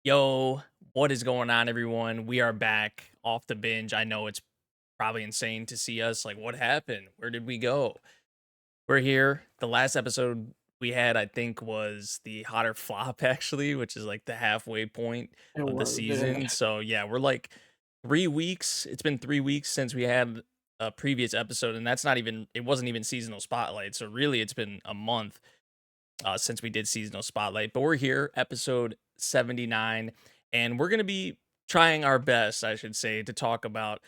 Yo, what is going on, everyone? We are back off the binge. I know it's probably insane to see us. Like, what happened? Where did we go? We're here. The last episode we had, I think, was the hotter flop, actually, which is like the halfway point It of the was, yeah. season. So, yeah, we're like 3 weeks. It's been 3 weeks since we had a previous episode, and that's not even, it wasn't even seasonal spotlight. So, really, it's been a month since we did seasonal spotlight. But we're here, episode 79, and we're going to be trying our best, I should say, to talk about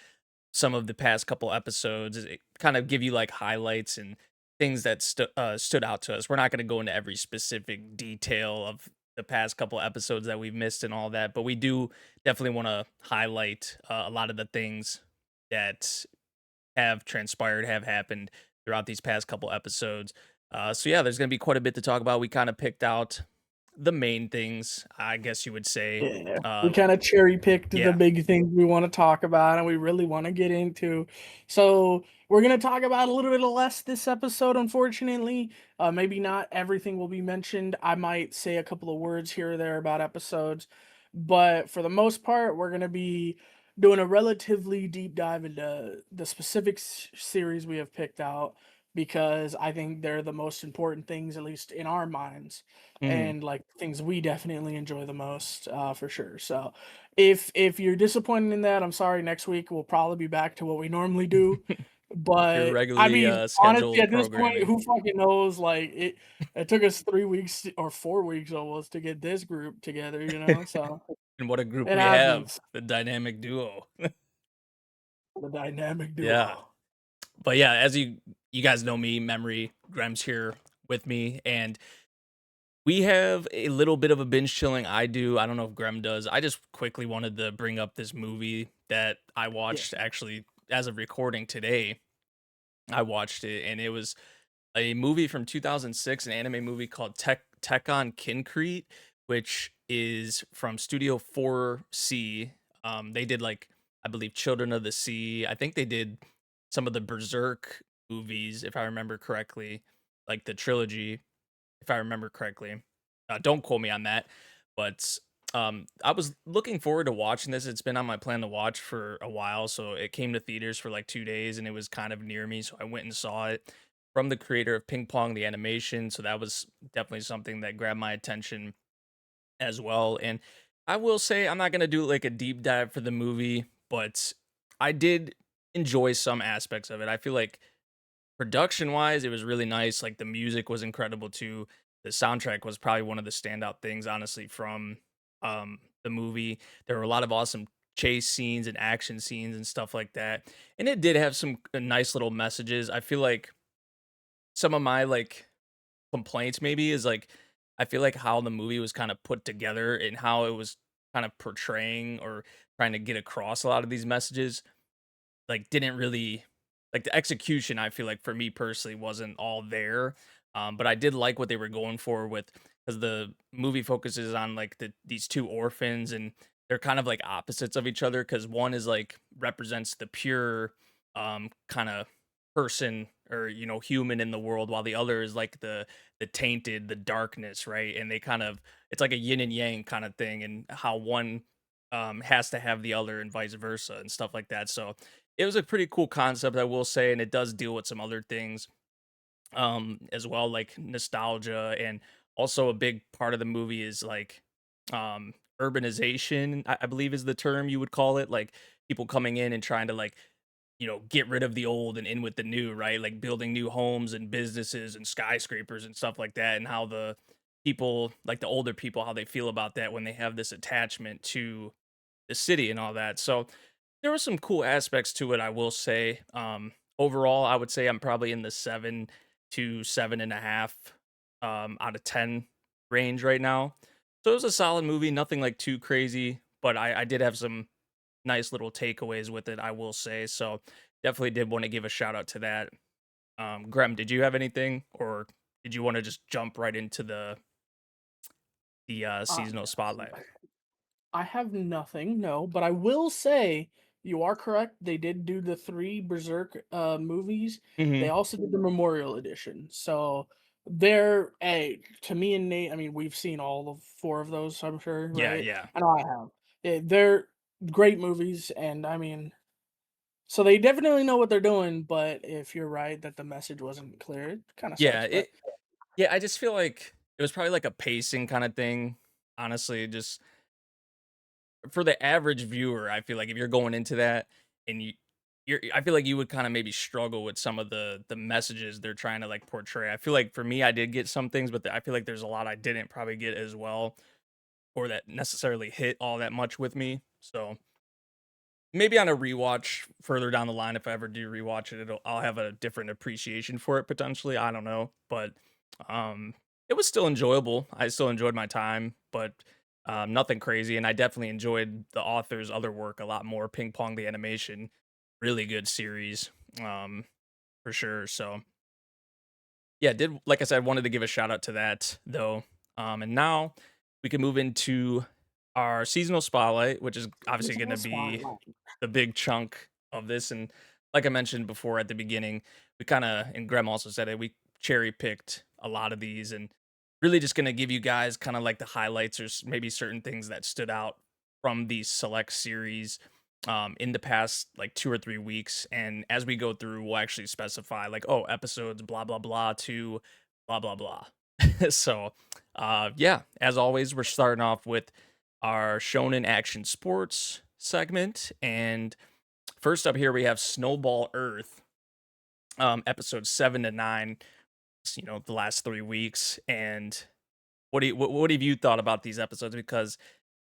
some of the past couple episodes, kind of give you like highlights and things that stood out to us. We're not going to go into every specific detail of the past couple episodes that we've missed and all that, but we do definitely want to highlight a lot of the things that have transpired, have happened throughout these past couple episodes. So yeah, there's gonna be quite a bit to talk about. We kind of picked out the main things, I guess you would say. Yeah, we Uh, kinda cherry picked the yeah, big things we wanna talk about and we really wanna get into. So, we're gonna talk about a little bit less this episode, unfortunately. Maybe not everything will be mentioned. I might say a couple of words here or there about episodes, but for the most part, we're gonna be doing a relatively deep dive into the specific series we have picked out because I think they're the most important things, at least in our minds mhm. and like things we definitely enjoy the most for sure. So if you're disappointed in that, I'm sorry. Next week we'll probably be back to what we normally do. Your But I regularly mean, honestly, scheduled at this point, programming. who fucking knows? Like it took us 3 weeks or 4 weeks almost to get this group together, So And what a group it we have, happens. the dynamic duo. The dynamic Yeah, duo. but yeah, as you guys know me, Memory Grem's here with me, and we have a little bit of a binge chilling. I do. I don't know if Grem does. I just quickly wanted to bring up this movie that I Yeah. watched actually as of recording today. I watched it and it was a movie from 2006, an anime movie called Tekkonkinkreet, which is from Studio 4C. They did like I believe Children of the Sea. I think they did some of the Berserk movies, if I remember correctly, like the trilogy if I remember correctly. Don't quote me on that, but I was looking forward to watching this. It's been on my plan to watch for a while, so it came to theaters for like 2 days, and it was kind of near me, so I went and saw it from the creator of Ping Pong the animation. So that was definitely something that grabbed my attention as well. And I will say I'm not gonna do like a deep dive for the movie, but I did enjoy some aspects of it. I feel like production wise, it was really nice. Like the music was incredible too. The soundtrack was probably one of the standout things, honestly, from the movie. There were a lot of awesome chase scenes and action scenes and stuff like that. And it did have some nice little messages. I feel like some of my like complaints maybe is like I feel like how the movie was kind of put together and how it was kind of portraying or trying to get across a lot of these messages like, didn't really like, the execution, I feel like, for me personally, wasn't all there, but I did like what they were going for with because the movie focuses on, like, these 2 orphans, and they're kind of, like, opposites of each other. Because one is, like represents the pure, kinda person or, human in the world, while the other is, like, the tainted, the darkness, right? And they kind of it's like a yin and yang kinda thing, and how one, has to have the other and vice versa and stuff like that, so it was a pretty cool concept, I will say, and it does deal with some other things, as well, like nostalgia, and also a big part of the movie is like, urbanization, I believe is the term you would call it, like people coming in and trying to like, get rid of the old and in with the new, right? Like building new homes and businesses and skyscrapers and stuff like that, and how the people, like the older people, how they feel about that when they have this attachment to the city and all that. So there were some cool aspects to it, I will say. Overall, I would say I'm probably in the 7 to 7.5 out of 10 range right now. So it was a solid movie, nothing like too crazy, but I did have some nice little takeaways with it, I will say. So definitely did want to give a shout out to that. Grem, did you have anything, or did you want to just jump right into the Uh, seasonal spotlight? I have nothing, no, but I will say you are correct. They did do the 3 Berserk, movies. They Hmm. also did the Memorial Edition. So They're to me and Nate, I mean, we've seen all of 4 of those, I'm sure, Yeah, right? yeah. I know I have. They're great movies, and I mean, so they definitely know what they're doing, but if you're right that the message wasn't clear, it kinda Yeah, sucks, but it yeah, I just feel like it was probably like a pacing kinda thing, honestly, just for the average viewer. I feel like if you're going into that and I feel like you would kinda maybe struggle with some of the messages they're trying to, like, portray. I feel like for me, I did get some things, but I feel like there's a lot I didn't probably get as well, or that necessarily hit all that much with me, so maybe on a rewatch further down the line, if I ever do rewatch it, I'll have a different appreciation for it potentially. I don't know, but um, it was still enjoyable. I still enjoyed my time, but nothing crazy. And I definitely enjoyed the author's other work a lot more. Ping Pong the Animation, really good series, um, for sure. So yeah, did like I said, wanted to give a shout out to that though. And now we can move into our seasonal spotlight, which is obviously going seasonal to be spotlight. the big chunk of this. And like I mentioned before at the beginning, we kind of, and Graham also said it, we cherry picked a lot of these and really just going to give you guys kind of like the highlights or maybe certain things that stood out from these select series in the past like 2 or 3 weeks. And as we go through, we'll actually specify like, oh, episodes, blah, blah, blah, to blah, blah, blah. So, yeah, as always, we're starting off with our Shonen Action Sports segment. And first up here, we have Snowball Earth, episodes 7 to 9. The last 3 weeks. And what have you thought about these episodes? Because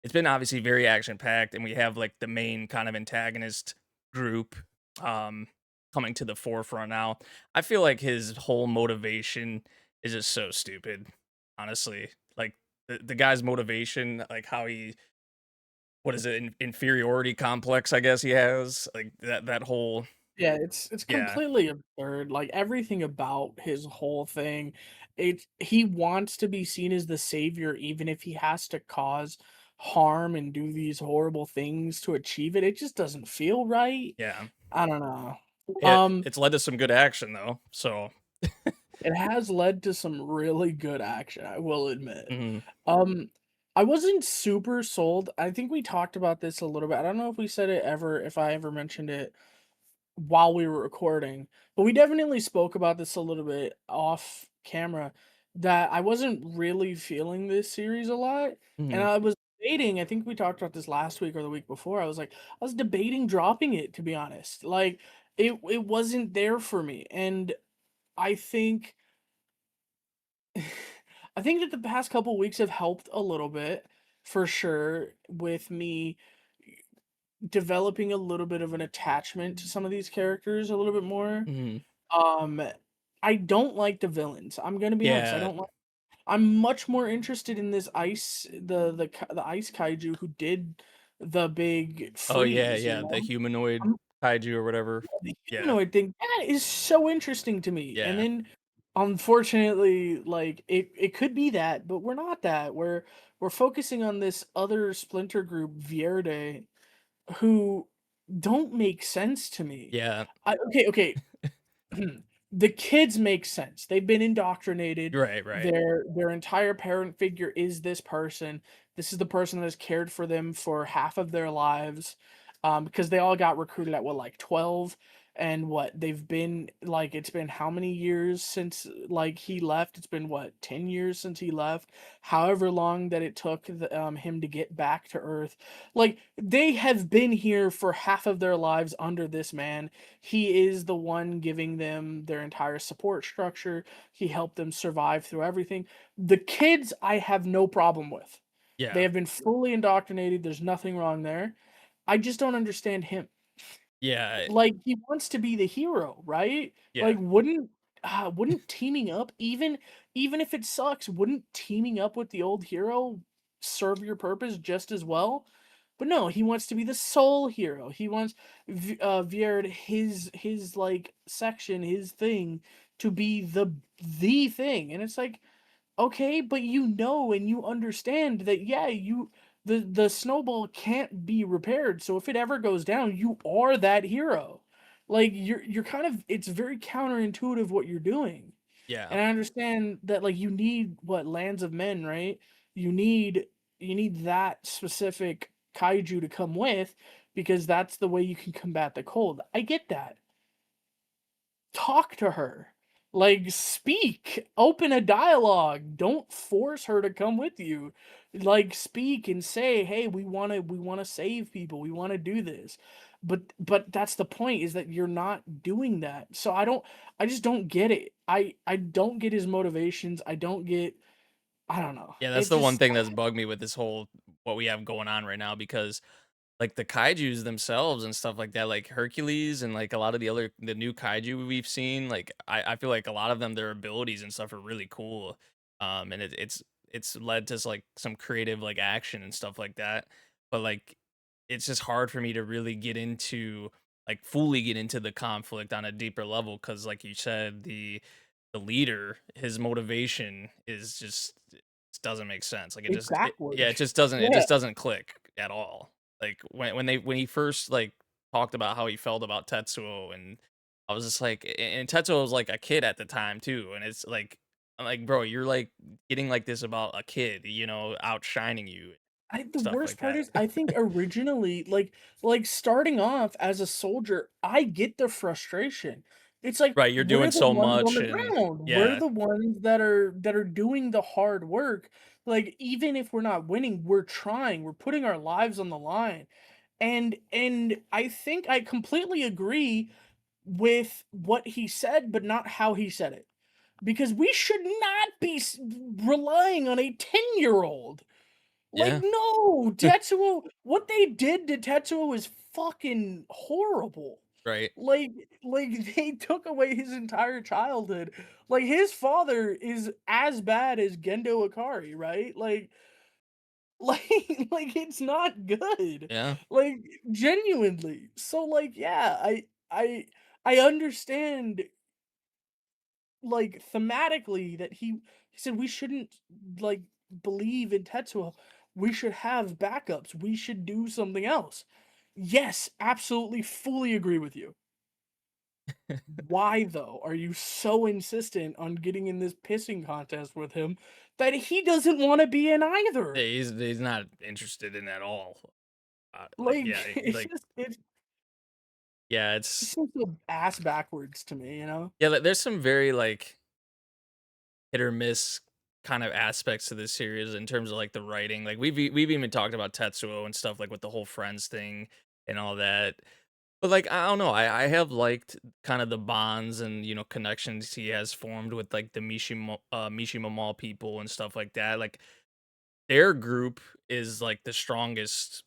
it's been obviously very action packed, and we have like the main kind of antagonist group um, coming to the forefront now. I feel like his whole motivation is just so stupid, honestly. Like the guy's motivation, like how he what is it, inferiority complex, I guess he has, like that whole Yeah, it's yeah, completely absurd, like, everything about his whole thing, he wants to be seen as the savior even if he has to cause harm and do these horrible things to achieve it, it just doesn't feel right. yeah. I don't know. Um, It's led to some good action though. So it has led to some really good action, I will admit. mhm, Um, I wasn't super sold, I think we talked about this a little bit, I don't know if we said it ever if I ever mentioned it while we were recording, but we definitely spoke about this a little bit off camera that I wasn't really feeling this series a lot. And mhm, I was debating, I think we talked about this last week or the week before. I was like, I was debating dropping it to be honest. Like it wasn't there for me. And I think I think that the past couple weeks have helped a little bit for sure with me developing a little bit of an attachment to some of these characters a little bit more. mhm. Um, I don't like the villains. I'm gonna be honest. I Yeah. don't like. I'm much more interested in this the ice kaiju who did the big Oh, yeah, freeze. You yeah, know, the humanoid I'm, kaiju or whatever. the Yeah, humanoid thing that is so interesting to me. And yeah, then, unfortunately, like it could be that, but we're not that. We're focusing on this other splinter group, Vierde, who don't make sense to me. yeah. Okay. The kids make sense. They've been indoctrinated. Right, right. Their entire parent figure is this person. This is the person that has cared for them for half of their lives. Because they all got recruited at what, like 12, and what they've been like it's been how many years since like he left? It's been what, 10 years since he left. However long that it took him to get back to Earth. Like they have been here for half of their lives under this man. He is the one giving them their entire support structure. He helped them survive through everything. The kids, I have no problem with. They Yeah, have been fully indoctrinated. There's nothing wrong there. I just don't understand him. yeah, Like he wants to be the hero, right? yeah, Like wouldn't teaming up even if it sucks, wouldn't teaming up with the old hero serve your purpose just as well? But no, he wants to be the sole hero. He wants Vierd his like section, his thing to be the thing. And it's like, okay, but you know and you understand that yeah, the snowball can't be repaired. So if it ever goes down, you are that hero. Like you're kind of it's very counterintuitive what you're doing. Yeah. And I understand that, like, you need what, Lands of Men, right? You need you need that specific kaiju to come with because that's the way you can combat the cold. I get that. Talk to her. Like, speak, open a dialogue. Don't force her to come with you. Like, speak and say, "Hey, we want to save people. We want to do this." But that's the point, is that you're not doing that. So I just don't get it. I don't get his motivations. I don't know. Yeah, that's It the one just thing that's bugged me with this whole what we have going on right now because like the kaijus themselves and stuff like that, like Hercules and like a lot of the new kaiju we've seen, like I feel like a lot of them their abilities and stuff are really cool. And it's led to like some creative like action and stuff like that. But like it's just hard for me to really get into like fully get into the conflict on a deeper level because like you said, the leader, his motivation is just doesn't make sense. Like it's yeah, backwards. it Yeah. just doesn't click at all. Like when he first like talked about how he felt about Tetsuo, and I was just like, and Tetsuo was like a kid at the time too, and it's like I'm like, bro, you're like getting like this about a kid, you know, outshining you, The stuff worst like part that. is I think originally, like starting off as a soldier, I get the frustration. It's like Right, you're we're doing the so ones on much, the and ground. We're yeah, the ones that are doing the hard work. Like, even if we're not winning, we're trying. We're putting our lives on the line. And I think I completely agree with what he said, but not how he said it. Because we should not be relying on a 10-year-old. Like, yeah, no, Tetsuo, what they did to Tetsuo is fucking horrible. right, Like like, they took away his entire childhood. Like, his father is as bad as Gendo Ikari, right? Like like, it's not good. yeah. Like, genuinely. So, like, yeah, I understand, like, thematically, that he said we shouldn't, like, believe in Tetsuo. We should have backups. We should do something else. Yes, absolutely, fully agree with you. Why, though, are you so insistent on getting in this pissing contest with him that he doesn't wanna be in Yeah, either? he's not interested in at all. Like Like, yeah, it's like just yeah, it it's seems so ass backwards to me, you know? yeah. There's some very like hit or miss kind of aspects to this series in terms of like the writing. Like we've even talked about Tetsuo and stuff like with the whole friends thing and all that. But like I don't know, I have liked kind of the bonds and you know connections he has formed with like the Mishima Mall people and stuff like that. Like their group is like the strongest,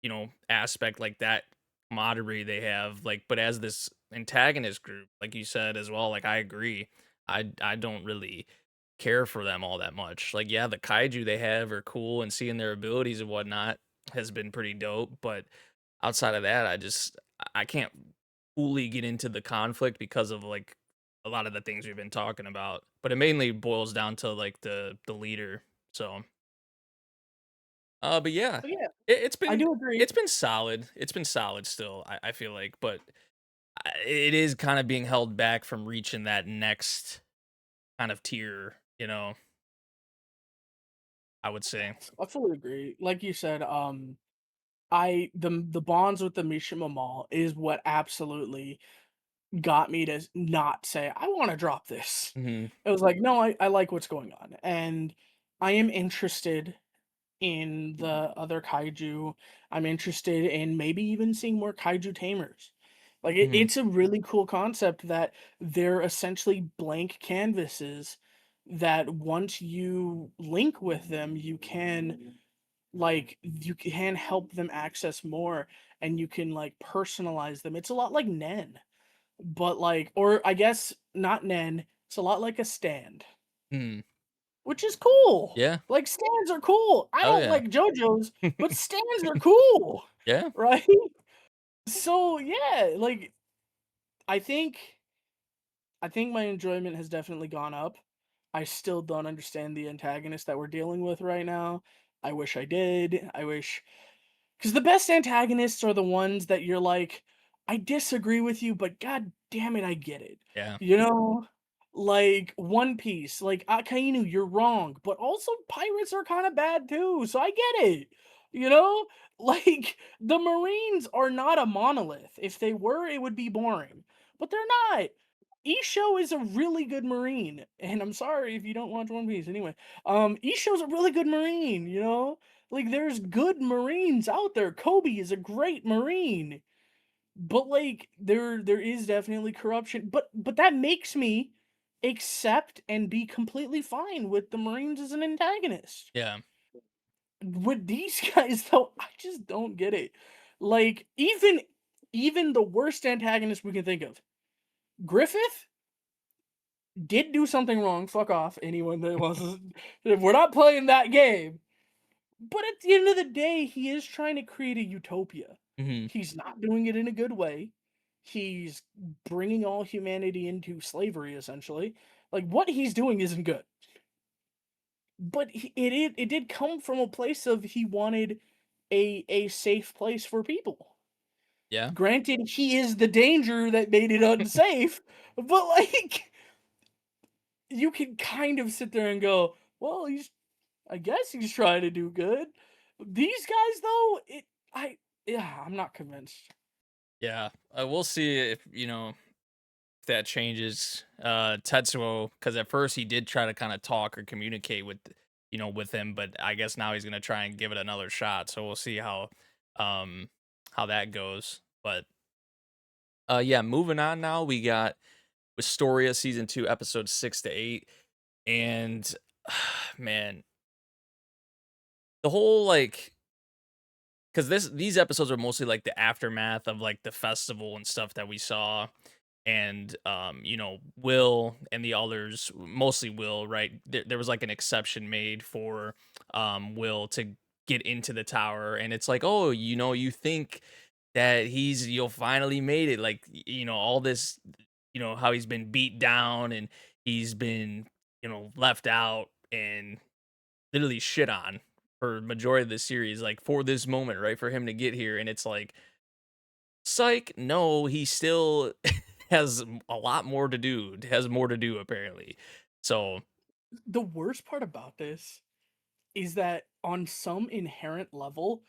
you know, aspect like that camaraderie they have. Like, but as this antagonist group, like you said as well, like I agree. I don't really care for them all that much. Like, yeah, the kaiju they have are cool, and seeing their abilities and whatnot has been pretty dope. But outside of that, I can't fully get into the conflict because of like a lot of the things we've been talking about. But it mainly boils down to like the leader. So but yeah, So, yeah, it's I been do agree. it's been solid. It's been solid still. I feel like, but it is kind of being held back from reaching that next kind of tier. You know, I would say. I fully agree. Like you said, I the bonds with the Mishima Mall is what absolutely got me to not say, "I wanna drop this." Hmm. It was like, "No, I like what's going on, and I am interested in the other kaiju. I'm interested in maybe even seeing more kaiju tamers." Like, Hmm. it's a really cool concept that they're essentially blank canvases that once you link with them, you can help them access more, and you can, like, personalize them. It's a lot like Nen. But, like, or I guess not Nen, it's a lot like a stand, Hmm. which is cool. Yeah. Like, stands are cool. I Oh don't yeah. like JoJo's, but stands are cool, Yeah. right? So, yeah, like, I think I think my enjoyment has definitely gone up. I still don't understand the antagonist that we're dealing with right now. I wish I did. I wish, because the best antagonists are the ones that you're like, "I disagree with you, but god damn it, I get it." Yeah. You know? like One Piece, like Akainu, you're wrong, but also pirates are kind of bad too, so I get it. You know, like the Marines are not a monolith. If they were, it would be boring, but they're not. Isho is a really good Marine, and I'm sorry if you don't watch One Piece. Anyway, Isho's a really good Marine. You know, like there's good Marines out there. Kobe is a great Marine, but like there is definitely corruption, but that makes me accept and be completely fine with the Marines as an antagonist. Yeah. With these guys though, I just don't get it. Like even the worst antagonist we can think of, Griffith did do something wrong. Fuck off, anyone that wants to. We're not playing that game. But at the end of the day, he is trying to create a utopia. Hmm. He's not doing it in a good way. He's bringing all humanity into slavery, essentially. Like, what he's doing isn't good. But it did come from a place of he wanted a safe place for people. Yeah. Granted, he is the danger that made it unsafe, but like you can kind of sit there and go, well, I guess he's trying to do good. These guys though, I'm not convinced. Yeah. We'll see if if that changes. Tetsuo, because at first he did try to kind of talk or communicate with with him, but I guess now he's gonna try and give it another shot. So we'll see um how that goes. But yeah, moving on now, we got Wistoria season 2, episodes 6 to 8. And man, the whole like because these episodes are mostly like the aftermath of like the festival and stuff that we saw. And Will and the others, mostly Will, right? There was like an exception made for Will to get into the tower, and it's like, oh, you think that you'll finally made it, like all this, how he's been beat down and he's been left out and literally shit on for majority of the series, like for this moment, right, for him to get here. And it's like, psych, no, he still has a lot more to do. Has more to do apparently. So The worst part about this is that on some inherent level,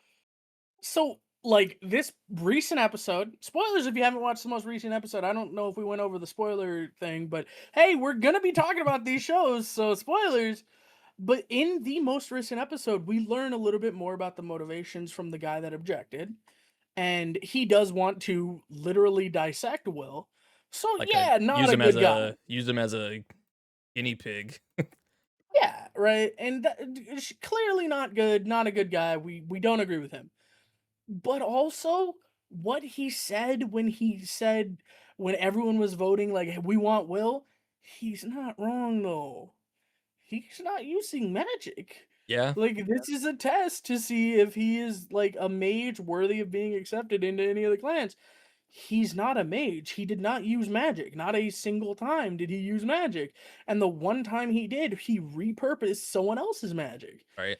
so like this recent episode, spoilers if you haven't watched the most recent episode. I don't know if we went over the spoiler thing, but hey, we're gonna be talking about these shows, so spoilers. But in the most recent episode, we learn a little bit more about the motivations from the guy that objected, and he does want to literally dissect Will. So like a yeah, not a good guy. use him as a guinea pig. Yeah, right. And clearly not good, not a good guy. We don't agree with him. But also what he said when everyone was voting like, "Hey, we want Will," he's not wrong though. He's not using magic. Yeah, Like this is a test to see if he is like a mage worthy of being accepted into any of the clans. He's not a mage. He did not use magic. Not a single time did he use magic. And the one time he did, he repurposed someone else's magic. right.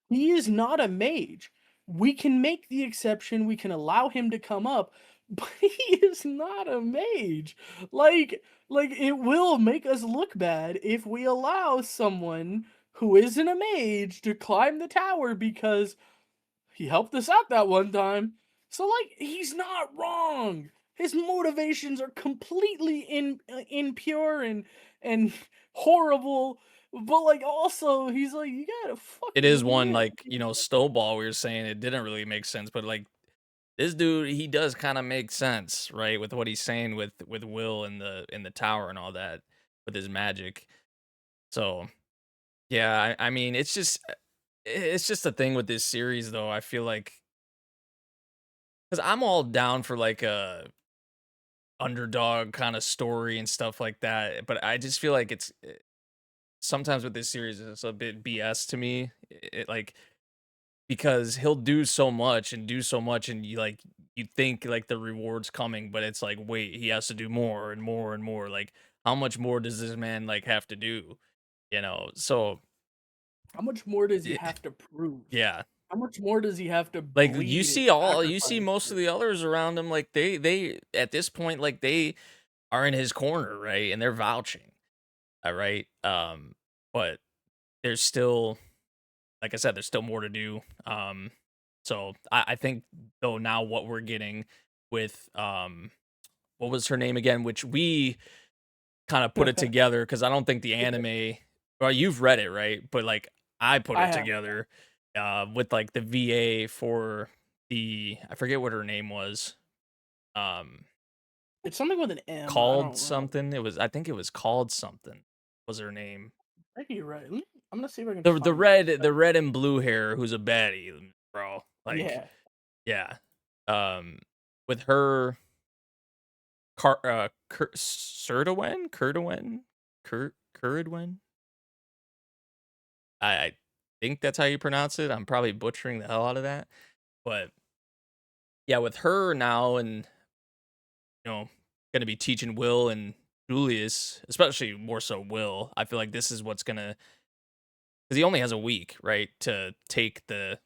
He is not a mage. We can make the exception. We can allow him to come up, but he is not a mage. Like it will make us look bad if we allow someone who isn't a mage to climb the tower because he helped us out that one time. So like he's not wrong. His motivations are completely impure and horrible. But like also he's like you gotta It fucking is one admit. like Snowball. We were saying it didn't really make sense, but like this dude, he does kind of make sense, right, with what he's saying with Will in the tower and all that with his magic. So yeah, I mean, it's just a thing with this series, though. I feel like because I'm all down for like a underdog kind of story and stuff like that, but I just feel like it's sometimes with this series it's a bit BS to me. Like because he'll do so much and do so much, and you think like the reward's coming, but it's like wait, he has to do more and more and more. Like how much more does this man like have to do? So How much more does he it, have to prove? yeah. How much more does he have to Like, bleed and you see sacrifice? most of the others around him, like, they at this point, like, they are in his corner, right? And they're vouching. right? But there's still, like I said, there's still more to do. So I think though now what we're getting with what was her name again? Which we kind of put it together because I don't think the Yeah, anime. Well, you've read it, right? But like I put I it have. together with like the VA for the I forget what her name was. Um, It's something with an M. I called don't remember. something. It was I think it was called something. Was her name? I think you're right. I'm gonna see if I can The find it. the red and blue hair who's a baddie, bro. Like Yeah, yeah. Um, with her Curdawen? Curridwen? I think that's how you pronounce it. I'm probably butchering the hell out of that. But yeah, with her now and gonna be teaching Will and Julius, especially more so Will, I feel like this is what's gonna because he only has a week, right, to take the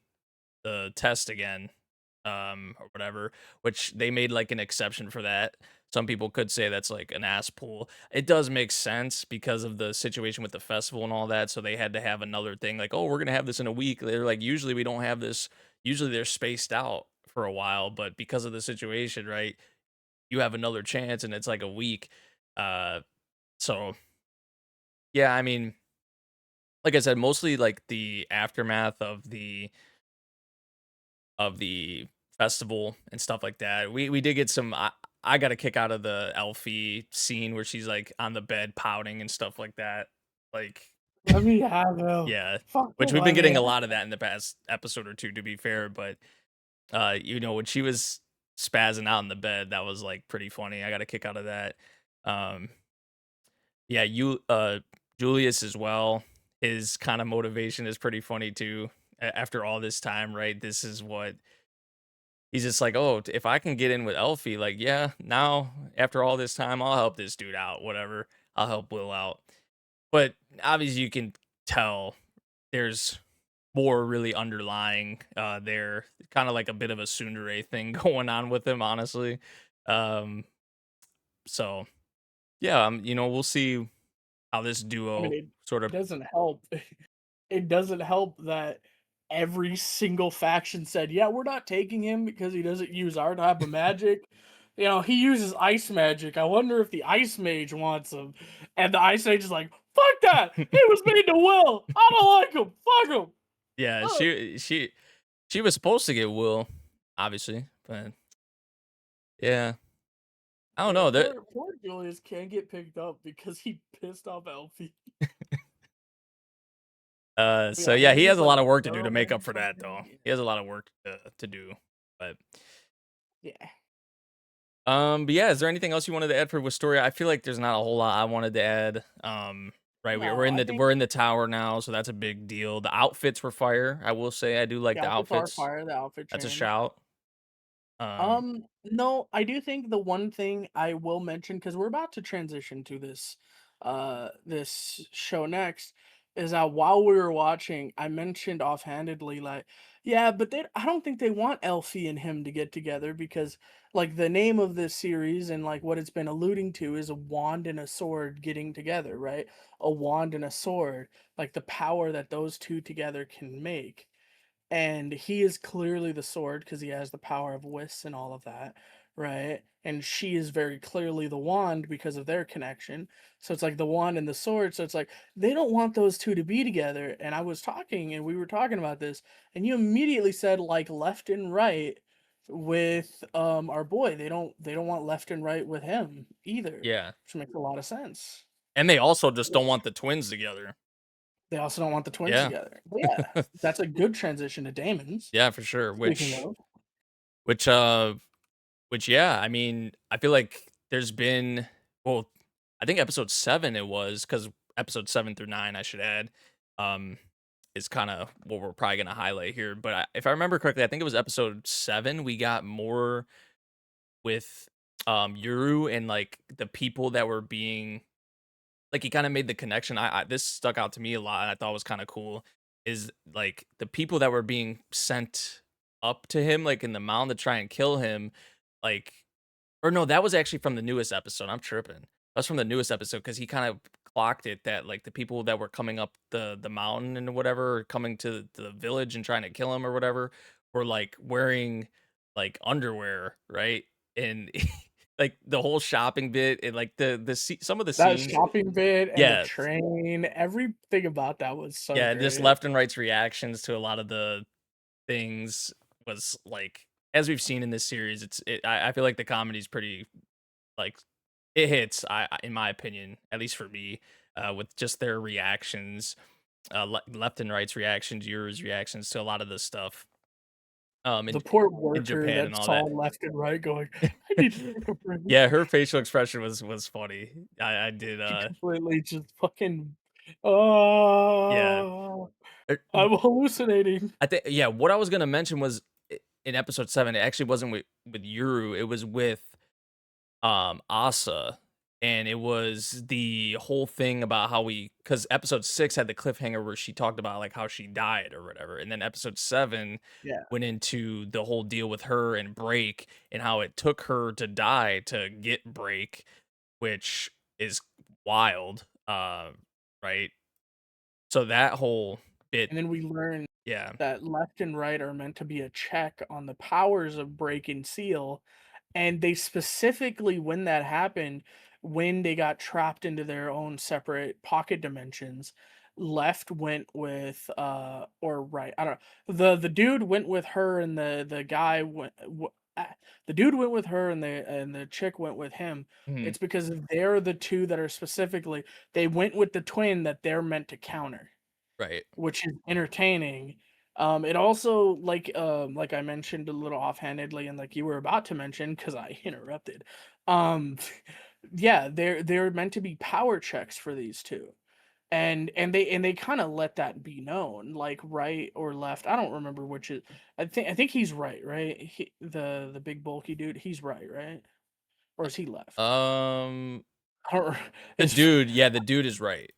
test again, or whatever, which they made like an exception for that. Some people could say that's like an ass pull. It does make sense because of the situation with the festival and all that. So they had to have another thing like, oh, we're gonna have this in a week. They're like, usually we don't have this. Usually they're spaced out for a while, but because of the situation, right, you have another chance and it's like a week. Uh, so yeah, I mean, like I said, mostly like the aftermath of the festival and stuff like that. We did get some I got a kick out of the Elfie scene where she's like on the bed pouting and stuff like that. Like let me have him. yeah, which Fucking we've been let me getting a have. lot of that in the past episode or two to be fair, but when she was spazzing out in the bed, that was like pretty funny. I got a kick out of that. Um yeah, you Julius as well. His kind of motivation is pretty funny too. After all this time, right? This is what he's just like, "Oh, if I can get in with Elfie, like, yeah, now after all this time, I'll help this dude out, whatever. I'll help Will out." But obviously you can tell there's more really underlying there, kind of like a bit of a tsundere thing going on with him, honestly. Um, so yeah, we'll see how this I mean, duo it sort of doesn't help. It doesn't help that every single faction said, "Yeah, we're not taking him because he doesn't use our type of magic." He uses ice magic. I wonder if the ice mage wants him. And the ice mage is like, "Fuck that! He was made to will. I don't like him. Fuck him." yeah, Ugh. she was supposed to get Will, obviously, but yeah, I don't Yeah, know. poor Julius can't get picked up because he pissed off Elfie. So Yeah, yeah, what he he's has a like, lot of work to do to girl, make up man, for that, though. fucking He has a lot of work to do. But yeah. but yeah, is there anything else you wanted to add for Wistoria? I feel like there's not a whole lot I wanted to add. Right, we're No, in I the think we're in the tower now, so that's a big deal. The outfits were fire. I will say I do like the the outfits are outfits. fire. The outfit That's a change. shout. Um, No, I do think the one thing I will mention because we're about to transition to this show next is that while we were watching, I mentioned offhandedly like, yeah, but I don't think they want Elfie and him to get together because like the name of this series and like what it's been alluding to is a wand and a sword getting together, right? A wand and a sword, like the power that those two together can make, and he is clearly the sword because he has the power of whist and all of that, right? And she is very clearly the wand because of their connection. So it's like the wand and the sword. So it's like they don't want those two to be together. And I was talking and we were talking about this, and you immediately said like left and right with our boy. They don't want left and right with him either, yeah, which makes a lot of sense. and they also just don't want the twins together. They also don't want the twins Yeah, together. But yeah, that's a good transition to Daemons. yeah, for sure. Speaking of. Which uh Which, yeah, I mean, I feel like there's been well, I think episode 7 it was because episode 7 through 9, I should add, um, is kinda what we're probably gonna highlight here, but if I remember correctly, I think it was episode 7, we got more with, Yuru and, like, the people that were being like, he kinda made the connection, this stuck out to me a lot, and I thought was kinda cool, is, like, the people that were being sent up to him, like, in the mound to try and kill him, like or no, that was actually from the newest episode, I'm tripping. That's from the newest episode because he kind of clocked it that like the people that were coming up the mountain and whatever, coming to the village and trying to kill him or whatever, were like wearing like underwear, right? And like the whole shopping bit and like some of the That scenes, shopping bit and the yeah, train, everything about that was so yeah, and just great. left and right's reactions to a lot of the things was like as we've seen in this series, I feel like the comedy's pretty like it hits, in my opinion, at least for me, with just their reactions, left and right's reactions, yours reactions to a lot of this stuff, The poor in worker Japan that and all saw that. left and right going, "I need to take a break." Yeah, her facial expression was funny. I did, She completely just fucking, yeah. "Oh, Er, I'm hallucinating." I think yeah, what I was gonna mention was in episode 7, it actually wasn't with Yuru, it was with Asa, and it was the whole thing about how because episode 6 had the cliffhanger where she talked about like how she died or whatever, and then episode 7 Yeah, went into the whole deal with her and Break and how it took her to die to get Break, which is wild, right? So that whole bit, and then we learn yeah. that left and right are meant to be a check on the powers of break and seal. And they specifically, when that happened, when they got trapped into their own separate pocket dimensions, left went with or right, I don't know. The dude went with her and the guy the dude went with her and the chick went with him. Mhm, It's because they're the two that are specifically, they went with the twin that they're meant to counter, right. which is entertaining. It also like I mentioned a little offhandedly, and like you were about to mention because I interrupted. Um, yeah, they're meant to be power checks for these two, and they kind of let that be known, like right or left. I don't remember which is. I think he's right, right? The big bulky dude, he's right, right? Or is he left? Um, I don't, the it's dude, yeah, the dude is right.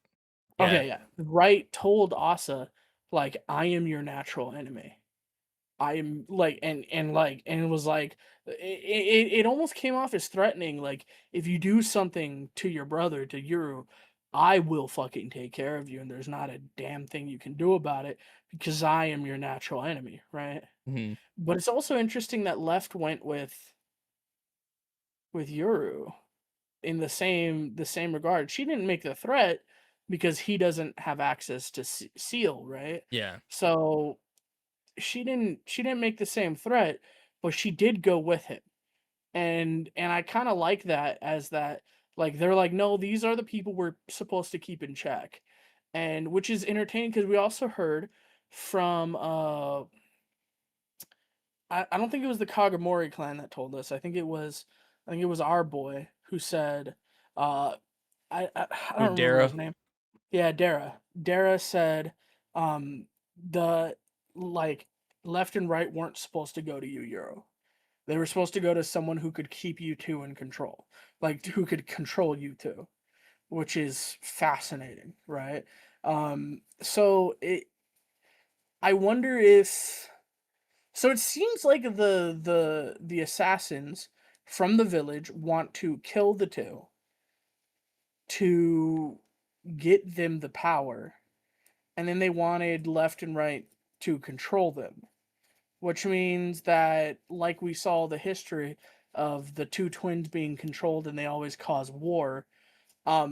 Yeah. okay. Yeah, right. Told Asa like, I am your natural enemy. I am like, and it was like, it almost came off as threatening. Like, if you do something to your brother, to Yuru, I will fucking take care of you, and there's not a damn thing you can do about it because I am your natural enemy, right? Mhm, But it's also interesting that Left went with Yuru in the same regard. She didn't make the threat because he doesn't have access to Seal, right? yeah. So she didn't make the same threat, but she did go with him. And I kind of like that, as that, like, they're like, no, these are the people we're supposed to keep in check. And which is entertaining because we also heard from I don't think it was the Kagomori clan that told us. I think it was our boy who said uh I don't remember his Udera, name. Yeah, Dara. Dara said, the like left and right weren't supposed to go to you, Euro. They were supposed to go to someone who could keep you two in control, like who could control you two, which is fascinating, right? So I wonder if, so it seems like the assassins from the village want to kill the two to get them the power, and then they wanted left and right to control them, which means that, like we saw the history of the two twins being controlled and they always cause war,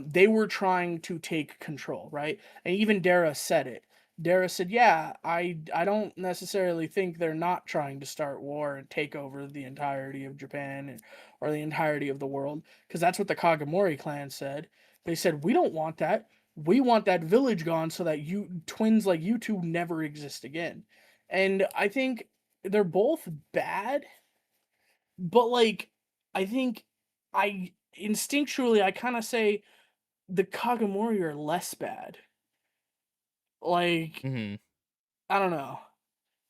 they were trying to take control, right? And even Dara said it. Dara said, "Yeah, I don't necessarily think they're not trying to start war and take over the entirety of Japan or the entirety of the world, because that's what the Kagomori clan said. They said we don't want that. We want that village gone so that you twins like you two never exist again." And I think they're both bad, but like I think I instinctually I kind of say the Kagomori are less bad. Like, mhm. I don't know.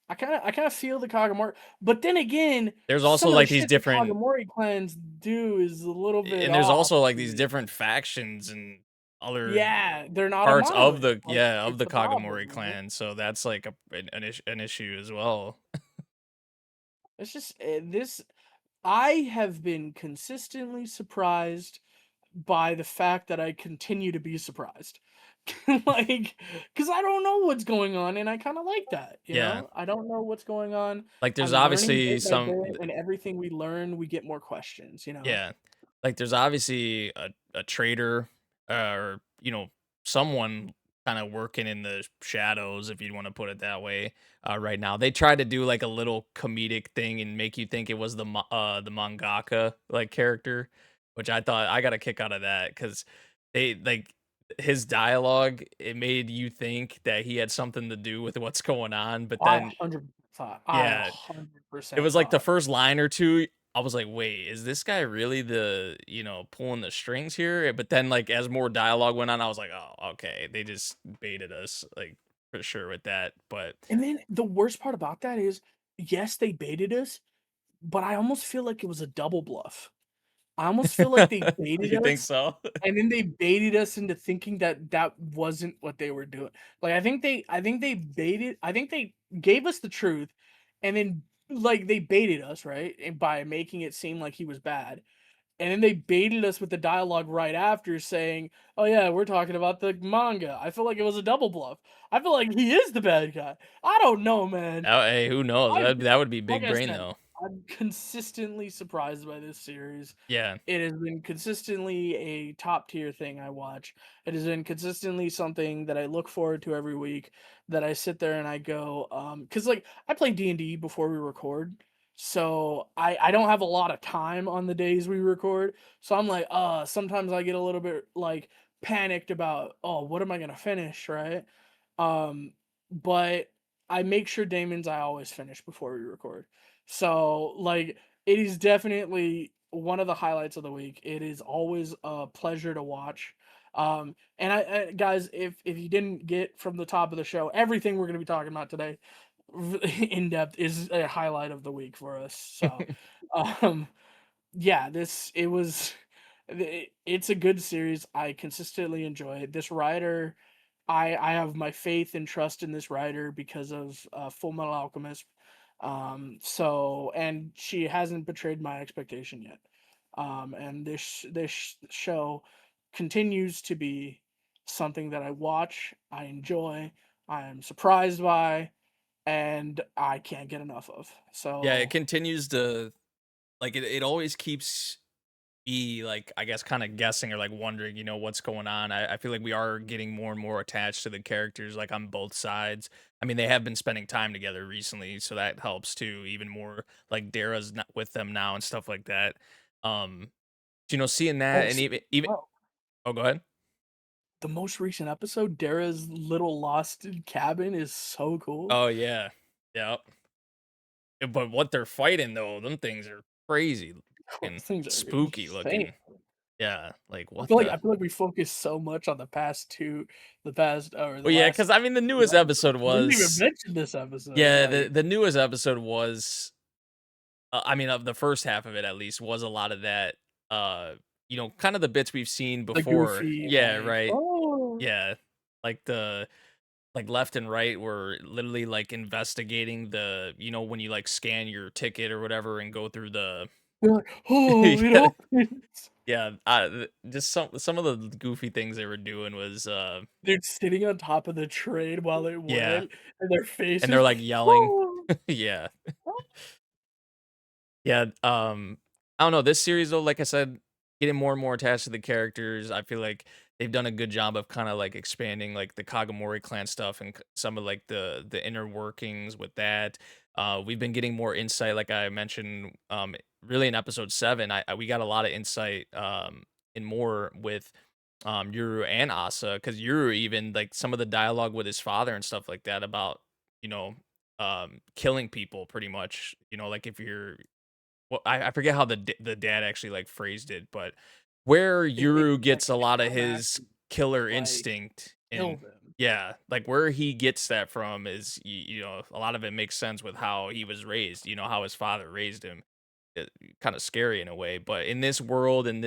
I kind of feel the Kagomori, but then again, There's also, some of the like, these shit the different Kagomori clans do is a little bit and there's off. also, like, these different factions and other Yeah, they're not a parts of monolith. the Like, yeah, of it's the the problem, Kagomori right? clan, so that's, like, an issue as well. It's just this. I have been consistently surprised by the fact that I continue to be surprised. Like, because I don't know what's going on, and I kind of like that, you Yeah. know? I don't know what's going on. Like, there's I'm learning obviously bit by some bit, and everything we learn, we get more questions, you know? yeah. Like, there's obviously a traitor, or, someone kinda working in the shadows, if you wanna put it that way, right now. They tried to do, like, a little comedic thing and make you think it was the mangaka, like, character, which I thought I got a kick out of that because they like, his dialogue, it made you think that he had something to do with what's going on, but I then 100 thought. I yeah. It 100% was like the thought. first line or 2, I was like, "Wait, is this guy really pulling the strings here?" But then, like, as more dialogue went on, I was like, "Oh, okay, they just baited us, like, for sure with that." But And then the worst part about that is, yes, they baited us, but I almost feel like it was a double bluff. I almost feel like they baited you think us, so? and then they baited us into thinking that that wasn't what they were doing. Like, I think they gave us the truth, and then, like, they baited us, right? And by making it seem like he was bad. And then they baited us with the dialogue right after saying, "Oh yeah, we're talking about the manga." I feel like it was a double bluff. I feel like he is the bad guy. I don't know, man. Oh, hey, who knows? I That would be like big I brain, said, though. I'm consistently surprised by this series. Yeah. It has been consistently a top tier thing I watch. It has been consistently something that I look forward to every week, that I sit there and I go, because like, I play D&D before we record, so I don't have a lot of time on the days we record, so I'm like, sometimes I get a little bit, like, panicked about, "Oh, what am I gonna finish?" Right? But I make sure Daemons I always finish before we record. So, like, it is definitely one of the highlights of the week. It is always a pleasure to watch. And guys, if you didn't get from the top of the show, everything we're going to be talking about today in depth is a highlight of the week for us. So, um, yeah, it's a good series. I consistently enjoy it. This writer, I have my faith and trust in this writer because of Full Metal Alchemist. So, and she hasn't betrayed my expectation yet. And this show continues to be something that I watch, I enjoy, I am surprised by, and I can't get enough of. Yeah, it So, continues to like, it always keeps be like, I guess, kind of guessing or like wondering, what's going on. I feel like we are getting more and more attached to the characters, like on both sides. I mean, they have been spending time together recently, so that helps too. Even more, like Dara's not with them now and stuff like that. Um, seeing that oh, and even oh, oh, go ahead. the most recent episode, Dara's little lost cabin is so cool. Oh yeah, yeah. But what they're fighting though, them things are crazy Those and things are spooky insane. looking. Yeah, like I what feel like the. I feel like we focused so much on the past or the Well, yeah, last because I mean, the 2 newest episodes. episode We didn't even was mention this episode, yeah, like, the newest episode was I mean, of the first half of it at least was a lot of that, kind of the bits we've seen the before. goofy, Yeah, like, right. "Oh." Yeah, like like left and right were literally like investigating when you like scan your ticket or whatever and go through the They're like, "Oh, it yeah, opens." yeah. Just some of the goofy things they were doing was Dude, sitting on top of the train while it yeah, went, and their and they're faces, like yelling. "Oh." Yeah. Yeah, I don't know, this series though, like I said, getting more and more attached to the characters, I feel like they've done a good job of kinda, like, expanding, like, the Kagomori clan stuff and some of, like, the inner workings with that. We've been getting more insight, like I mentioned, really in episode 7, we got a lot of insight, and more with, Yuru and Asa, because Yuru even, like, some of the dialogue with his father and stuff like that about, you know, killing people pretty much, like, if you're well, I forget how the dad actually, like, phrased it, but where If Yuru you gets a lot of his actually, killer like, instinct kill and them. yeah, like, where he gets that from is, a lot of it makes sense with how he was raised, how his father raised him. Kinda scary in a way, but in this world, in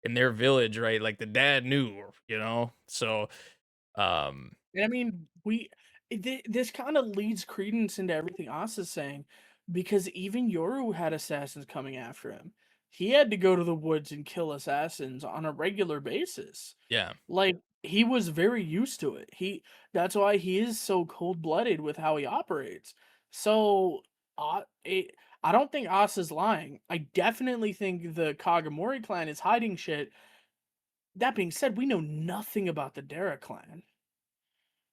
their village, right, like, the dad knew, So, um And I mean, this kind of leads credence into everything Asa's saying, because even Yoru had assassins coming after him. he had to go to the woods and kill assassins on a regular basis. Yeah. Like, he was very used to it. That's why he is so cold-blooded with how he operates. So, it I don't think Asa's lying. I definitely think the Kagomori clan is hiding shit. That being said, we know nothing about the Dara clan.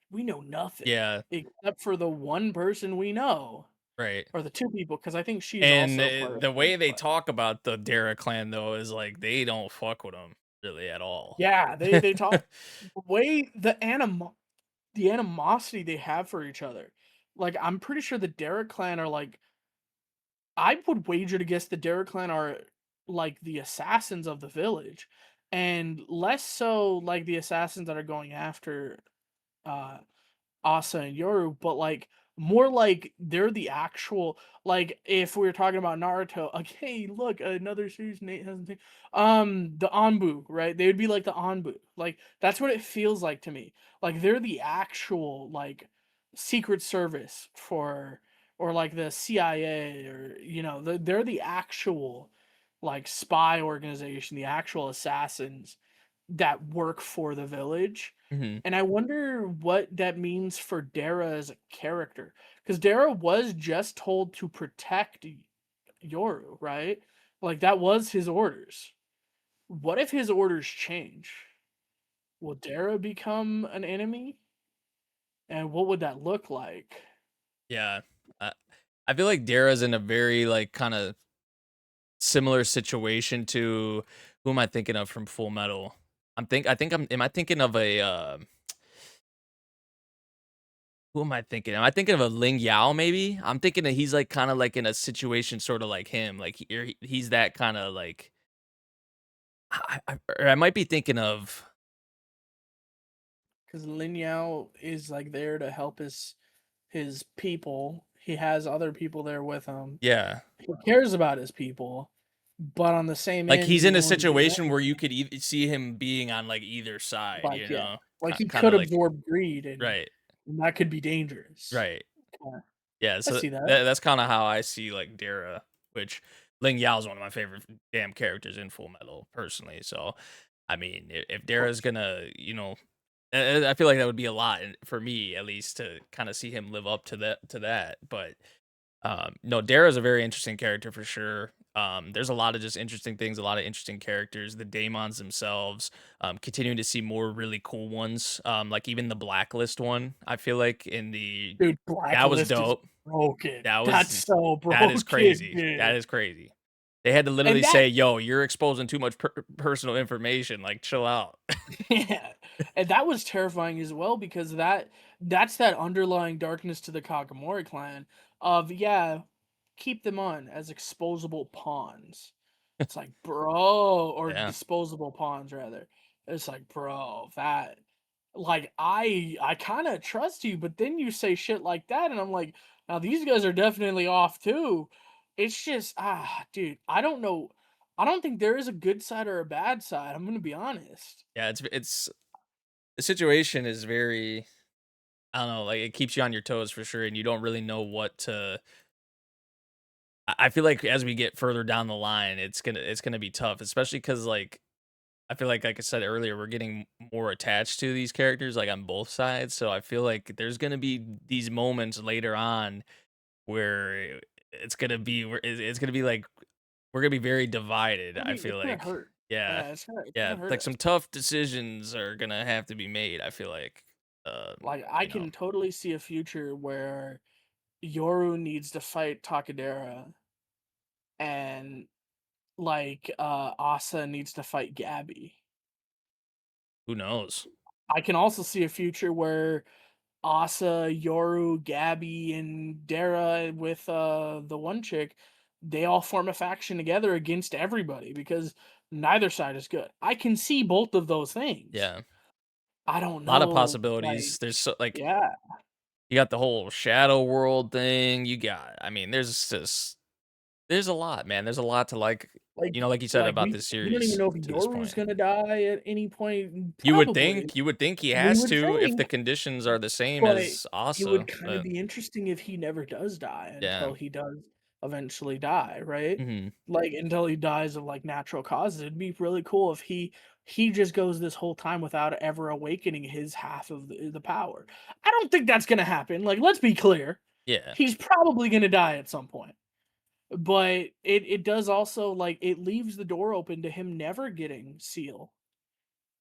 We know nothing Yeah. except for the one person we know, Right. or the 2 people, because I think she's And also part of the the way they clan. talk about the Dara clan though is like they don't fuck with them really at all. Yeah, they talk the way the animosity they have for each other. Like, I'm pretty sure the Dara clan are like, I would wager to guess the Dara clan are like the assassins of the village, and less so like the assassins that are going after uh Asa and Yoru, but like more like they're the actual, like if we were talking about Naruto, like hey, look, another series Nate hasn't seen. The Anbu, right? They would be like the Anbu. Like that's what it feels like to me. Like they're the actual like secret service for, or like the CIA, or they're the actual like spy organization, the actual assassins that work for the village. Mhm. And I wonder what that means for Dara as a character. Because Dara was just told to protect Yoru, right? Like that was his orders. What if his orders change? Will Dara become an enemy? And what would that look like? Yeah. Uh, I feel like Dara's in a very like kind of similar situation to who am I thinking of from Full Metal? I think I'm am I thinking of a who am I thinking? Am I thinking of a Ling Yao maybe? I'm thinking that he's like kind of like in a situation sort of like him. Like he's that kind of like or I might be thinking of Because Lin Yao is like there to help his people. He has other people there with him. yeah. He cares about his people, but on the same Like end, he's he's in a willing to do situation where you anything. could see him being on like either side, Like, you yeah, know? like he Kind could of like absorb greed, and right. that could be dangerous. Right. Yeah, Yeah, I so see that. that's kind of how I see like Dara, which Ling Yao is one of my favorite damn characters in Full Metal personally. So, I mean, if Of Dara's course. gonna, I feel like that would be a lot for me at least to kind of see him live up to that. But no, Dara's a very interesting character for sure. There's a lot of just interesting things, a lot of interesting characters. The Daemons themselves, continuing to see more really cool ones. Like even the Blacklist one, I feel like in the Dude, that was Blacklist is dope. broken. That That's was so that is broken, crazy. That dude. is crazy. They had to literally And that say, "Yo, you're exposing too much personal information. Like, chill out." yeah, and that was terrifying as well, because that's that underlying darkness to the Kakamori clan of, yeah, keep them on as exposable pawns. It's like, bro, or Yeah, disposable pawns rather. It's like, bro, that, like, I kind of trust you, but then you say shit like that, and I'm like, now these guys are definitely off too. It's just, dude, I don't know. I don't think there is a good side or a bad side. I'm gonna be honest. yeah. It's the situation is very. I don't know. Like, it keeps you on your toes for sure, and you don't really know what to. I feel like as we get further down the line, it's gonna be tough, especially because like I feel like I said earlier, we're getting more attached to these characters, like on both sides. So I feel like there's gonna be these moments later on where it's gonna be like we're gonna be very divided, I feel It's gonna like. hurt. Yeah. Yeah, it's Yeah, gonna hurt like us. some tough decisions are gonna have to be made, I feel like. Like, I You know. can totally see a future where Yoru needs to fight Takadera, and like Asa needs to fight Gabby. Who knows? I can also see a future where Asa, Yoru, Gabby, and Dara with the one chick, they all form a faction together against everybody, because neither side is good. I can see both of those things. Yeah. I don't A lot of know, like, possibilities. There's so like yeah, you got the whole shadow world thing. You got I mean, there's a lot, man. There's a lot to like, like like you said like about this we don't even series know if to this Yoru's point. gonna die at any point. Probably, You would think he we has would to if the think, conditions are the same but as it would Asa, kind of but be interesting if he never does die yeah. until he does eventually die, right? Mhm. Like until he dies of like natural causes. It'd be really cool if he just goes this whole time without ever awakening his half of the power. I don't think that's gonna happen. Like, let's be clear. Yeah. He's probably gonna die at some point. But it does also like it leaves the door open to him never getting seal.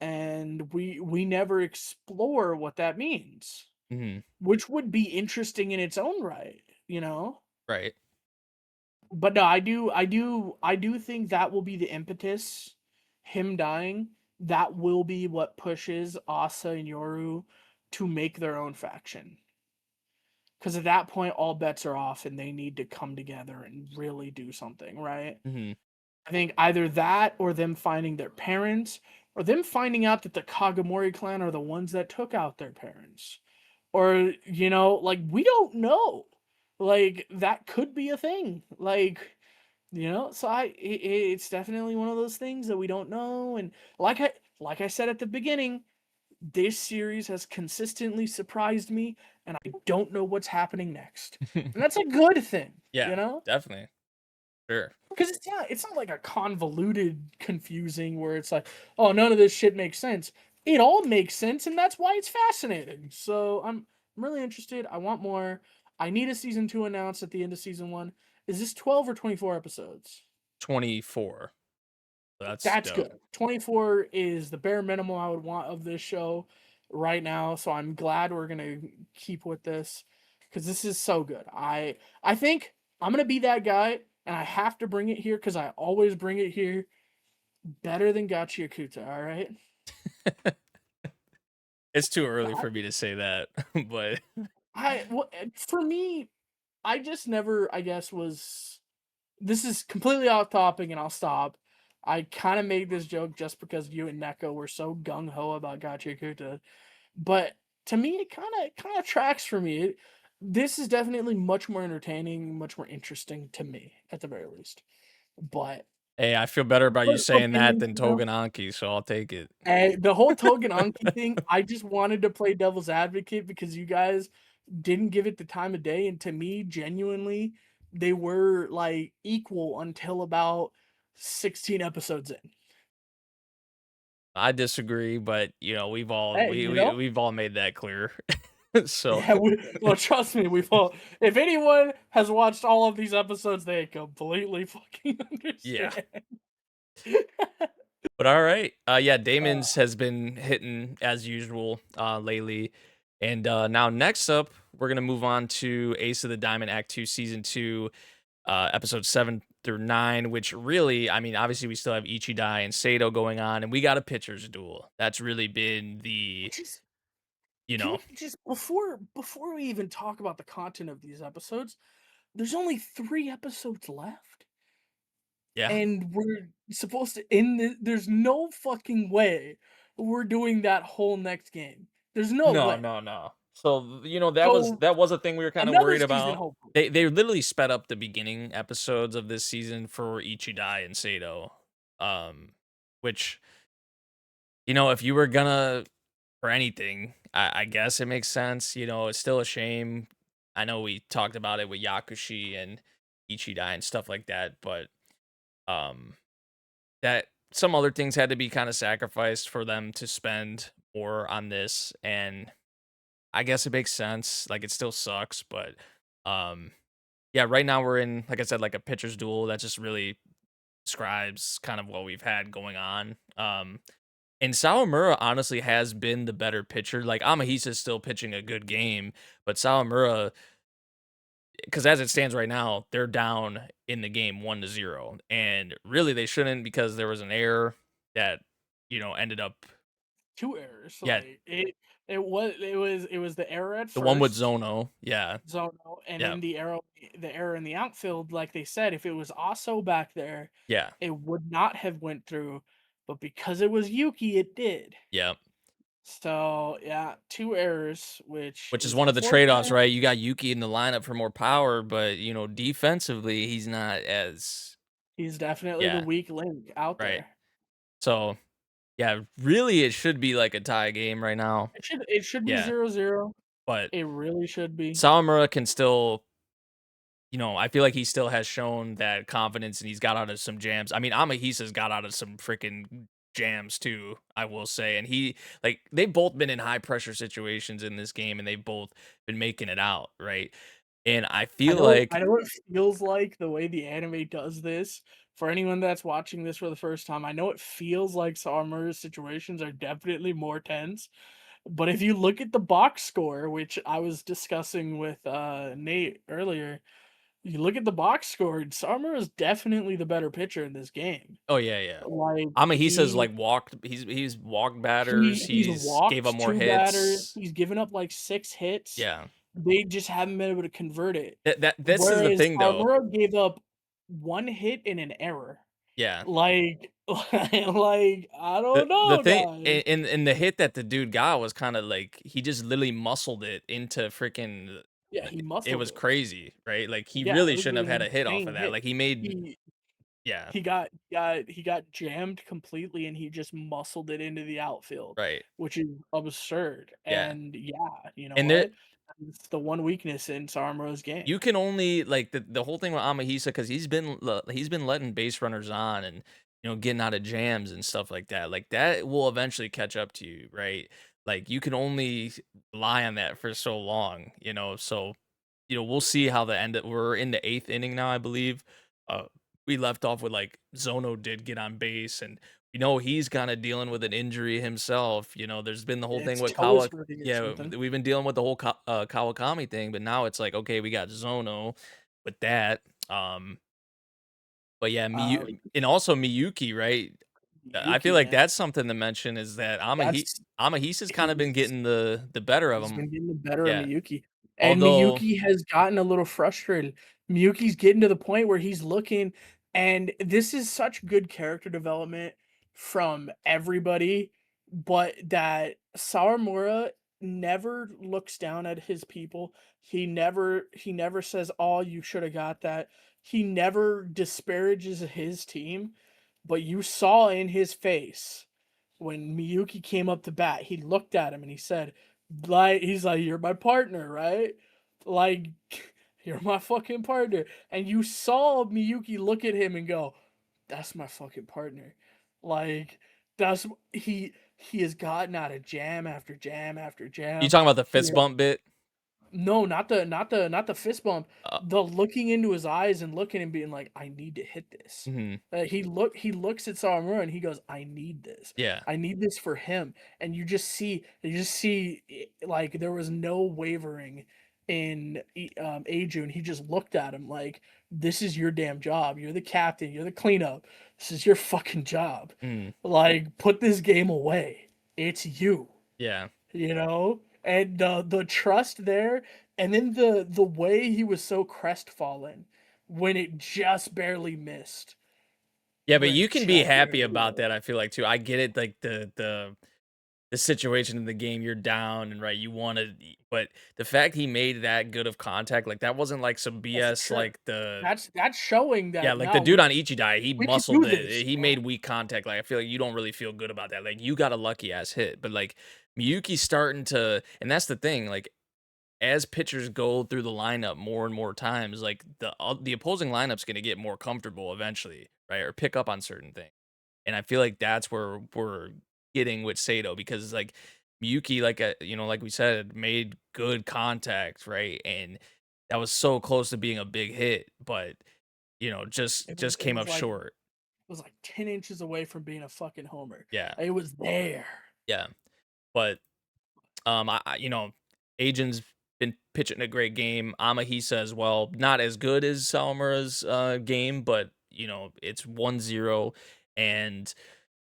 And we never explore what that means, Mhm. which would be interesting in its own right, you know? Right. But no, I do think that will be the impetus, him dying, that will be what pushes Asa and Yoru to make their own faction. Because at that point, all bets are off and they need to come together and really do something, right? Mhm. I think either that or them finding their parents or them finding out that the Kagomori clan are the ones that took out their parents. Or, like we don't know. Like that could be a thing. Like, so it's definitely one of those things that we don't know and like I said at the beginning, this series has consistently surprised me and I don't know what's happening next. And that's a good thing, you Yeah, know? definitely. Sure. Because it's not like a convoluted, confusing where it's like, oh, none of this shit makes sense. It all makes sense, and that's why it's fascinating. So I'm really interested. I want more. I need a season 2 announced at the end of season 1. Is this 12 or 24 episodes? 24. That's That's dope. good. 24 is the bare minimum I would want of this show right now. So I'm glad we're gonna keep with this because this is so good. I think I'm gonna be that guy, and I have to bring it here because I always bring it here. Better than Gachiakuta, all right? It's too early I, for me to say that, but for me, I just never, I guess, was. This is completely off topic, and I'll stop. I kind of made this joke just because you and Neko were so gung ho about Gachiakuta, but to me, it kind of tracks for me. This is definitely much more entertaining, much more interesting to me, at the very least. But hey, I feel better about you for saying that opinions, than Togenanki, so I'll take it. the whole Togen Anki thing, I just wanted to play devil's advocate because you guys didn't give it the time of day, and to me, genuinely, they were like equal until about 16 episodes in. I disagree, but Hey, we've all made that clear. So, yeah, well, trust me, we've all. If anyone has watched all of these episodes, they completely fucking yeah. understand. But all right. Yeah, uh, Damon's has been hitting as usual lately. And now next up, we're gonna move on to Ace of the Diamond Act 2 Season 2, episode 7 through 9, which really, I mean, obviously we still have Ichidai and Sato going on, and we got a pitcher's duel. That's really been the, just you can know, we just before we even talk about the content of these episodes, there's only 3 episodes left, yeah. and we're supposed to end there's no fucking way we're doing that whole next game. There's no No, way. no, no. So, So, that was a thing we were kind of another worried season, about. hopefully. They literally sped up the beginning episodes of this season for Ichidai and Sato. Which, if you were gonna for anything, I guess it makes sense. It's still a shame. I know we talked about it with Yakushi and Ichidai and stuff like that, but um that some other things had to be kind of sacrificed for them to spend more on this, and I guess it makes sense. Like, it still sucks, but um yeah, right now we're in, like I said, like a pitcher's duel that just really describes kind of what we've had going on. And Sawamura honestly has been the better pitcher. Like, Amahisa's still pitching a good game, but Sawamura, because as it stands right now, they're down in the game 1-0. And really they shouldn't, because there was an error that, ended up, 2 errors, yeah, like, it was the error at the one with first, Zono. Yeah. Zono, and Yeah. then the error in the outfield, like they said, if it was Aso back there, Yeah. it would not have went through, but because it was Yuki, it did. Yeah. So, yeah, 2 errors, which Which is is one of the trade-offs, unfortunate. right? You got Yuki in the lineup for more power, but defensively, he's not as, He's definitely the yeah, weak link out right. there. So, yeah, really it should be like a tie game right now. It should be Yeah. 0-0. But It really should be. Sawamura can still, I feel like he still has shown that confidence and he's got out of some jams. I mean, Amahisa's got out of some freaking jams too, I will say. And they've both been in high pressure situations in this game and they've both been making it out, right? And I feel I like, know it feels like the way the anime does this. For anyone that's watching this for the first time, I know it feels like Sawamura's situations are definitely more tense. But if you look at the box score, which I was discussing with Nate earlier, you look at the box score, Sawamura is definitely the better pitcher in this game. oh yeah, yeah. Like Amahisa's like he's walked batters, he's he's gave up walked more 2 batters, hits. he's given up, like, 6 hits. Yeah. They just haven't been able to convert it. This is the Whereas thing though. Sawamura gave up 1 hit and an error. Yeah. Like like, I The don't the know, thing guys. and the hit that the dude got was kinda like he just literally muscled it into freaking Yeah, he it muscled was it. crazy, right? Like, he Yeah, really it was shouldn't have had an a hit off of insane that, hit. like, he made He yeah, he got jammed completely, and he just muscled it into the outfield, right, which is absurd, yeah, and yeah, you know and there what? It's the one weakness in Sawamura's game. you can only like, the whole thing with Amahisa because he's been letting base runners on and, getting out of jams and stuff like, that will eventually catch up to you, right? Like, you can only rely on that for so long, so we'll see how the end we're in the 8th inning now, I believe. Uh, we left off with, like, Zono did get on base, and we know he's kinda dealing with an injury himself, there's been the whole thing It's with toe is Kawa hurting or yeah, something. we've been dealing with the whole Kawakami thing, but now it's like, okay, we got Zono with that, but yeah, Uh, and also Miyuki, right? I feel Yuki, like man, that's something to mention is that that's Amahisa's kinda been he's getting the better of he's him. been getting the better of Yeah, Miyuki, and although Miyuki has gotten a little frustrated. Miyuki's getting to the point where he's looking, and this is such good character development from everybody, but that Sawamura never looks down at his people. He never says, "Oh, you should have got that." He never disparages his team, but you saw in his face when Miyuki came up to bat, he looked at him and he said, he's like, "You're my partner, right? Like, you're my fucking partner." And you saw Miyuki look at him and go, "That's my fucking partner." Like, that's he has gotten out of jam after jam after you jam. talking about the He fist bump bit? no, not the fist bump. Uh, The looking into his eyes and looking and being like, "I need to hit this." mhm, He looks at Sawamura and he goes, "I need this. yeah. I need this for him." And you just see like there was no wavering in Ajun. He just looked at him like, "This is your damn job. You're the captain. You're the cleanup. This is your fucking job. Mm, Like, put this game away. It's you." yeah. You know? And the trust there, and then the way he was so crestfallen when it just barely missed, Yeah, but when you it can be just happy barely about missed. that, I feel like, too. I get it, like, the situation in the game, you're down and, right, you wanna but the fact he made that good of contact, like, that wasn't, like, some Oh, for BS, sure. like, That's showing yeah, that, like, the "No, dude on Ichidai, he we can do muscled this, it. He bro." made weak contact, like, I feel like you don't really feel good about that, like, you got a lucky ass hit, but, like, Miyuki's starting to and that's the thing, like, as pitchers go through the lineup more and more times, like, the opposing lineup's gonna get more comfortable eventually, right, or pick up on certain things. And I feel like that's where we're getting with Sato because like Miyuki, like like we said, made good contact, right? And that was so close to being a big hit, but just It came was up like short. 10 inches away from being a fucking homer. Yeah, It was there. yeah. But Agent's been pitching a great game. Amahisa as well, not as good as Salmura's game, but it's 1-0 and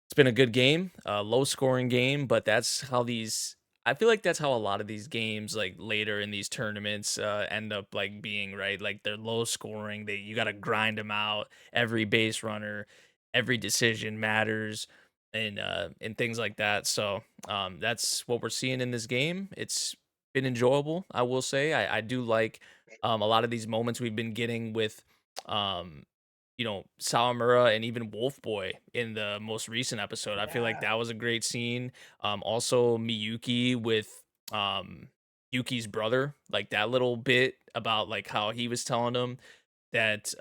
it's been a good game, low scoring game, but that's how these I feel like that's how a lot of these games like later in these tournaments end up like being, right? Like they're low scoring. You got to grind them out. Every base runner, every decision matters and things like that. So, that's what we're seeing in this game. It's been enjoyable, I will say. I do like a lot of these moments we've been getting with um Sawamura and even Wolf Boy in the most recent episode. I feel like Yeah. that was a great scene. Also Miyuki with um Yuki's brother, like that little bit about like how he was telling him that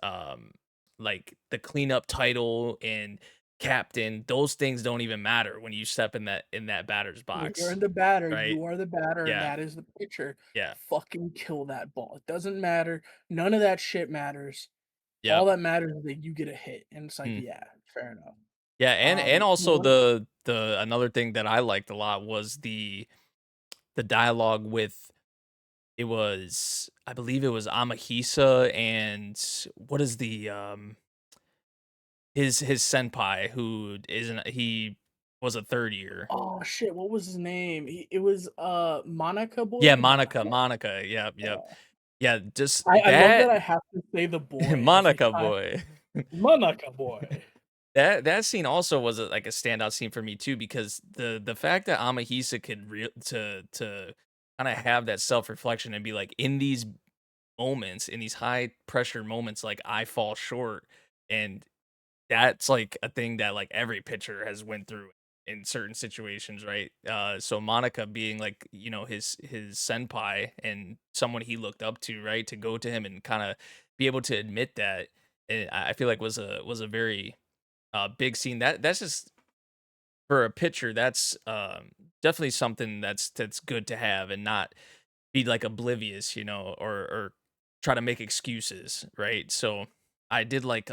like the cleanup title and captain, those things don't even matter when you step in that batter's When you're box, in the batter, right? you are the batter, and Yeah, that is the pitcher. yeah, Fucking kill that ball. It doesn't matter. None of that shit matters. All yep. that matters is that you get a hit, and it's like, Mm. yeah, fair enough. Yeah, and also One the another thing that I liked a lot was the dialogue with it was I believe it was Amahisa and what is the his senpai who isn't he was a third year. oh shit, what was his name? It was Monica Yeah, boy, Monica, Monica. Monica. Yep, yep. Yeah. Yeah, just I love that that I have to say the boy every Monica time. boy. Monica boy. That scene also was like a standout scene for me too because the fact that Amahisa could to kind of have that self reflection and be like in these moments, in these high pressure moments, like I fall short, and that's like a thing that like every pitcher has went through in certain situations, right? So Monica being like his senpai and someone he looked up to, right, to go to him and kind of be able to admit that, I feel like was a very big scene. That's just for a pitcher. That's definitely something that's good to have and not be like oblivious, or try to make excuses, right? So I did like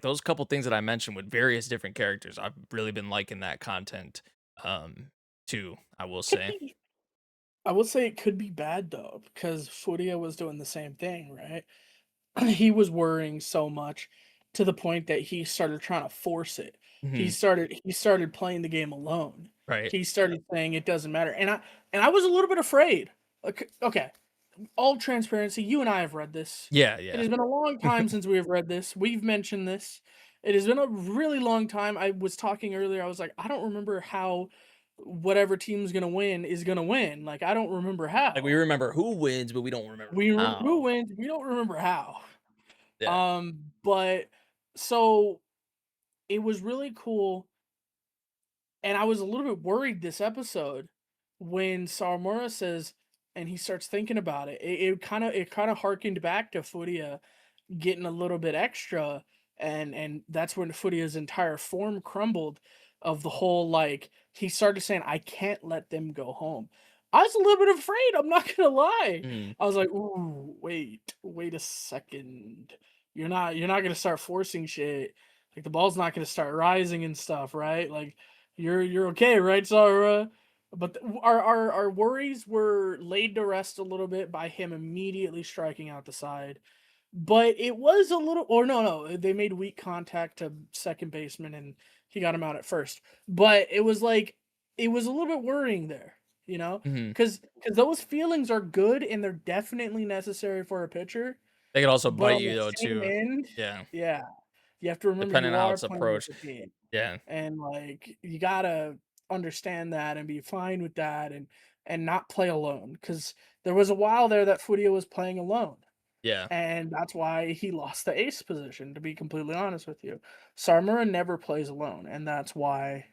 those couple things that I mentioned with various different characters. I've really been liking that content too, I will Could say. be I would say it could be bad though, because Furia was doing the same thing, right? He was worrying so much to the point that he started trying to force it. Hmm. He started playing the game alone. Right. He started saying it doesn't matter. And I was a little bit afraid. Okay, all transparency, you and I have read this. Yeah, It yeah. has been a long time since we have read this. We've mentioned this. It has been a really long time. I was talking earlier. I was like, I don't remember how whatever team's gonna win is gonna win. Like, I don't remember Like we how. remember who wins, but we don't remember We remember who how. wins. We don't remember how. Yeah. But so it was really cool, and I was a little bit worried this episode when Sawamura says, and he starts thinking about it. It kind of harkened back to Furia getting a little bit extra, and that's when Furia's entire form crumbled. Of the whole, like, he started saying, "I can't let them go home." I was a little bit afraid. I'm not gonna lie. Mhm. I was like, "Ooh, wait a second. You're not gonna start forcing shit. Like the ball's not gonna start rising and stuff, right? Like you're okay, right, Zara?" But our worries were laid to rest a little bit by him immediately striking out the side. But it was a little, or no, they made weak contact to second baseman and he got him out at first. But it was like it was a little bit worrying there, you know, Mhm. because those feelings are good and they're definitely necessary for a pitcher. They could also But bite on you the though same too. end, Yeah. yeah, you have to remember Depending you on how are it's playing with approached. the team, Yeah. and like you gotta understand that and be fine with that, and not play alone. Because there was a while there that Fudio was playing alone, Yeah. and that's why he lost the ace position, to be completely honest with you. Sarmura never plays alone, and that's why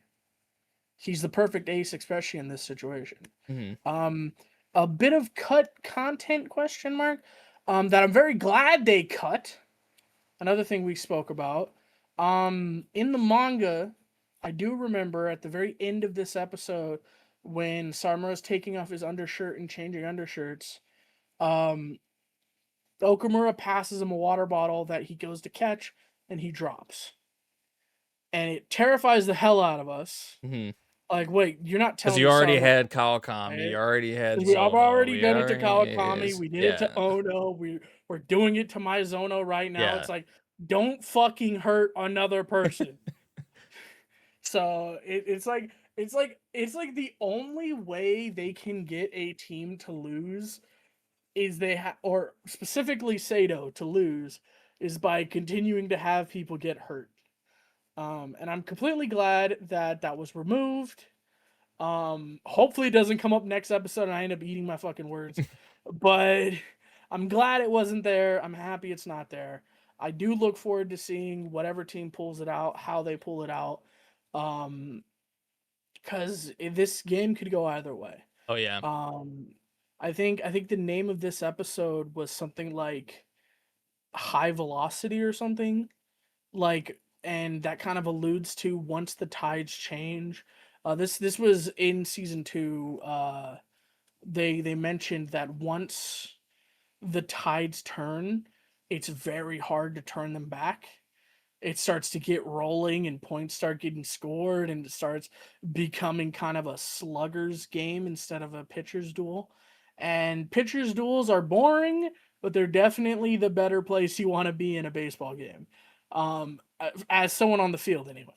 he's the perfect ace, especially in this situation. Mhm. Um, a bit of cut content question mark. That I'm very glad they cut. Another thing we spoke about. In the manga, I do remember at the very end of this episode when Sarmura's taking off his undershirt and changing undershirts. Um, Okamura passes him a water bottle that he goes to catch and he drops. And it terrifies the hell out of us. Mhm. Like, wait, you're not 'Cause telling you me already Sarmura, had Kawakami, you right? already had 'Cause I've Zono, already we done it to already Kawakami. is We did it to yeah. Ono. We're doing it to my Zono right now. Yeah. It's like, don't fucking hurt another person. So it's like the only way they can get a team to lose is or specifically Sato to lose is by continuing to have people get hurt. And I'm completely glad that that was removed. Hopefully it doesn't come up next episode and I end up eating my fucking words. But I'm glad it wasn't there. I'm happy it's not there. I do look forward to seeing whatever team pulls it out, how they pull it out. Um, because this game could go either way. Oh, yeah. Um, I think the name of this episode was something like high velocity or something. Like, and that kind of alludes to once the tides change. This was in season 2. They mentioned that once the tides turn, it's very hard to turn them back. It starts to get rolling and points start getting scored, and it starts becoming kind of a slugger's game instead of a pitcher's duel. And pitcher's duels are boring, but they're definitely the better place you want to be in a baseball game. As someone on the field anyway.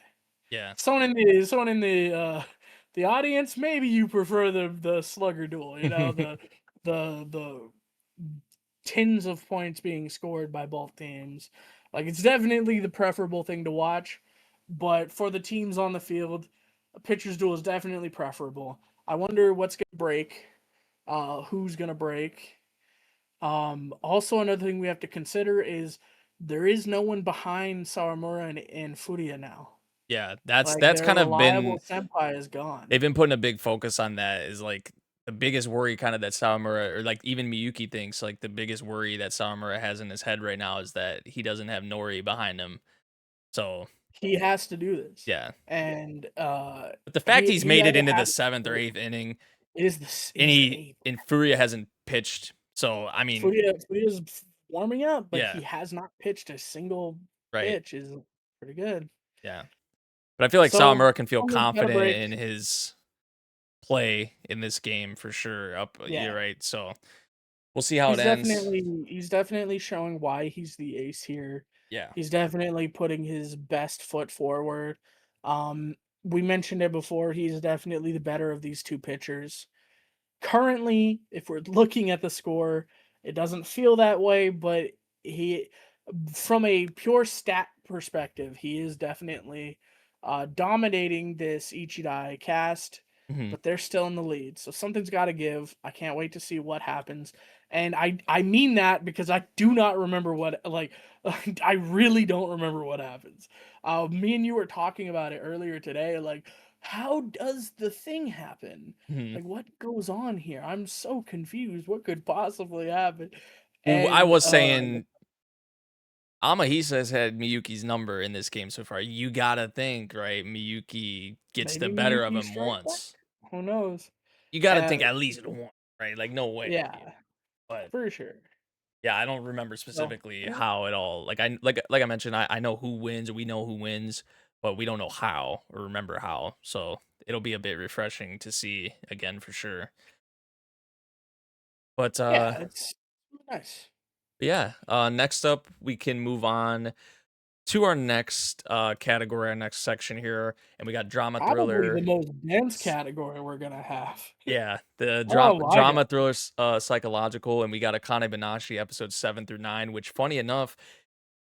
Yeah. Someone in the audience, maybe you prefer the slugger duel, the tens of points being scored by both teams. Like, it's definitely the preferable thing to watch, but for the teams on the field, a pitcher's duel is definitely preferable. I wonder what's gonna break, who's gonna break. Also, another thing we have to consider is there is no one behind Sawamura and Furia now. Yeah, that's Like, that's their kind of reliable been senpai is gone. they've been putting a big focus on that is like the biggest worry kind of that Sawamura or like even Miyuki thinks like the biggest worry that Sawamura has in his head right now is that he doesn't have Nori behind him. So, He has to do this, yeah. and But the fact he's he made it either into the has 7th or 8th inning it and is the he eighth. and Furia hasn't pitched. So, I mean, Furia's warming up, but yeah, he has not pitched a single right. pitch. Is pretty good. Yeah. But I feel like So Sawamura can feel someone's got to confident break. in his play in this game for sure. You're Yeah, right. So, we'll see how it ends. he's definitely showing why he's the ace here. Yeah. He's definitely putting his best foot forward. Um, we mentioned it before. He's definitely the better of these two pitchers. Currently, if we're looking at the score, it doesn't feel that way, but he, from a pure stat perspective, he is definitely dominating this Ichidai cast, Mhm. but they're still in the lead. So something's got to give. I can't wait to see what happens. And I mean that because I do not remember what, like, I really don't remember what happens. Me and you were talking about it earlier today. Like, how does the thing happen? Mhm. Like, what goes on here? I'm so confused. What could possibly happen? Well, I And was saying Amahisa has had Miyuki's number in this game so far. You gotta think, right? Miyuki gets the maybe better of Miyuki him strike back. once. Who knows? You gotta think Uh, at least one, right? Like no way. yeah, But for sure. yeah, I don't remember So specifically how it all like I mentioned, I know who wins, we know who wins, but we don't know how or remember how. So it'll be a bit refreshing to see again for sure. But yeah, it's nice. yeah, next up we can move on to our next category, our next section here, and we got drama Probably the thriller. most dense category we're gonna have. Yeah, the Oh drama my god. drama thriller psychological, and we got Akane-Banashi episodes 7 through 9, which funny enough,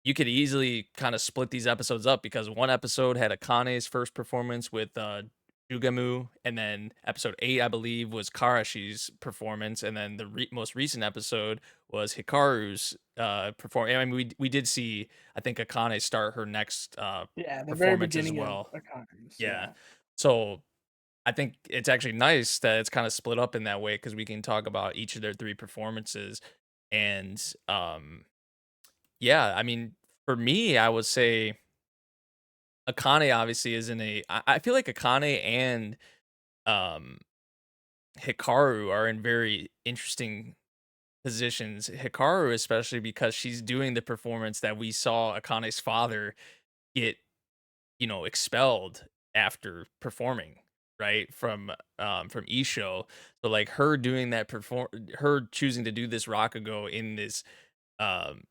you could easily kind of split these episodes up because one episode had Akane's first performance with Jugamu, and then episode 8, I believe, was Karashi's performance, and then the most recent episode was Hikaru's perform. I mean, we did see, I think, Akane start her next Yeah, the very performance as beginning of well. economies. Yeah, Yeah. so I think it's actually nice that it's kind of split up in that way because we can talk about each of their 3 performances. And yeah, I mean, for me, I would say Akane obviously is in a. I feel like Akane and um Hikaru are in very interesting positions. Hikaru, especially because she's doing the performance that we saw Akane's father get, expelled after performing, right? From Isho. So like her doing that her choosing to do this Rakugo in this um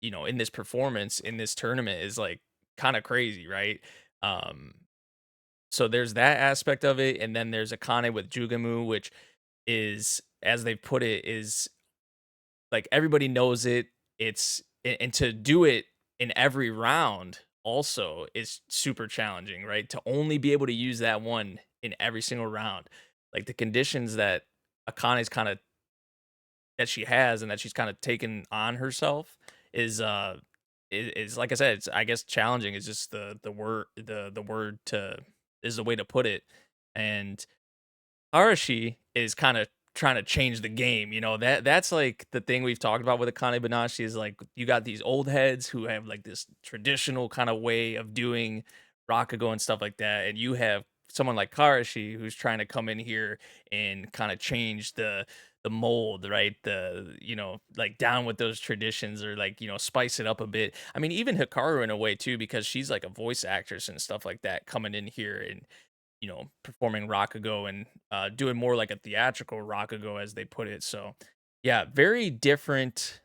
in this performance in this tournament is like kind of crazy, right? Um so there's that aspect of it, and then there's Akane with Jugamu, which is, as they put it, is like everybody knows it. And to do it in every round also is super challenging, right? To only be able to use that one in every single round. Like the conditions that Akane's kind of that she has and that she's kind of taken on herself is is like I said, it's I guess challenging is just the word to is the way to put it. And Arashi is kind of trying to change the game, you know, that's like the thing we've talked about with Akane-Banashi is like you got these old heads who have like this traditional kind of way of doing Rakugo and stuff like that, and you have someone like Karashi who's trying to come in here and kind of change the mold, right? The, you know, like down with those traditions or like, you know, spice it up a bit. I mean, even Hikaru in a way too, because she's like a voice actress and stuff like that coming in here and, you know, performing Rakugo and doing more like a theatrical Rakugo as they put it. So yeah, very different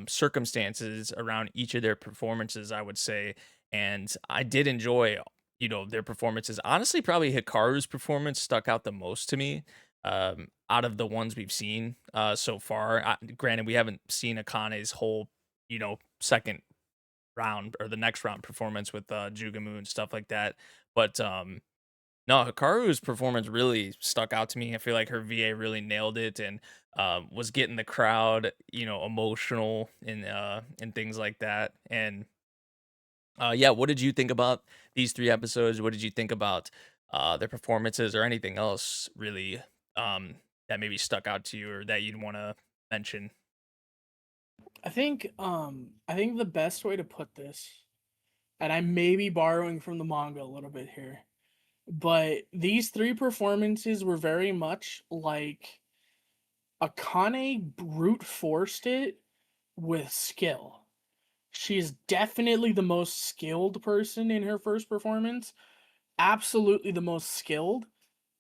circumstances around each of their performances, I would say. And I did enjoy, you know, their performances. Honestly, probably Hikaru's performance stuck out the most to me out of the ones we've seen so far. Granted, we haven't seen Akane's whole, you know, second round or the next round performance with Jugamu and stuff like that. But no, Hikaru's performance really stuck out to me. I feel like her VA really nailed it and was getting the crowd, you know, emotional and things like that. And yeah, what did you think about these 3 episodes? What did you think about their performances or anything else really that maybe stuck out to you or that you'd want to mention? I think the best way to put this, and I may be borrowing from the manga a little bit here, but these three performances were very much like Akane brute forced it with skill. She's definitely the most skilled person in her first performance, absolutely the most skilled,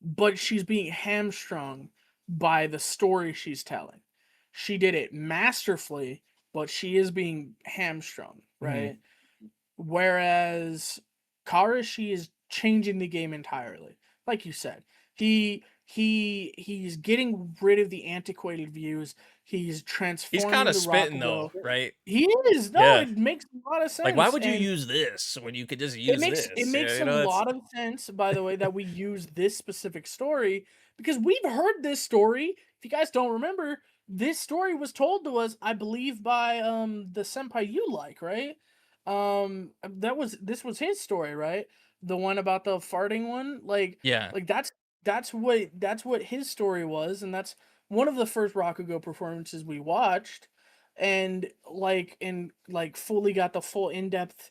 but she's being hamstrung by the story she's telling. She did it masterfully, but she is being hamstrung, Hmm. right? Whereas Karashi is changing the game entirely. Like you said, he's getting rid of the antiquated views. He's He's kind transforming of the spitting though, Rakugo. right? He is. No, Yeah. it makes a lot of Like, why sense. would you And use this when you could just it use makes this? Yeah, a you know, it's lot of sense, by the way, that we use this specific story because we've heard this story. If you guys don't remember, this story was told to us, I believe, by the senpai you like, right? This was his story, right? The one about the farting one, yeah. that's what his story was, and that's one of the first Rakugo performances we watched, and fully got the full in depth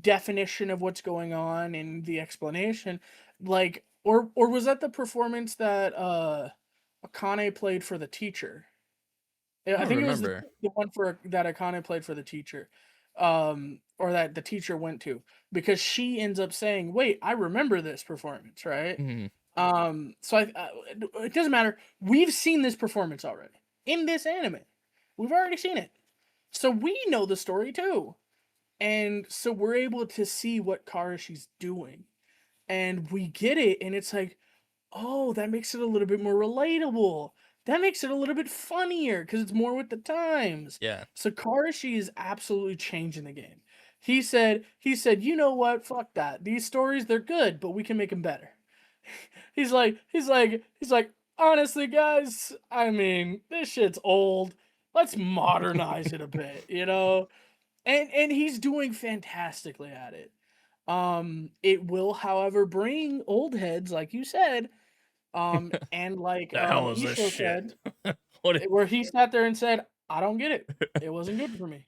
definition of what's going on and the explanation, or was that the performance that Akane played for the teacher? Yeah, I I don't think it was remember. the one for that Akane played for the teacher, or that the teacher went to, because she ends up saying, "Wait, I remember this performance, right?" Mhm. So it doesn't matter. We've seen this performance already in this anime. We've already seen it, so we know the story too. And so we're able to see what Karashi's doing. And we get it, and it's like, oh, that makes it a little bit more relatable. That makes it a little bit funnier because it's more with the times. Yeah. So Karashi is absolutely changing the game. You know what? Fuck that. These stories, they're good, but we can make them better. He's like, honestly, guys, I mean, this shit's old. Let's modernize it a bit, you know? And he's doing fantastically at it. It will, however, bring old heads, like you said, and like The hell is this Isho shit? said, What i- where he sat there and said, "I don't get it. It wasn't good for me."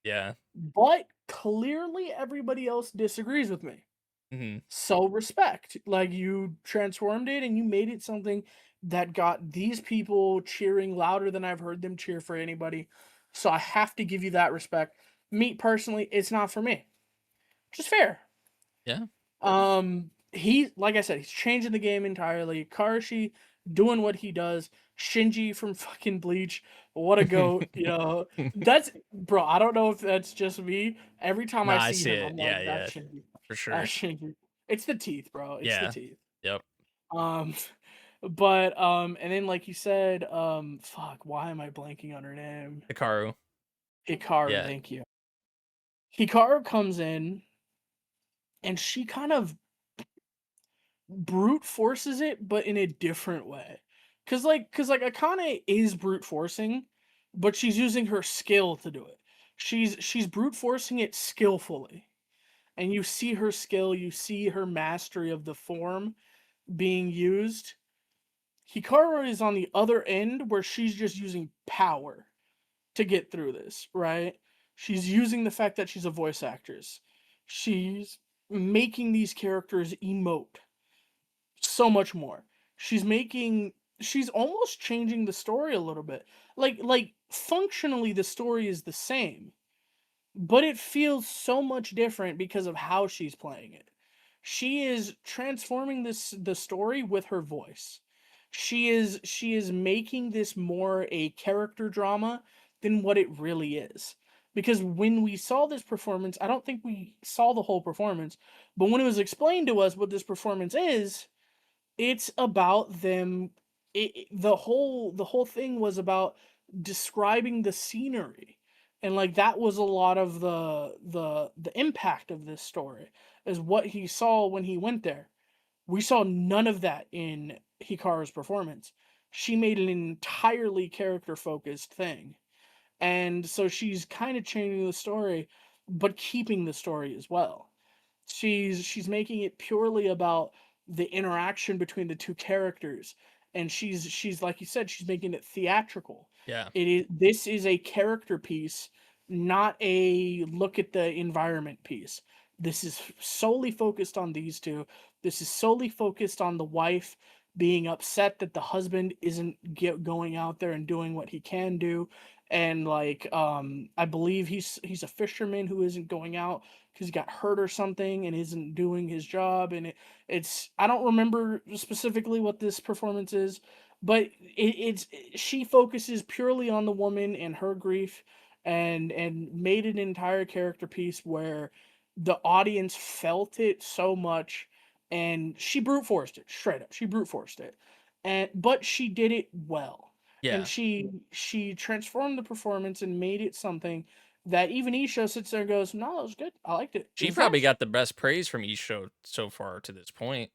Yeah. But clearly, everybody else disagrees with me. Mhm. So respect. Like, you transformed it and you made it something that got these people cheering louder than I've heard them cheer for anybody. So I have to give you that respect. Me personally, it's not for me. Which is fair. Yeah. He, like I said, he's changing the game entirely. Karashi doing what he does. Shinji from fucking Bleach, what a goat, you know. That's, bro, I don't know if that's just me. Every time No, I I see see him, it. I'm like, Yeah, that's yeah. Shinji. For That's sure. Shinji. It's the teeth, bro. It's the Yeah. teeth. Yep. Um but and then like you said, fuck, why am I blanking on her name? Hikaru. Hikaru, Yeah. thank you. Hikaru comes in and she kind of brute forces it, but in a different way. Cause like Akane is brute forcing, but she's using her skill to do it. She's brute forcing it skillfully. And you see her skill, you see her mastery of the form being used. Hikaru is on the other end where she's just using power to get through this, right? She's using the fact that she's a voice actress. She's making these characters emote so much more. She's almost changing the story a little bit. Like functionally the story is the same, but it feels so much different because of how she's playing it. She is transforming the story with her voice. She is making this more a character drama than what it really is. Because when we saw this performance, I don't think we saw the whole performance, but when it was explained to us what this performance is, it's about them. The whole thing was about describing the scenery, and like that was a lot of the impact of this story is what he saw when he went there. We saw none of that in Hikaru's performance. She made an entirely character focused thing, and so she's kind of changing the story but keeping the story as well. She's making it purely about the interaction between the two characters, and she's like you said, she's making it theatrical. Yeah. This is a character piece, not a look at the environment piece. This is solely focused on these two. This is solely focused on the wife being upset that the husband isn't going out there and doing what he can do, and like I believe he's a fisherman who isn't going out because he got hurt or something and isn't doing his job. And it's I don't remember specifically what this performance is, but it's she focuses purely on the woman and her grief, and made an entire character piece where the audience felt it so much, and she brute forced it straight up. She brute forced it, and but she did it well, and Yeah. she transformed the performance and made it something that even Isho sits there and goes, "No, it was good. I liked it. It She was probably nice." got the best praise from each show so far to this point.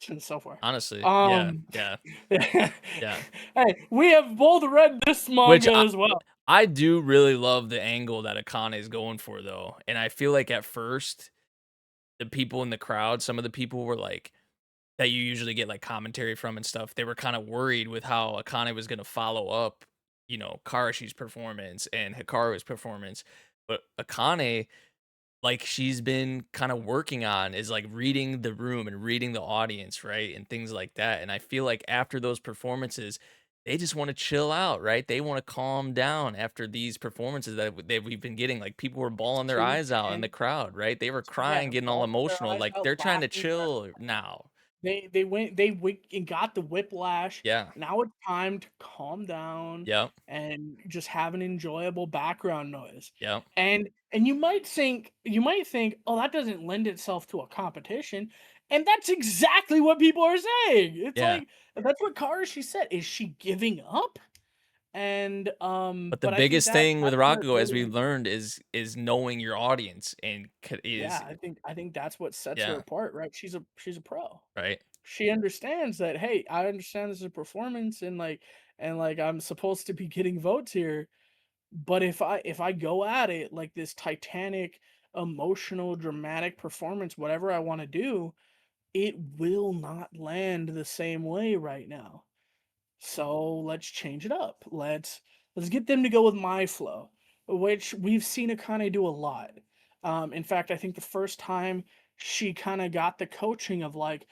And so far. Honestly. Yeah. Um, Yeah. hey, Yeah. we have both read this Which manga as well. I do really love the angle that Akane is going for though. And I feel like at first the people in the crowd, some of the people were like that you usually get like commentary from and stuff, they were kind of worried with how Akane was going to follow up, Karashi's performance and Hikaru's performance. But Akane, like she's been kind of working on, is like reading the room and reading the audience, right? And things like that. And I feel like after those performances, they just want to chill out, right? They want to calm down after these performances that we've been getting. Like people were bawling their Two eyes out in the and crowd, right? They were yeah, crying, getting all bawling their emotional. eyes Like out, they're trying to laughing their chill now. they went and got the whiplash. Yeah. Now it's time to calm down Yep. and just have an enjoyable background noise. Yep. And you might think, oh, that doesn't lend itself to a competition. And that's exactly what people are saying. It's Yeah. like that's what Karashi said. Is she giving up? And But the but I think biggest thing with that's where it Rakugo, as really we learned, is knowing your audience and yeah, is I think that's what sets her yeah, apart, right? She's a pro. right. She understands that, hey, I understand this is a performance, and like I'm supposed to be getting votes here, but if I go at it like this titanic, emotional, dramatic performance, whatever I want to do, it will not land the same way right now. So let's change it up. Let's get them to go with my flow, which we've seen Akane do a lot. In fact, I think the first time she kind of got the coaching of like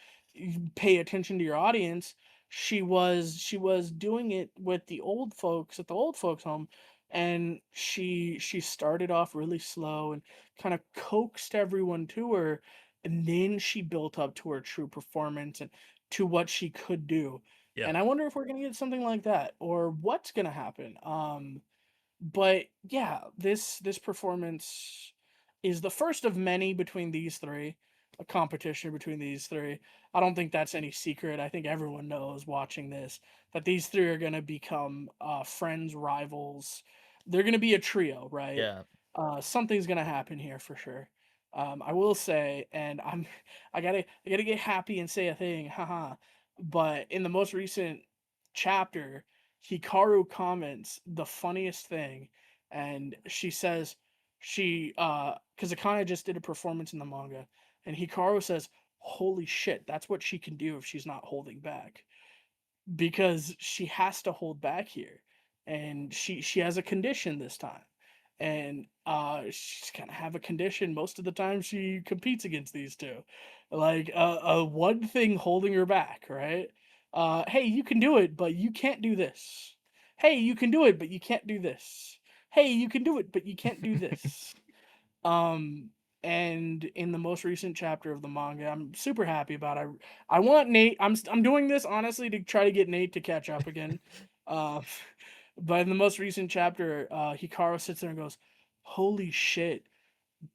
pay attention to your audience, she was doing it with the old folks at the old folks home, and she started off really slow and kind of coaxed everyone to her, and then she built up to her true performance and to what she could do. Yeah. And I wonder if we're gonna get something like that or what's gonna happen. But yeah, this performance is the first of many between these three, a competition between these three. I don't think that's any secret. I think everyone knows watching this that these three are gonna become friends, rivals. They're gonna be a trio, right? Yeah. Something's gonna happen here for sure. I will say, and I gotta get happy and say a thing, haha. But in the most recent chapter, Hikaru comments the funniest thing, and she says because Akane just did a performance in the manga, and Hikaru says, "Holy shit, that's what she can do if she's not holding back." because she has to hold back here, and she has a condition this time, and she's gonna have a condition most of the time she competes against these two, like one thing holding her back, right? Hey, you can do it, but you can't do this. Hey, you can do it, but you can't do this. Hey, you can do it, but you can't do this. um, and in the most recent chapter of the manga, I'm super happy about. I want Nate. I'm doing this honestly to try to get Nate to catch up again. Uh, but in the most recent chapter, Hikaru sits there and goes, "Holy shit!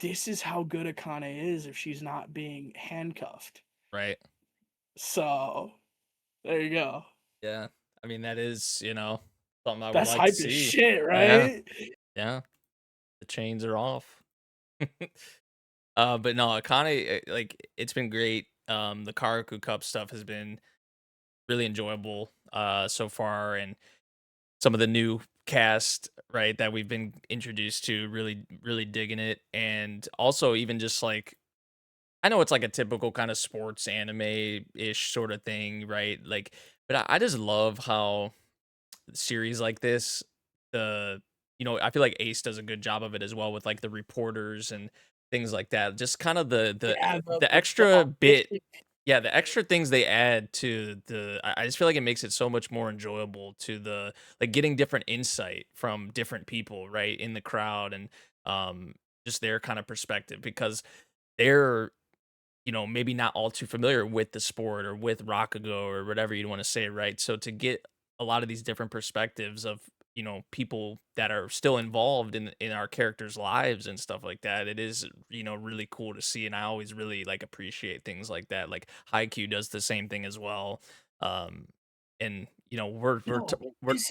This is how good Akane is if she's not being handcuffed." Right. So there you go. Yeah. I mean, that is, something I would That's like to hype as see. shit, Yeah. right? Yeah. The chains are off. But no, Akane, like, it's been great. The Karaku Cup stuff has been really enjoyable so far, and some of the new cast, right, that we've been introduced to, really, really digging it. And also, even just like, I know it's like a typical kind of sports anime ish sort of thing, right? Like, but I just love how series like this, I feel like Ace does a good job of it as well with like the reporters and things like that. Just kind of Yeah, the the extra bit, artistic. yeah, the extra things they add to I just feel like it makes it so much more enjoyable to the like getting different insight from different people, right, in the crowd, and um just their kind of perspective, because they're, maybe not all too familiar with the sport or with Rakugo or whatever you want to say, right? So to get a lot of these different perspectives of, people that are still involved in our characters' lives and stuff like that, it is, really cool to see. And I always really like appreciate things like that. Like Haikyuu does the same thing as well. Um and No, we're this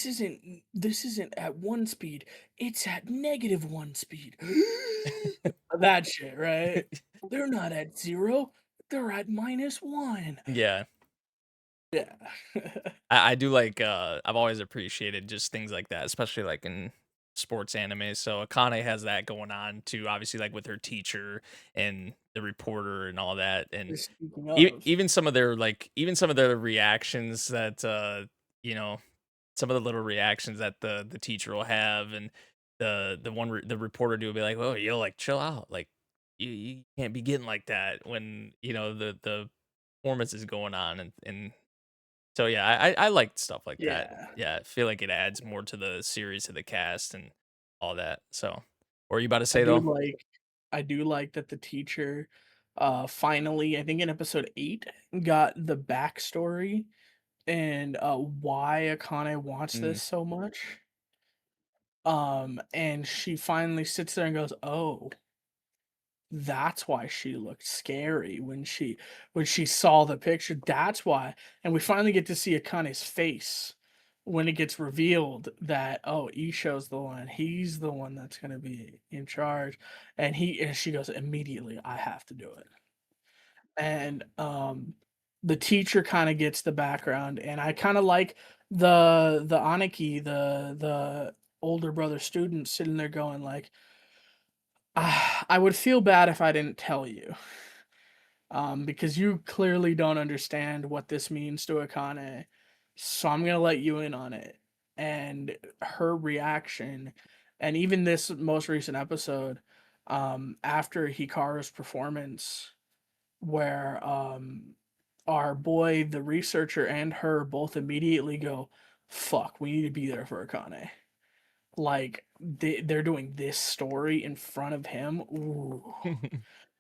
isn't at 1 speed, it's at -1 speed. That shit, right? They're not at 0, they're at -1. yeah. Yeah. I do like, I've always appreciated just things like that, especially like in sports anime. So Akane has that going on too, obviously, like with her teacher and the reporter and all that. And Just speaking of. even some of their reactions that, you know, some of the little reactions that the teacher will have, and the reporter do will be like, "Oh, like chill out. Like you can't be getting like that when, the performance is going on." And so, yeah, I like stuff like that. Yeah. Yeah, I feel like it adds more to the series, to the cast, and all that. So, what were you about to I say, do though? like I do like that the teacher, finally, I think in episode 8, got the backstory and, why Akane wants Mm. this so much. And she finally sits there and goes, "Oh, that's why she looked scary when she saw the picture. That's why." And we finally get to see Akane's face when it gets revealed that, oh, Isho's the one. He's the one that's gonna be in charge. And she goes, "Immediately, I have to do it." And the teacher kind of gets the background, and I kind of like the Aniki, the older brother student sitting there going like, "Ah, I would feel bad if I didn't tell you, because you clearly don't understand what this means to Akane, so I'm gonna let you in on it." And her reaction, and even this most recent episode, after Hikaru's performance, where our boy, the researcher, and her both immediately go, "Fuck, we need to be there for Akane." Like they're doing this story in front of him. Ooh,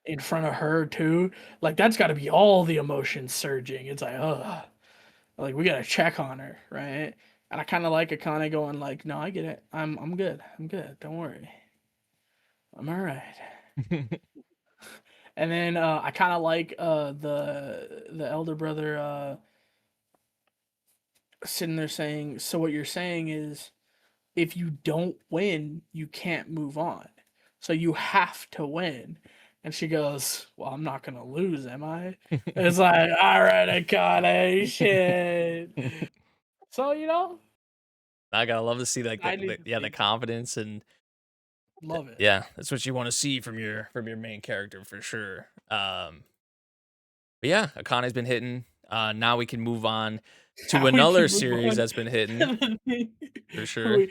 in front of her too. Like that's got to be all the emotions surging. It's like, ugh, like we gotta check on her, right? And I kind of like Akane going like, "No, I get it. I'm good. I'm good. Don't worry. I'm all right." And then I kind of like the elder brother sitting there saying, "So what you're saying is, if you don't win, you can't move on. So you have to win." And she goes, "Well, I'm not gonna lose, am I?" It's like, all right, Akane, shit. So I gotta love to see like I need to the see. confidence, and Love it. yeah, that's what you want to see from your main character for sure. But yeah, Akane's been hitting. Now we can move on to Now we another can move series on. that's been hitting The thing for sure.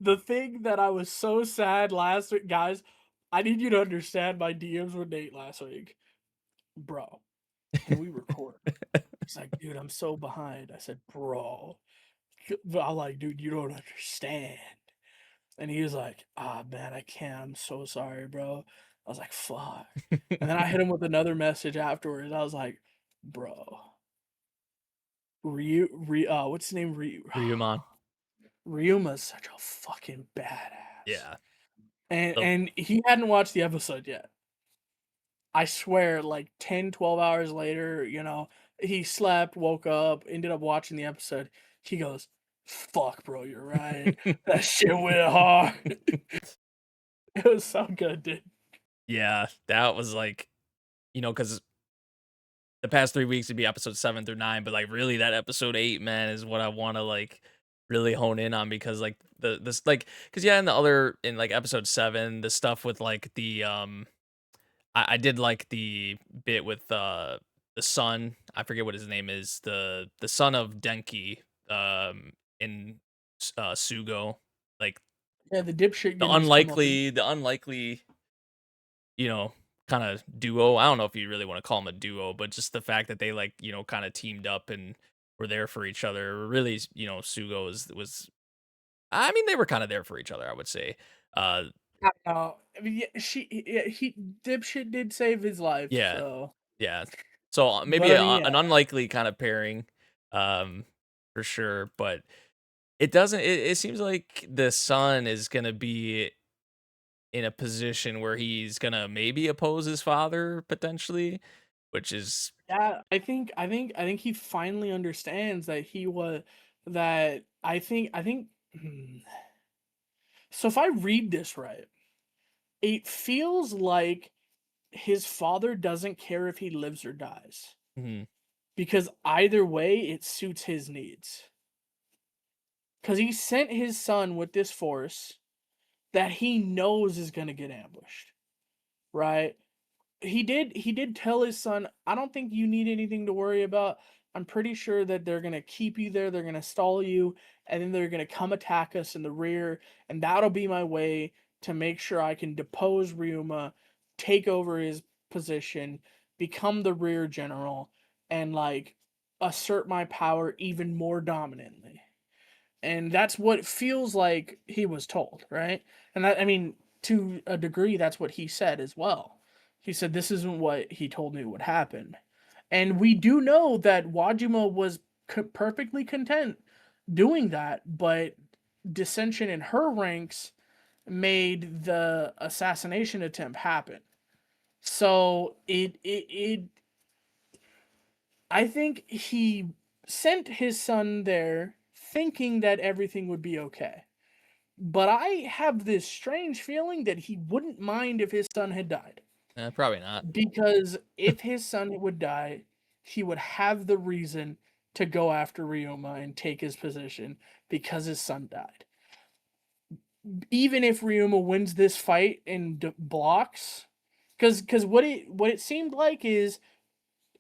the thing that I was so sad last week, guys, I need you to understand my DMs with Nate last week. Bro, can we record? He's like, dude, I'm so behind. I said, bro. I'm like, dude, you don't understand. And he was like, ah, man, I can't. I'm so sorry, bro. I was like, fuck. And then I hit him with another message afterwards. I was like, bro, what's his name? Ryuman. Ryuma's such a fucking badass. Yeah. And So and he hadn't watched the episode yet. I swear, like 10, 12 hours later, he slept, woke up, ended up watching the episode. He goes, fuck, bro, you're right. That shit went hard. It was so good, dude. yeah, that was like, because the past 3 weeks would be episode 7 through 9, but like really that episode 8, man, is what I want to like really hone in on because like this like because yeah, in like episode 7, the stuff with like I did like the bit with the son. I forget what his name is. The son of Denki in Sugo. Like Yeah, the dipshit the getting his comeuppance. unlikely, you know, kind of duo. I don't know if you really want to call them a duo, but just the fact that they like, kind of teamed up and were there for each other. Really, Sugo was I mean, they were kind of there for each other, I would say. Uh I mean, yeah, he dipshit did save his life, yeah. so. Yeah. So, But maybe I mean, an yeah, unlikely kind of pairing, um, for sure, but it seems like the son is gonna be in a position where he's gonna maybe oppose his father potentially, which is yeah. I think he finally understands that he was that. I think. So if I read this right, it feels like his father doesn't care if he lives or dies mhm, because either way it suits his needs. Because he sent his son with this force that he knows is going to get ambushed, right? He did tell his son, I don't think you need anything to worry about. I'm pretty sure that they're going to keep you there, they're going to stall you, and then they're going to come attack us in the rear, and that'll be my way to make sure I can depose Ryuma, take over his position, become the rear general, and like assert my power even more dominantly. And that's what it feels like he was told, right? And that, I mean, to a degree, that's what he said as well. He said this isn't what he told me would happen. And we do know that Wajima was perfectly content doing that, but dissension in her ranks made the assassination attempt happen. So it I think he sent his son there thinking that everything would be okay. But I have this strange feeling that he wouldn't mind if his son had died. probably not. Because if his son would die, he would have the reason to go after Ryoma and take his position because his son died. Even if Ryoma wins this fight in blocks, because what it seemed like is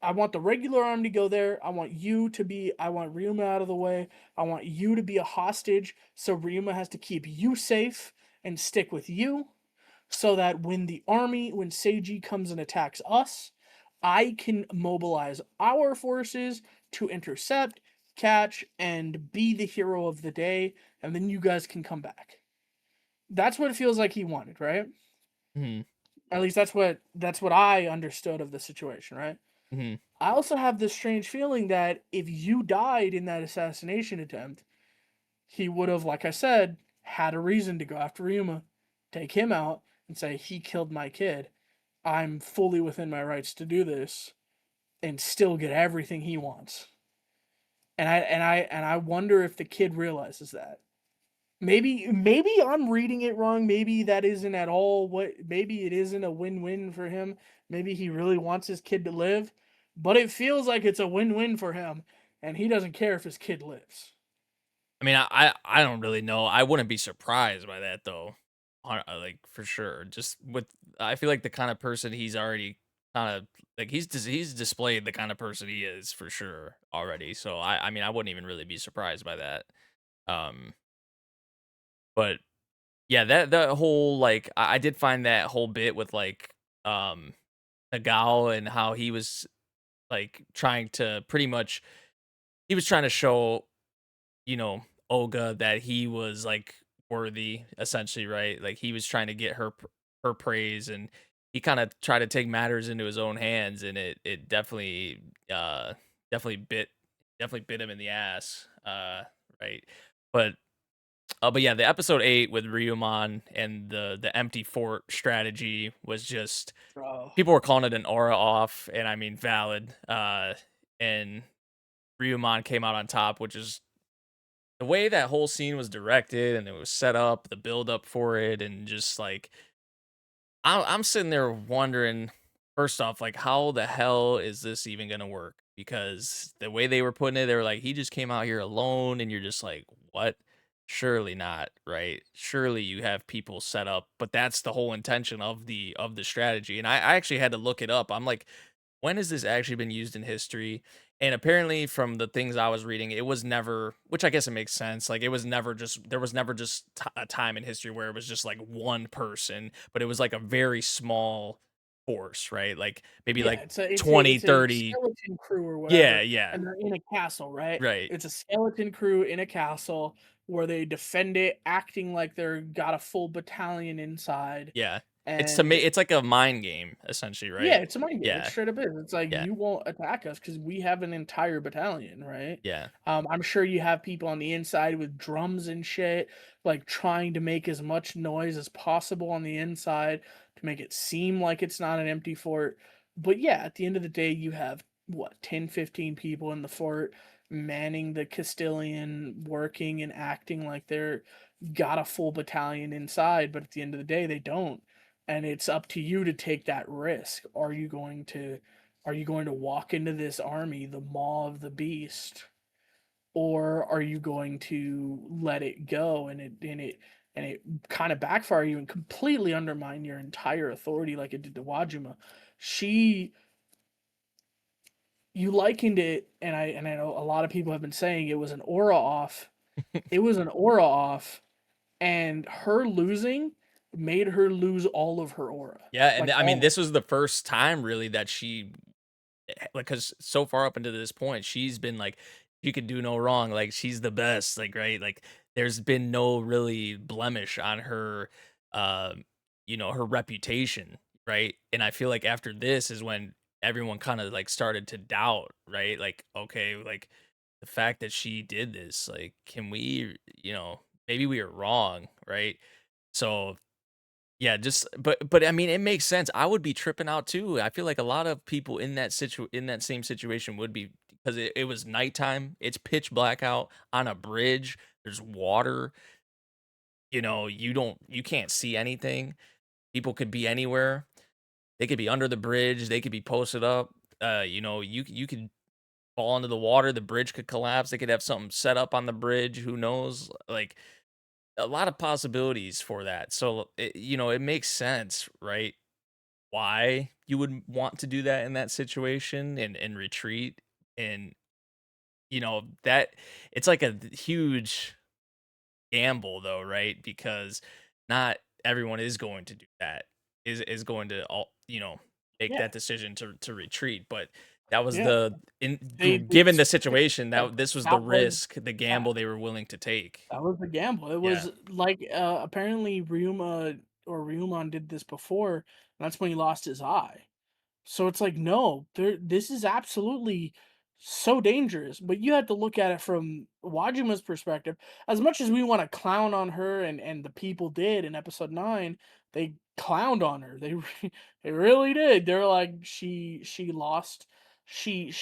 I want the regular army to go there. I want Ryuma out of the way. I want you to be a hostage. So Ryuma has to keep you safe and stick with you. So that when Seiji comes and attacks us, I can mobilize our forces to intercept, catch, and be the hero of the day. And then you guys can come back. That's what it feels like he wanted, right? Mhm, At least that's what I understood of the situation, right? mhm. I also have this strange feeling that if you died in that assassination attempt, he would have, like I said, had a reason to go after Ryuma, take him out, and say, he killed my kid. I'm fully within my rights to do this and still get everything he wants. And I wonder if the kid realizes that. Maybe I'm reading it wrong. Maybe that isn't at all what maybe it isn't a win-win for him. Maybe he really wants his kid to live, but it feels like it's a win-win for him and he doesn't care if his kid lives. I mean, I don't really know. I wouldn't be surprised by that though. Like for sure. Just with I feel like the kind of person he's already kind of like he's displayed the kind of person he is for sure already. So I mean I wouldn't even really be surprised by that. Um, but yeah, that whole like I did find that whole bit with like Nagao and how he was like trying to pretty much he was trying to show, you know, Olga that he was like worthy essentially, right? Like he was trying to get her praise and he kind of tried to take matters into his own hands and it definitely definitely bit definitely bit him in the ass. Right. But but yeah, the episode 8 with Ryuman and the empty fort strategy was just Bro. people were calling it an aura off, and I mean valid. And Ryuman came out on top, which is the way that whole scene was directed and it was set up, the build up for it, and just like I'm sitting there wondering, first off, like how the hell is this even gonna work? Because the way they were putting it, they were like, he just came out here alone, and you're just like, what? Surely not, right? Surely you have people set up, but that's the whole intention of the strategy. And I actually had to look it up. I'm like, when has this actually been used in history? And apparently, from the things I was reading, it was never, which I guess it makes sense. Like, it was never just, there was never just a time in history where it was just like one person, but it was like a very small force, right? Like, maybe Yeah, like it's 20, a 30. skeleton crew or Yeah, whatever, yeah, and they're in a castle, right? right. It's a skeleton crew in a castle where they defend it, acting like they're got a full battalion inside, Yeah. It's to me, and it's like a mind game, essentially, yeah, right? it's a mind game. It Yeah, straight up is. It's like yeah, you won't attack us because we have an entire battalion, right? yeah, I'm sure you have people on the inside with drums and shit, like trying to make as much noise as possible on the inside to make it seem like it's not an empty fort. But yeah, at the end of the day, you have what 10, 15 people in the fort manning the Castilian, working and acting like they're got a full battalion inside, but at the end of the day, they don't, and it's up to you to take that risk. Are you going to walk into this army, the maw of the beast, or are you going to let it go and it kind of backfire you and completely undermine your entire authority like it did to Wajima? She You likened it, and I know a lot of people have been saying it was an aura off. It was an aura off, and her losing made her lose all of her aura. yeah. And Like I mean, all of this was the first time really that she like because so far up into this point she's been like she could do no wrong, like she's the best, like right, like there's been no really blemish on her you know, her reputation, right? And I feel like after this is when everyone kind of like started to doubt, right? Like okay, like the fact that she did this, like can we, you know, maybe we were wrong, right? So yeah, just but I mean, it makes sense. I would be tripping out too. I feel like a lot of people in in that same situation would be because it was nighttime. It's pitch black out on a bridge. There's water. You know, you can't see anything. People could be anywhere. They could be under the bridge. They could be posted up. You know, you could fall into the water. The bridge could collapse. They could have something set up on the bridge. Who knows? Like a lot of possibilities for that. So you know, it makes sense, right? Why you would want to do that in that situation and retreat, and you know that it's like a huge gamble though, right? Because not everyone is going to do that, is going to all, you know, make Yeah, that decision to retreat. But that was yeah. the They given the specifically situation said that this was the that was risk, the yeah, gamble they were willing to take. that was the gamble. It Yeah. was like apparently Ryuman did this before, and that's when he lost his eye. So it's like, no, this is absolutely so dangerous. But you have to look at it from Wajima's perspective. As much as we want to clown on her, and the people did in episode 9, they clowned on her. They really did. They're like, she lost. She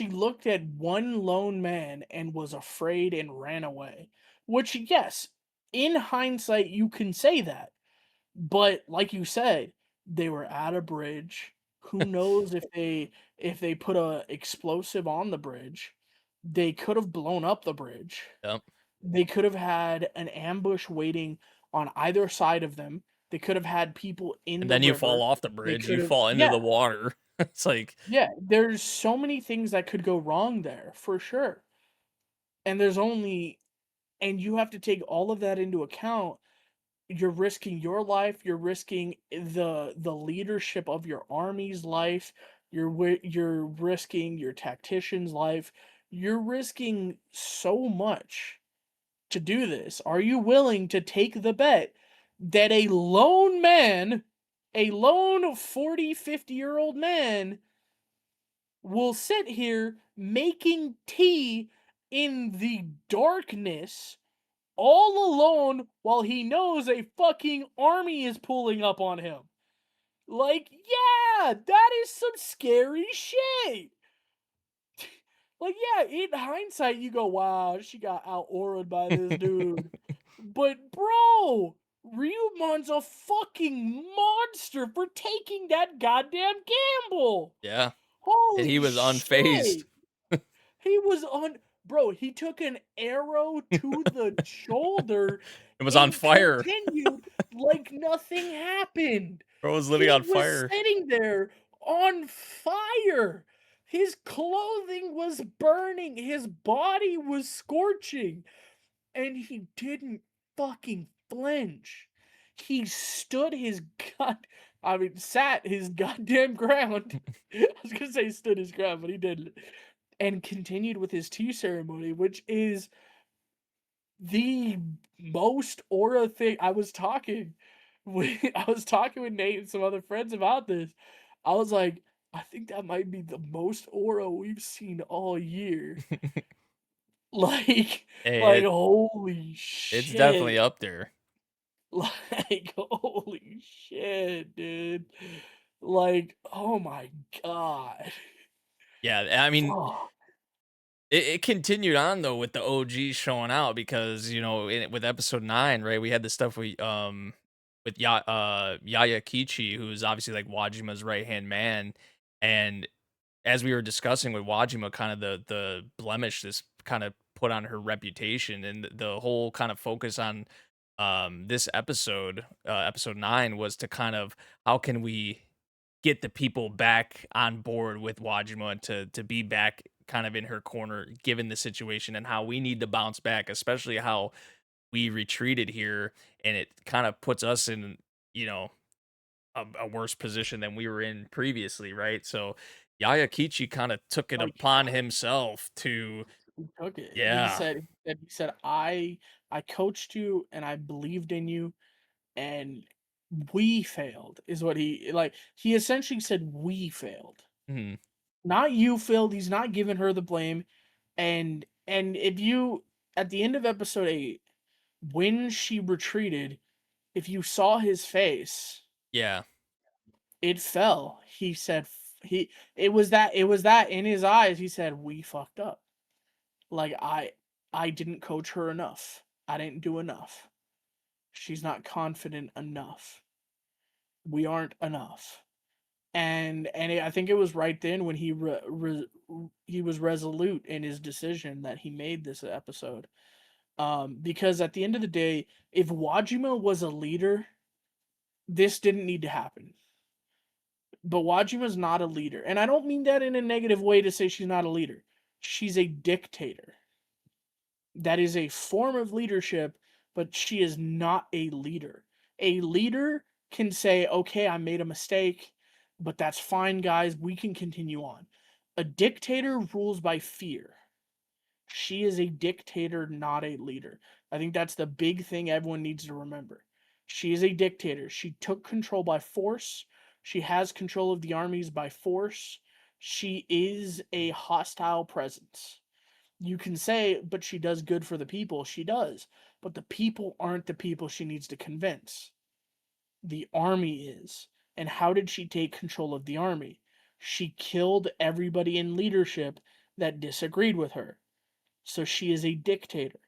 looked at one lone man and was afraid and ran away. Which, yes, in hindsight, you can say that. But like you said, they were at a bridge. Who knows if they put a explosive on the bridge, they could have blown up the bridge. Yep. They could have had an ambush waiting on either side of them. They could have had people in And the then you fall river. off the They bridge, could you have, fall into yeah, the water. It's like, yeah. There's so many things that could go wrong there for sure. And there's only, and you have to take all of that into account. You're risking your life, you're risking the leadership of your army's life, you're risking your tactician's life. You're risking so much to do this. Are you willing to take the bet that a lone man, a lone 40, 50-year-old man will sit here making tea in the darkness all alone while he knows a fucking army is pulling up on him? Like, yeah, that is some scary shit. Like, yeah, in hindsight, you go, wow, she got out auraed by this dude. But, bro, Ryumon's a fucking monster for taking that goddamn gamble. yeah. And he Holy was unfazed. shit. He was on, bro, he took an arrow to the shoulder It was on and fire. continued like nothing happened. Bro was literally He on was fire. sitting there on fire. His clothing was burning, his body was scorching, and he didn't fucking flinch. He stood his god I mean, sat his goddamn ground. I was gonna say stood his ground, but he didn't. And continued with his tea ceremony, which is the most aura thing. I was talking with Nate and some other friends about this. I was like, I think that might be the most aura we've seen all year. Like, Hey, like holy it's definitely shit. up there. Like, holy shit, dude. Like, oh my god. Yeah, I mean, Fuck. it continued on though with the OG showing out because with episode 9, right? We had the stuff with Yaya Kichi, who's obviously like Wajima's right hand man, and as we were discussing with Wajima, kind of the blemish this kind of put on her reputation, and the whole kind of focus on this episode, episode 9, was to kind of how can we get the people back on board with Wajima and to be back kind of in her corner given the situation and how we need to bounce back, especially how we retreated here, and it kind of puts us in, you know, a worse position than we were in previously, right? So Yaya Kichi kind of took it Oh upon yeah. himself to, He took it. yeah. He said, I coached you and I believed in you and we failed is what he essentially said we failed. Mhm. Not you failed. He's not giving her the blame. And if you at the end of episode 8, when she retreated, if you saw his face, Yeah. it fell. He said he it was that in his eyes. He said we fucked up. Like I didn't coach her enough. I didn't do enough. She's not confident enough. We aren't enough. I think it was right then when he was resolute in his decision that he made this episode. Because at the end of the day, if Wajima was a leader, this didn't need to happen. But Wajima's not a leader, and I don't mean that in a negative way to say she's not a leader. She's a dictator. That is a form of leadership, but she is not a leader. A leader can say, okay, I made a mistake, but that's fine, guys. We can continue on. A dictator rules by fear. She is a dictator, not a leader. I think that's the big thing everyone needs to remember. She is a dictator. She took control by force. She has control of the armies by force. She is a hostile presence. You can say, but she does good for the people. She does. But the people aren't the people she needs to convince. The army is. And how did she take control of the army? She killed everybody in leadership that disagreed with her. So she is a dictator.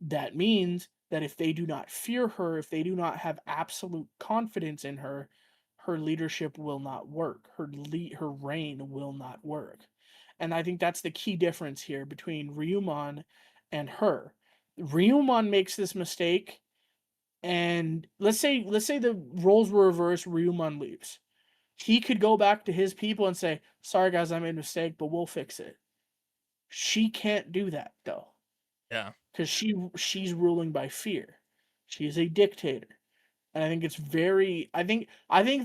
That means that if they do not fear her, if they do not have absolute confidence in her, her leadership will not work. Her reign will not work. And I think that's the key difference here between Ryumon and her. Ryumon makes this mistake And let's say the roles were reversed, Ryuman leaves. He could go back to his people and say, "Sorry guys, I made a mistake, but we'll fix it." She can't do that though, Yeah. because she's ruling by fear. She's a dictator. And I think it's very I think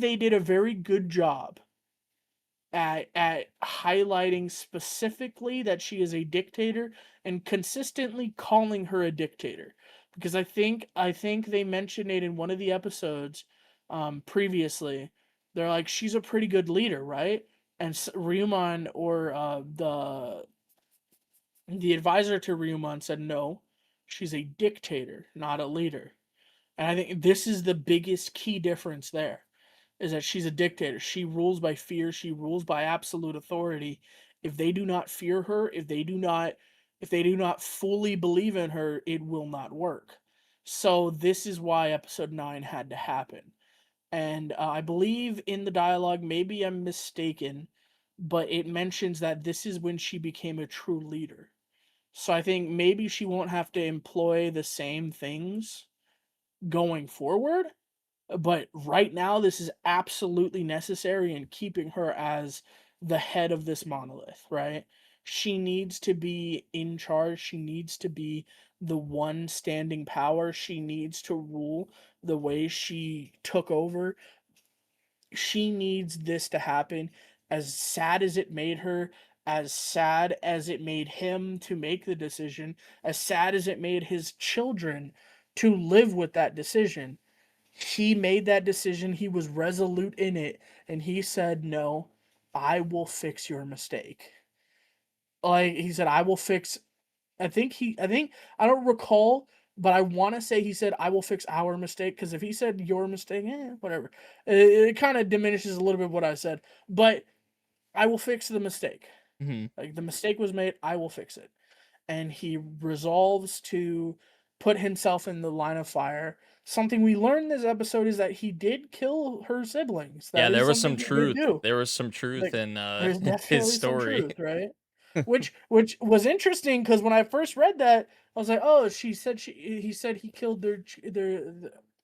they did a very good job at highlighting specifically that she is a dictator and consistently calling her a dictator. Because I think they mentioned it in one of the episodes previously. They're like, she's a pretty good leader, right? And Ryuman, or the advisor to Ryuman, said no, she's a dictator, not a leader. And I think this is the biggest key difference there, is that she's a dictator. She rules by fear, she rules by absolute authority. If they do not fear her, if they do not fully believe in her, it will not work. So this is why episode 9 had to happen. And I believe in the dialogue, maybe I'm mistaken, but it mentions that this is when she became a true leader. So I think maybe she won't have to employ the same things going forward, but right now this is absolutely necessary in keeping her as the head of this monolith, right? She needs to be in charge. She needs to be the one standing power. She needs to rule the way she took over. She needs this to happen. As sad as it made her, as sad as it made him to make the decision, as sad as it made his children to live with that decision, he made that decision. He was resolute in it, and he said, "No, I will fix your mistake." Like he said, "I will fix." I think I don't recall, but I want to say he said, "I will fix our mistake." Because if he said your mistake, whatever, it kind of diminishes a little bit what I said. But I will fix the mistake. Mhm. Like the mistake was made, I will fix it. And he resolves to put himself in the line of fire. Something we learned this episode is that he did kill her siblings. Yeah, That there is was something some he did truth. do. There was some truth Like, in there's his definitely some story. truth, right? Which was interesting because when I first read that, I was like, "Oh, she said he said he killed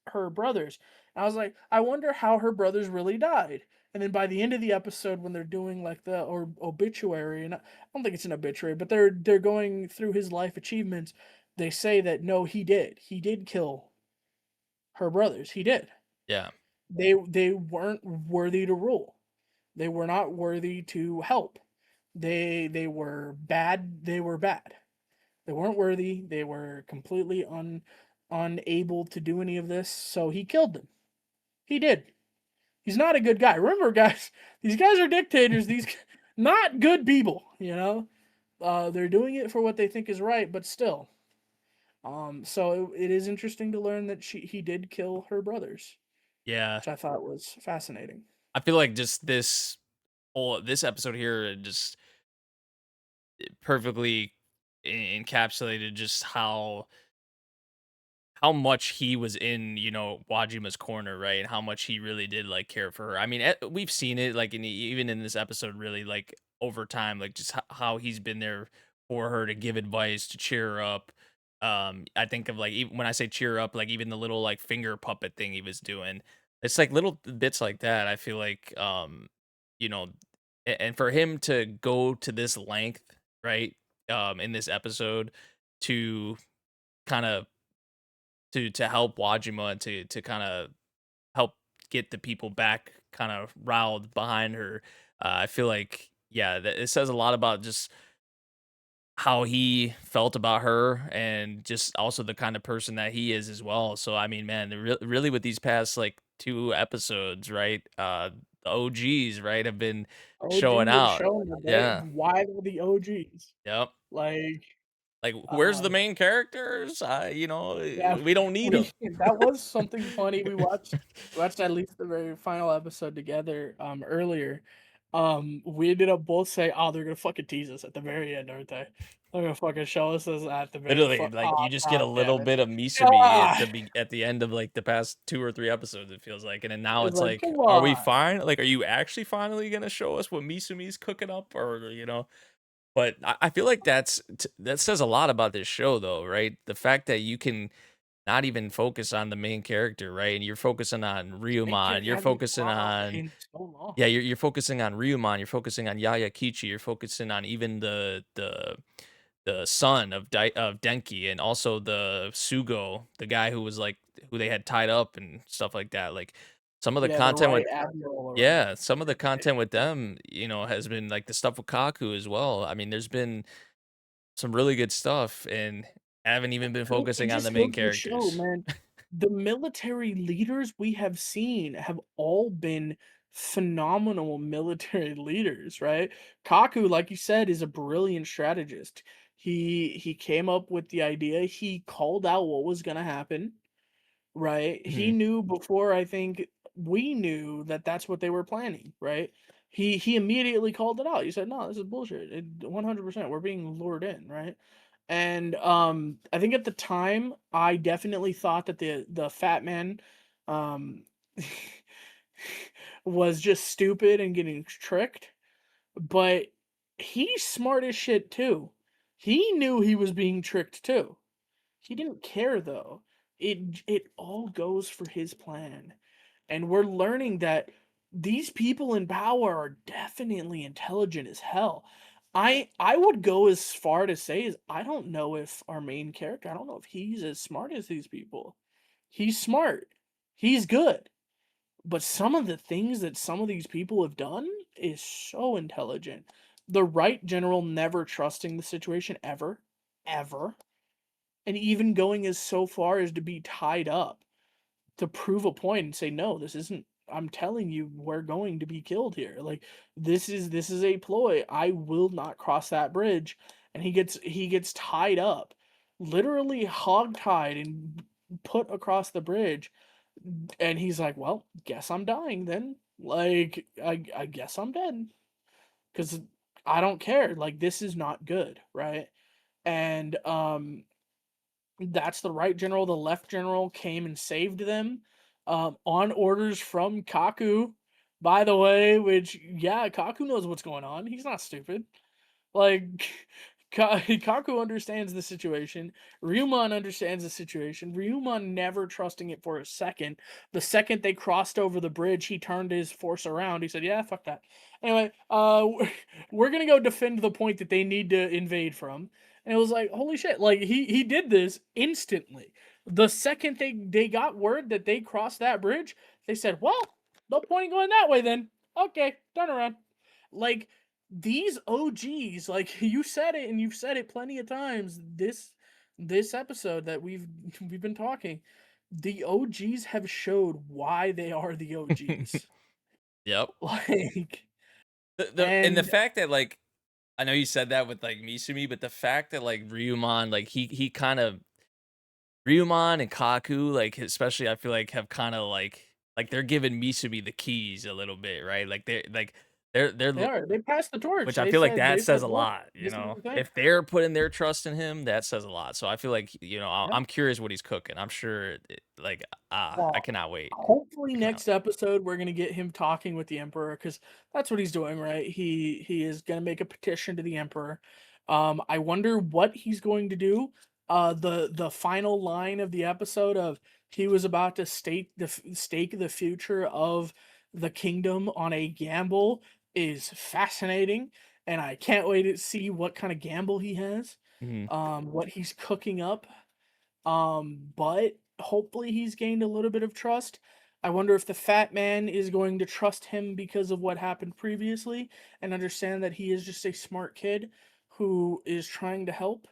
her brothers." And I was like, "I wonder how her brothers really died." And then by the end of the episode, when they're doing like the or obituary, and I don't think it's an obituary, but they're going through his life achievements, they say that no, he did kill her brothers. He did. Yeah. They weren't worthy to rule. They were not worthy to help. They were bad. They were bad. They weren't worthy. They were completely unable to do any of this. So he killed them. He did. He's not a good guy. Remember, guys, these guys are dictators. These not good people. They're doing it for what they think is right, but still. So it is interesting to learn that he did kill her brothers, Yeah. which I thought was fascinating. I feel like just this episode here just perfectly encapsulated just how much he was in, Wajima's corner, right? And how much he really did like care for her. I mean, we've seen it like even in this episode, really like over time, like just how he's been there for her to give advice, to cheer her up. I think of like even when I say cheer up, like even the little like finger puppet thing he was doing. It's like little bits like that. I feel like, you know, and for him to go to this length, right, in this episode to kind of to help Wajima and to kind of help get the people back kind of riled behind her. I feel like yeah, that it says a lot about just how he felt about her and just also the kind of person that he is as well. So I mean, man, really with these past like two episodes, right? The OGs, right, have been showing OGs have out. shown that Yeah. why they're the OGs. Yep. Like, Like where's the um, main characters? yeah, We don't need them. that was something funny. We watched at least the very final episode together earlier. We ended up both saying, "Oh, they're gonna fucking tease us at the very end, aren't they? They're gonna fucking show us this at the very Literally, like, oh you just get a god damn little it. bit of Misumi Ah, at the end of, like, the past 2 or 3 episodes, it feels like, and then now it's it's like, like, come are we on. fine? Like, are you actually finally gonna show us what Misumi's cooking up or, But I feel like that says a lot about this show though, right? The fact that you can not even focus on the main character, right? And you're focusing on Main Ryumon, character you're hasn't focusing dropped on in so long. yeah, you're focusing on Ryumon, you're focusing on Yaya Kichi, you're focusing on even the son of Denki, and also the Sugo, the guy who was like who they had tied up and stuff like that. Like some of the Yeah, the content with right admiral or yeah, whatever. some of the content with them, has been like the stuff with Kaku as well. I mean, there's been some really good stuff, and I haven't even been It focusing on the just main goes to show, characters. man, the military leaders we have seen have all been phenomenal military leaders, right? Kaku, like you said, is a brilliant strategist. He came up with the idea, he called out what was gonna happen, right? He Mhm, knew before I think we knew that that's what they were planning, right? He immediately called it out. He said, "No, this is bullshit. 100%. We're being lured in, right?" And I think at the time I definitely thought that the fat man um was just stupid and getting tricked, but he's smart as shit too. He knew he was being tricked too. He didn't care though. It all goes for his plan. And we're learning that these people in power are definitely intelligent as hell. I would go as far to say is I don't know if our main character, I don't know if he's as smart as these people. He's smart. He's good. But some of the things that some of these people have done is so intelligent. The right general never trusting the situation ever, ever, and even going as so far as to be tied up to prove a point and say, "No, this isn't, I'm telling you, we're going to be killed here. Like this is a ploy. I will not cross that bridge." And he gets tied up, literally hog-tied and put across the bridge. And he's like, "Well, guess I'm dying then. Like I guess I'm dead cuz I don't care. Like this is not good, right?" And that's the right general. The left general came and saved them on orders from Kaku, by the way, which, yeah, Kaku knows what's going on. He's not stupid. Like, Kaku understands the situation. Ryumon understands the situation. Ryumon never trusting it for a second. The second they crossed over the bridge, he turned his force around. He said, "Yeah, fuck that." Anyway, we're gonna go defend the point that they need to invade from. And it was like, holy shit! Like he did this instantly. The second they got word that they crossed that bridge, they said, "Well, no point in going that way then. Okay, turn around." Like these OGs, like you said it and you've said it plenty of times this episode that we've been talking, the OGs have showed why they are the OGs. yep. Like And the and fact that, like, I know you said that with, like, Misumi, but the fact that, like, Ryumon, like, he kind of Ryumon and Kaku, like, especially, I feel like have kind of like they're giving Misumi the keys a little bit, right? Like they're they are. They passed the torch. which I feel like that They said, says a "Look, lot, this is the thing." If they're putting their trust in him, that says a lot. So I feel like, Yeah. I'm curious what he's cooking. I'm sure like I Well, cannot wait. hopefully I cannot next episode we're gonna get him talking with the emperor because that's what he's doing, right? He is gonna make a petition to the emperor. I wonder what he's going to do. The final line of the episode of he was about to stake the future of the kingdom on a gamble is fascinating, and I can't wait to see what kind of gamble he has. Mhm. What he's cooking up, but hopefully he's gained a little bit of trust. I wonder if the fat man is going to trust him because of what happened previously and understand that he is just a smart kid who is trying to help.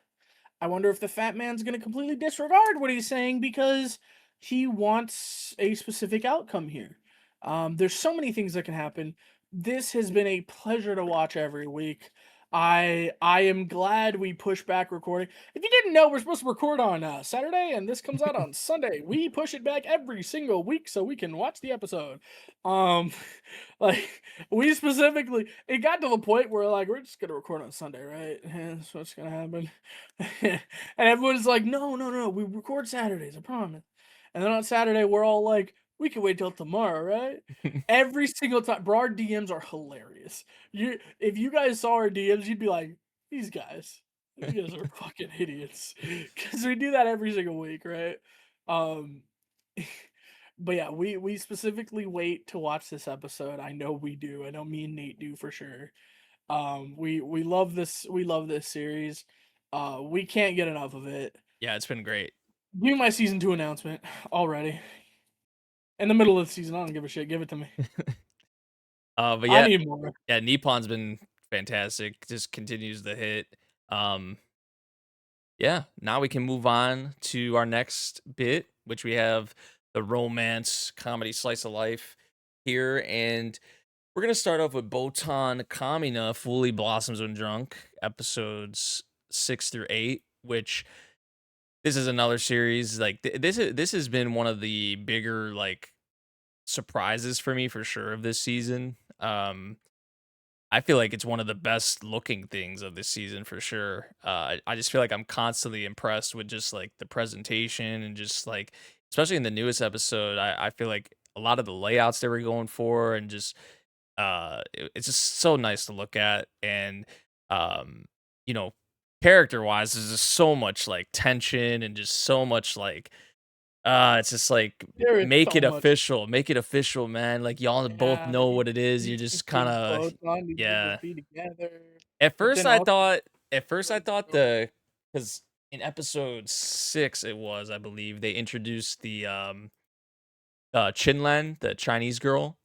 I wonder if the fat man's going to completely disregard what he's saying because he wants a specific outcome here. There's so many things that can happen. This has been a pleasure to watch every week. I am glad we pushed back recording. If you didn't know, we're supposed to record on Saturday, and this comes out on Sunday. We push it back every single week so we can watch the episode. Um, like we specifically, it got to the point where like we're just gonna record on Sunday, right? Yeah, that's what's gonna happen. And everyone's like, "No, no, no, we record Saturdays, I promise." And then on Saturday, we're all like, "We can wait till tomorrow, right?" Every single time, bro, our DMs are hilarious. If you guys saw our DMs, you'd be like, these guys are fucking idiots," because we do that every single week, right? Um, but yeah, we specifically wait to watch this episode. I know we do. I know me and Nate do for sure. We love this. We love this series. We can't get enough of it. Yeah, it's been great. Give me my season 2 announcement already. In the middle of the season, I don't give a shit. Give it to me. But I yeah, need more. yeah, Nippon's been fantastic. Just continues to hit. Um, yeah, now we can move on to our next bit, which we have the romance comedy slice of life here, and we're gonna start off with Botan Kamiina Fully Blossoms When Drunk, episodes 6 through 8, which this is another series like this has been one of the bigger like surprises for me for sure of this season. I feel like it's one of the best looking things of this season for sure. I just feel like I'm constantly impressed with just like the presentation and just like, especially in the newest episode, I feel like a lot of the layouts they were going for and just it's just so nice to look at and um you know character wise there's just so much like tension and just so much like it's just like There is so much. make it official, man. Like y'all both Yeah, know what it is. these You're just kind think of both on these need to yeah. be together, At but first then I also thought at first I like, thought so the cuz in episode 6 it was, I believe, they introduced the Chinlan, the Chinese girl.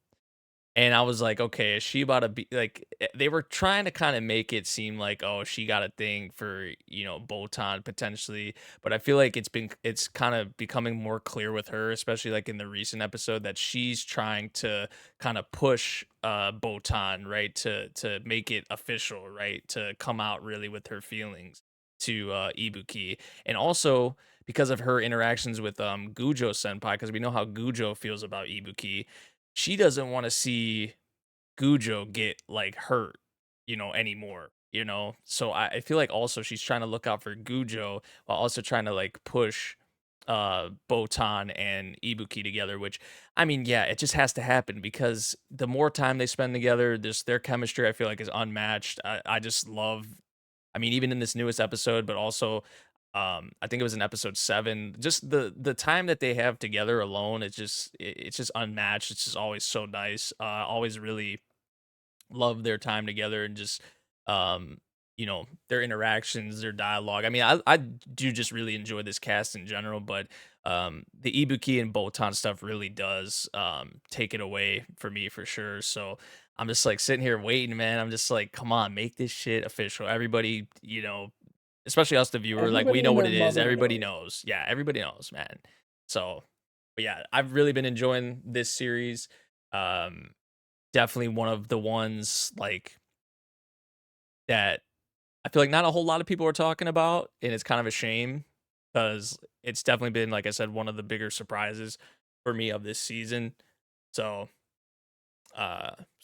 And I was like, "Okay, is she about to be like?" They were trying to kind of make it seem like, "Oh, she got a thing for Botan potentially," but I feel like it's kind of becoming more clear with her, especially like in the recent episode, that she's trying to kind of push Botan right to make it official, right, to come out really with her feelings to Ibuki, and also because of her interactions with Gujo Senpai, because we know how Gujo feels about Ibuki, she doesn't wanna see Gujo get, like, hurt, anymore, you know? So I feel like also she's trying to look out for Gujo while also trying to, like, push, Botan and Ibuki together, which, I mean, yeah, it just has to happen because the more time they spend together, this their chemistry, I feel like, is unmatched. I just love I mean, even in this newest episode, but also, I think it was in episode 7, just the time that they have together alone, it's just unmatched. It's just always so nice. Always really love their time together and just their interactions, their dialogue. I mean, I do just really enjoy this cast in general, but the Ibuki and Botan stuff really does take it away for me for sure. So I'm just like sitting here waiting, man. I'm just like, come on, make this shit official. Everybody, especially us the viewer, like we everybody know and what their it is. mother Everybody knows. knows. Yeah, everybody knows, man. So but yeah, I've really been enjoying this series. Um Definitely one of the ones, like, that I feel like not a whole lot of people are talking about, and it's kind of a shame because it's definitely been, like I said, one of the bigger surprises for me of this season. So,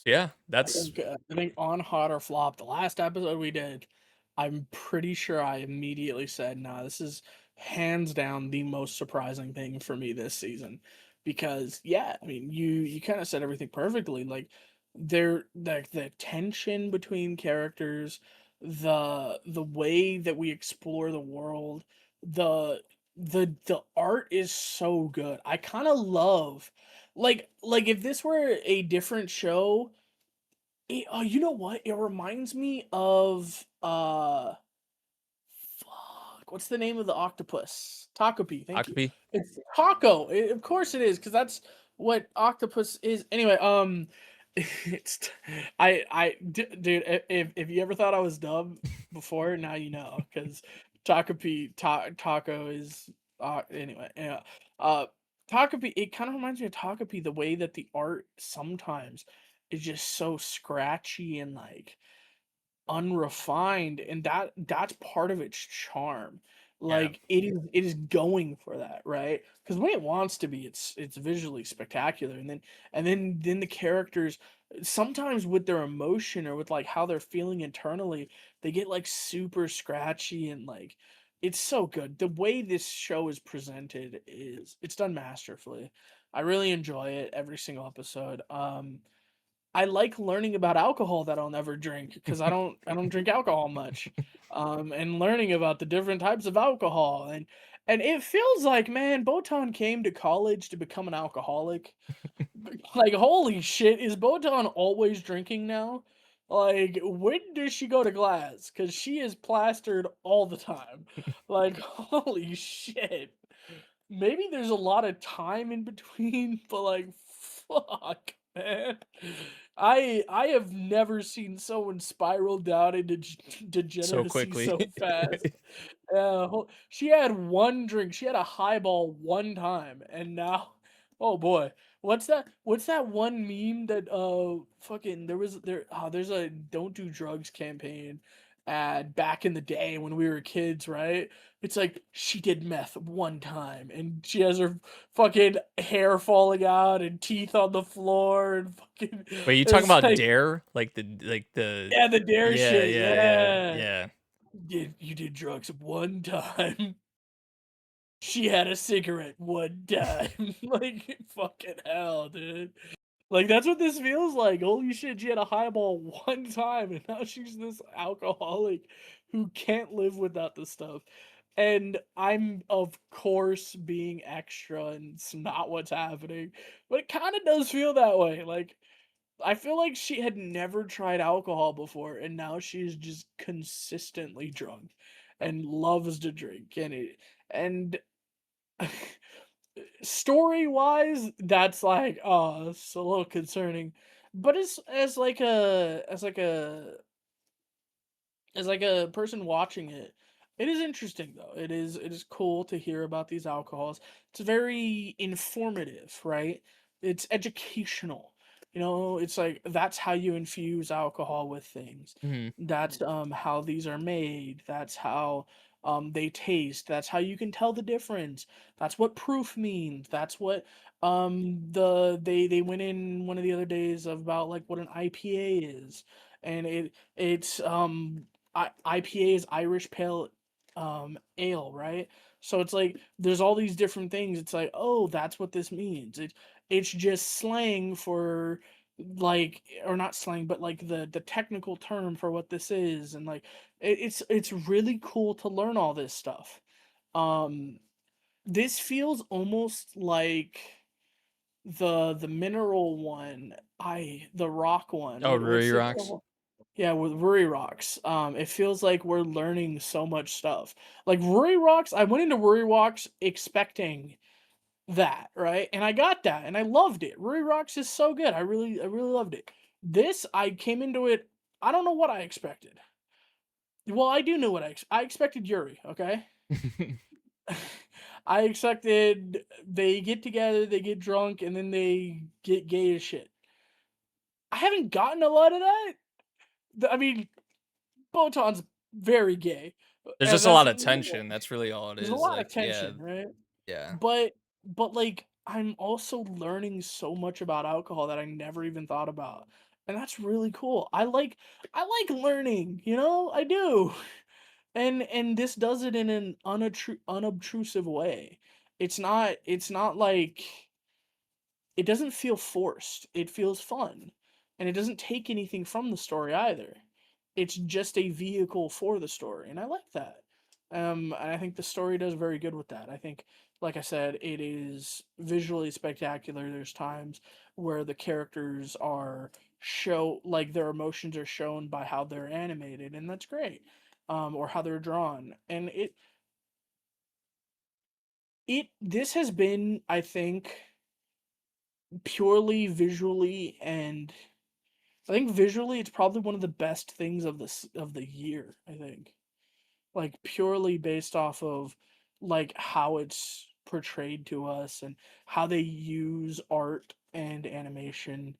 yeah, that's I think on hot or flop, the last episode we did, I'm pretty sure I immediately said, "Nah, this is hands down the most surprising thing for me this season." Because yeah, I mean, you kind of said everything perfectly. Like the tension between characters, the way that we explore the world, the the art is so good. I kind of love like if this were a different show, you know what? It reminds me of fuck, what's the name of the octopus? Takopi, thank you. Akapi. It's taco. Of course it is, because that's what octopus is. Anyway, it's dude. If you ever thought I was dumb before, now you know, because taco is anyway. Yeah, uh, Takopi. It kind of reminds me of Takopi, the way that the art sometimes is just so scratchy and like unrefined, and that's part of its charm. Yeah, Like it is going for that, right? Because when it wants to be, it's visually spectacular, and then the characters sometimes with their emotion or with like how they're feeling internally, they get like super scratchy and like it's so good. The way this show is presented is it's done masterfully. I really enjoy it every single episode. I like learning about alcohol that I'll never drink because I don't drink alcohol much. And learning about the different types of alcohol And it feels like, man, Botan came to college to become an alcoholic. Like, holy shit, is Botan always drinking now? Like, when does she go to class? Because she is plastered all the time. Like, holy shit. Maybe there's a lot of time in between, but like, fuck, man. I have never seen someone spiral down into So degeneracy quickly. so fast. She had one drink. She had a highball one time, and now, oh boy, what's that? What's that one meme that fucking there's a don't do drugs campaign ad back in the day when we were kids, right? It's like she did meth one time, and she has her fucking hair falling out and teeth on the floor, and fucking Wait, you talking it's about like Dare? Like the yeah, the dare yeah, shit, yeah, yeah, yeah. yeah. You did drugs one time. She had a cigarette one time. Like, fucking hell, dude. Like, that's what this feels like. Holy shit, she had a highball one time, and now she's this alcoholic who can't live without this stuff. And I'm, of course, being extra, and it's not what's happening. But it kind of does feel that way. Like, I feel like she had never tried alcohol before, and now she's just consistently drunk and loves to drink. And story wise, that's like, oh, it's a little concerning. But as like a person watching it, it is interesting though. It is cool to hear about these alcohols. It's very informative, right? It's educational. It's like that's how you infuse alcohol with things. Mhm. That's how these are made. That's how they taste. That's how you can tell the difference. That's what proof means. That's what they went in one of the other days about like what an IPA is. And IPA is Irish Pale Ale, right? So it's like there's all these different things. It's like, oh, that's what this means. It's just slang for like, or not slang, but like the technical term for what this is, and like it's really cool to learn all this stuff. Um, this feels almost like the mineral one, the rock one. Oh, What's Ruri the other Rocks? one? Yeah, with Ruri Rocks, it feels like we're learning so much stuff. Like Ruri Rocks, I went into Ruri Rocks expecting that, right? And I got that, and I loved it. Ruri Rocks is so good. I really loved it. This, I came into it. I don't know what I expected. Well, I do know what I expected. Yuri, okay. I expected they get together, they get drunk, and then they get gay as shit. I haven't gotten a lot of that. I mean, Botan's very gay, There's and just a that's lot of something to tension, like. that's really all it There's a is, lot like, of yeah, tension, right? yeah. But like I'm also learning so much about alcohol that I never even thought about. And that's really cool. I like learning, I do. And this does it in an unobtrusive way. It's not like it doesn't feel forced. It feels fun. And it doesn't take anything from the story either. It's just a vehicle for the story, and I like that. And I think the story does very good with that. I think, like I said, it is visually spectacular. There's times where the characters are show like their emotions are shown by how they're animated, and that's great. Or how they're drawn. And it this has been, I think, purely visually, and I think visually it's probably one of the best things of the year, I think. Like purely based off of like how it's portrayed to us and how they use art and animation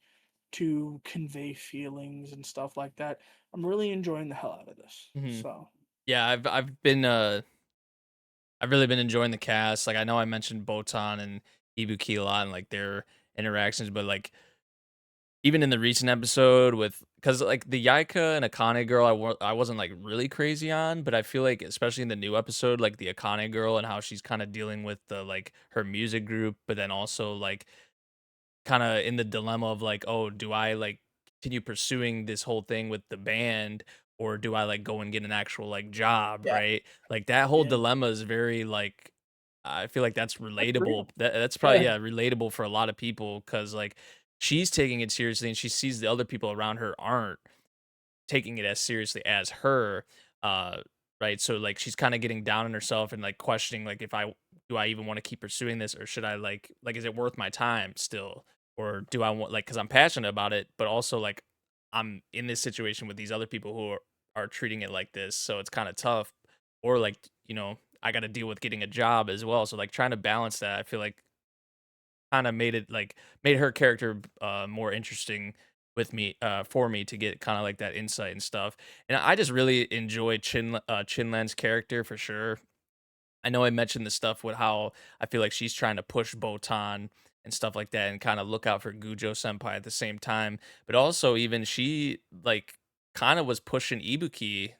to convey feelings and stuff like that. I'm really enjoying the hell out of this. Mhm. So, Yeah, I've really been enjoying the cast, like, I know I mentioned Botan and Ibuki a lot and, like, their interactions, but, like, even in the recent episode because like, the Yaika and Akane girl, I wasn't, like, really crazy on, but I feel like, especially in the new episode, like, the Akane girl and how she's kinda dealing with her music group, but then also, like, kinda in the dilemma of, like, "Oh, do I, like, continue pursuing this whole thing with the band, or do I, like, go and get an actual, like, job," yeah, right? Like, that whole yeah, dilemma is very, like I feel like that's That's real. relatable. That's probably, Yeah. yeah, relatable for a lot of people because like, she's taking it seriously and she sees the other people around her aren't taking it as seriously as her, uh, right? So, like, she's kinda getting down on herself and, like, questioning, like, if I do I even wanna keep pursuing this or should I, like, is it worth my time still? Or do I want like because 'cause I'm passionate about it, but also, like, I'm in this situation with these other people who are treating it like this, so it's kinda tough. Or, like, I gotta deal with getting a job as well, so, like, trying to balance that, I feel like kinda made her character, more interesting with me for me to get kinda, like, that insight and stuff, and I just really enjoy Chinlan's character for sure. I know I mentioned the stuff with how I feel like she's trying to push Botan and stuff like that and kinda look out for Gujo senpai at the same time, but also even she, like, kinda was pushing Ibuki,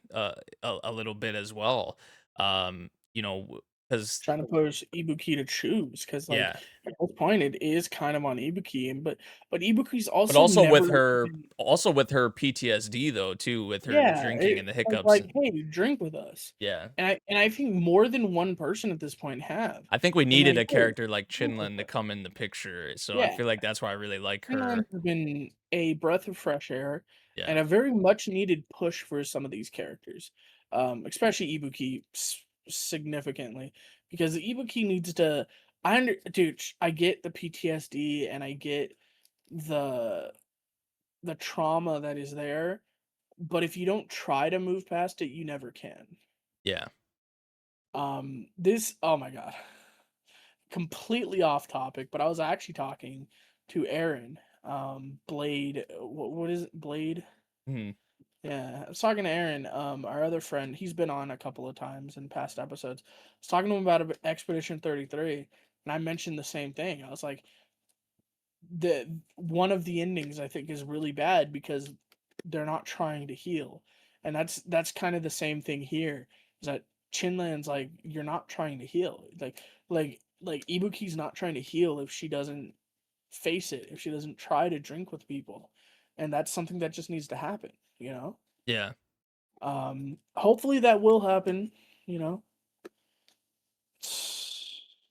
a little bit as well, because Trying to push Ibuki to choose because, like, yeah. at this point, it is kind of on Ibuki, and but Ibuki's But also never been. also with her PTSD though too, with her Yeah, drinking it and the was hiccups like, and "Hey, drink with us." yeah. And I think more than one person at this point have I think we been needed like, a "Hey, character like drink with Chinlin to us." come in the picture, so I Yeah, feel like that's why I really like Finland her. has been a breath of fresh air Yeah. and a very much needed push for some of these characters, especially Ibuki significantly because Ibuki needs to. Dude, I get the PTSD and I get the the trauma that is there, but if you don't try to move past it, you never can. Yeah. This oh my god. Completely off topic, but I was actually talking to Aaron, Blade, what is it? Blade? Mhm. Yeah, I was talking to Aaron, our other friend. He's been on a couple of times in past episodes. I was talking to him about Expedition 33, and I mentioned the same thing. I was like, the one of the endings I think is really bad because they're not trying to heal. And that's kind of the same thing here. Is that Chinlan's like you're not trying to heal. Like Ibuki's not trying to heal if she doesn't face it, if she doesn't try to drink with people. And that's something that just needs to happen, you know? Yeah. Hopefully that will happen, you know.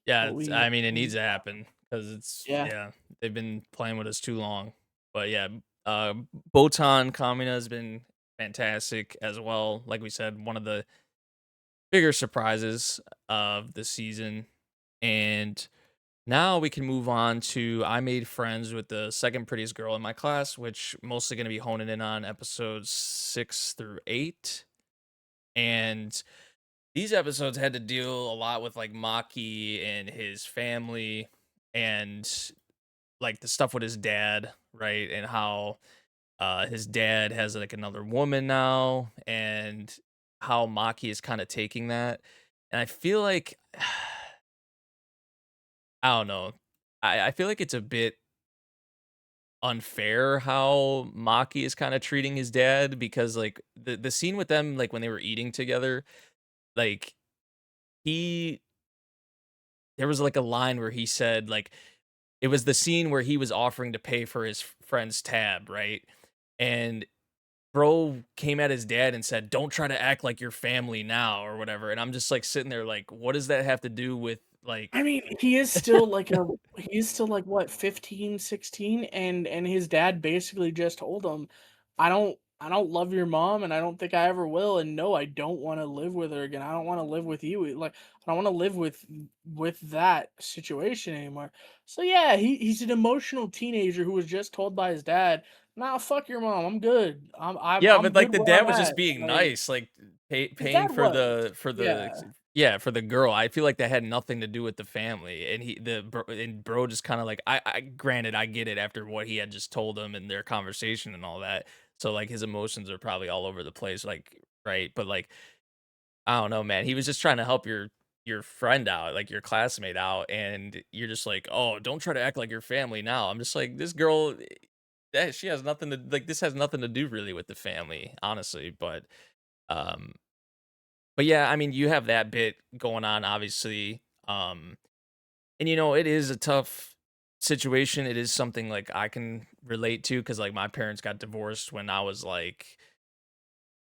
Yeah, But I mean, it we needs to happen because it's yeah. yeah, they've been playing with us too long. But yeah, uh, Botan Kamina has been fantastic as well. Like we said, one of the bigger surprises of the season. And now we can move on to I made friends with the second prettiest girl in my class, which mostly going to be honing in on episodes 6 through 8. And these episodes had to deal a lot with like Maki and his family and like the stuff with his dad, right? And how his dad has like another woman now and how Maki is kind of taking that. And I feel like I don't know. I feel like it's a bit unfair how Maki is kind of treating his dad because like the scene with them like when they were eating together, like he there was like a line where he said like it was the scene where he was offering to pay for his friend's tab, right? And bro came at his dad and said, "Don't try to act like your family now," or whatever. And I'm just like sitting there like, what does that have to do with like I mean, he is still like what, 15, 16, and his dad basically just told him, I don't love your mom and I don't think I ever will, and no, I don't want to live with her again. I don't want to live with you. Like I don't want to live with that situation anymore." So yeah, he's an emotional teenager who was just told by his dad, "Nah, fuck your mom. I'm good. yeah, I'm but like good the where dad I'm was at." just being Like nice, like his dad paying for was. the Yeah. yeah for the girl. I feel like that had nothing to do with the family, and bro just kind of like I granted I get it after what he had just told him and their conversation and all that. So like his emotions are probably all over the place, like right, but like I don't know, man. He was just trying to help your friend out, like your classmate out, and you're just like, "Oh, don't try to act like your family now." I'm just like, this girl, that she has nothing to like. This has nothing to do really with the family, honestly. Um, but yeah, I mean, you have that bit going on, obviously. And it is a tough situation. It is something like I can relate to because like my parents got divorced when I was like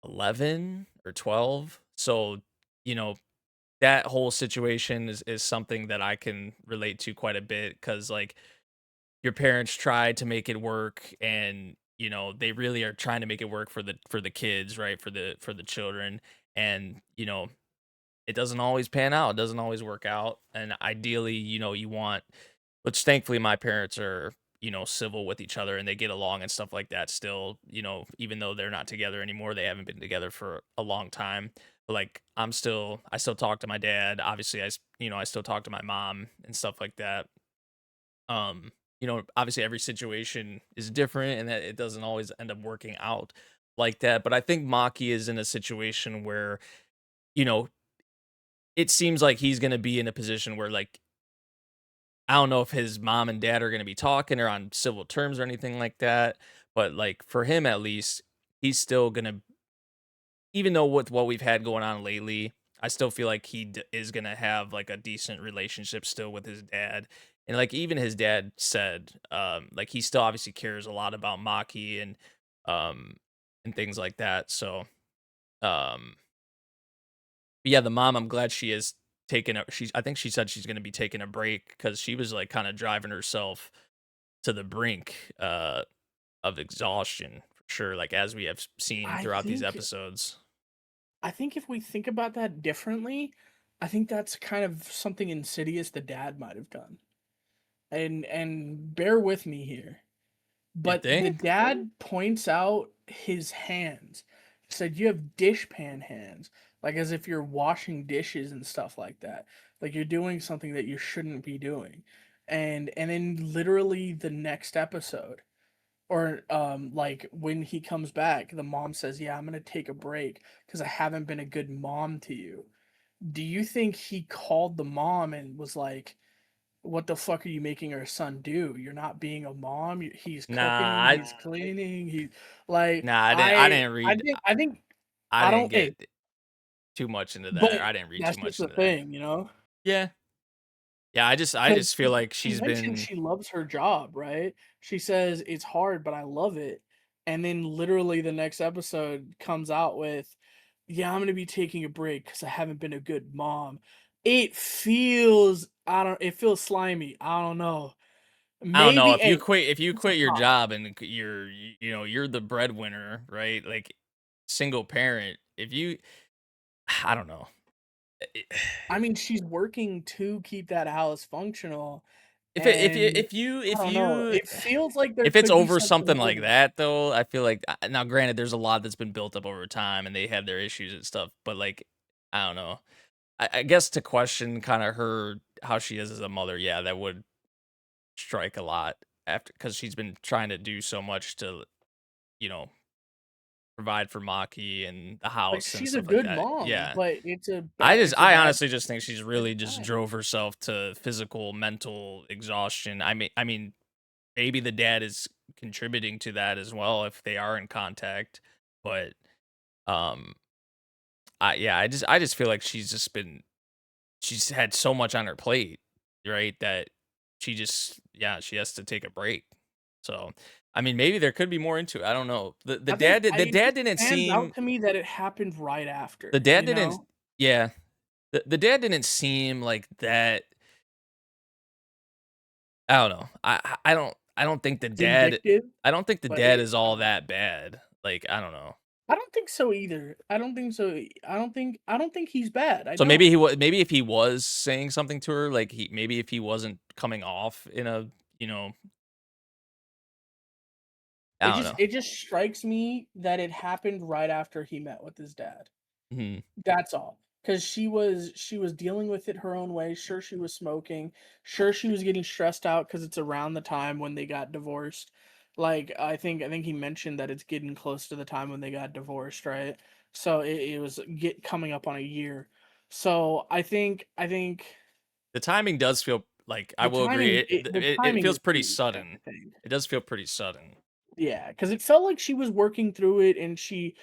11 or 12, so you know that whole situation is something that I can relate to quite a bit because like your parents tried to make it work and they really are trying to make it work for the kids, right? For the children. And it doesn't always pan out. It doesn't always work out. And ideally, you want, which thankfully my parents are, civil with each other and they get along and stuff like that still, even though they're not together anymore, they haven't been together for a long time. But like I still talk to my dad. Obviously, I still talk to my mom and stuff like that. Obviously every situation is different and that it doesn't always end up working out like that. But I think Maki is in a situation where, you know, it seems like he's gonna be in a position where like I don't know if his mom and dad are gonna be talking or on civil terms or anything like that. But like for him at least, he's still gonna, even though with what we've had going on lately, I still feel like is gonna have like a decent relationship still with his dad. And like even his dad said, like he still obviously cares a lot about Maki um and things like that. So um but yeah, the mom, I'm glad she is taking a she's I think she said she's gonna be taking a break because she was like kind of driving herself to the brink of exhaustion for sure, like as we have seen I throughout these think episodes. I think if we think about that differently, I think that's kind of something insidious the dad might have done. And bear with me here. You But the think? dad points out his hands. He said, "You have dishpan hands," like as if you're washing dishes and stuff like that. Like you're doing something that you shouldn't be doing. And then literally the next episode, or like when he comes back, the mom says, "Yeah, I'm gonna take a break because I haven't been a good mom to you." Do you think he called the mom and was like, what the fuck are you making our son do? You're not being a mom. He's Nah, cooking, he's cleaning, he like I didn't read. I think I I didn't don't get hey, too much into that, or but I didn't read too that's just much the into that. thing, you know? Yeah, yeah. I Because just feel like she she's mentioned been. she loves her job, right? She says it's hard, but I love it. And then literally the next episode comes out with, "Yeah, I'm gonna be taking a break because I haven't been a good mom." It feels slimy. I don't know. I don't know Maybe if you hey, quit it's a quit your thought. job and you're the breadwinner, right? Like single parent. If you, I don't know. It- I mean, she's working to keep that house functional, and if you I don't know, it feels like there if it's could be over something something more like to that. that though, I feel like now granted there's a lot that's been built up over time and they have their issues and stuff, but like I don't know. I guess to question kind of her how she is as a mother, yeah, that would strike a lot after because she's been trying to do so much to you know provide for Maki and the Like, house and she's a stuff like good that. mom, Yeah, but it's a I bad honestly just think she's really just time. drove herself to physical mental exhaustion. I mean maybe the dad is contributing to that as well if they are in contact, but um I just feel like she's had so much on her plate, right? That she just yeah, she has to take a break. So, I mean, maybe there could be more into it. I don't know. The It dad just didn't stands out seem to me that it happened right the after, dad you didn't know? yeah. The dad didn't seem like that. I don't know. Vindictive, I don't think the but dad it is I all don't know. that bad. Like, I don't know. I don't think so either. I don't think so. I don't think he's bad. I So don't. maybe if he was saying something to her, like maybe if he wasn't coming off in a, you know, I don't know. It just strikes me that it happened right after he met with his dad. Mhm. That's all. Because she was dealing with it her own way. Sure, she was smoking. Sure, she was getting stressed out because it's around the time when they got divorced. Like I think he mentioned that it's getting close to the time when they got divorced, right? So it was get coming up on a year. So I think The timing does feel like I will agree. the It timing feels is pretty huge. I sudden. think. It does feel pretty sudden. Yeah, because it felt like she was working through it, and she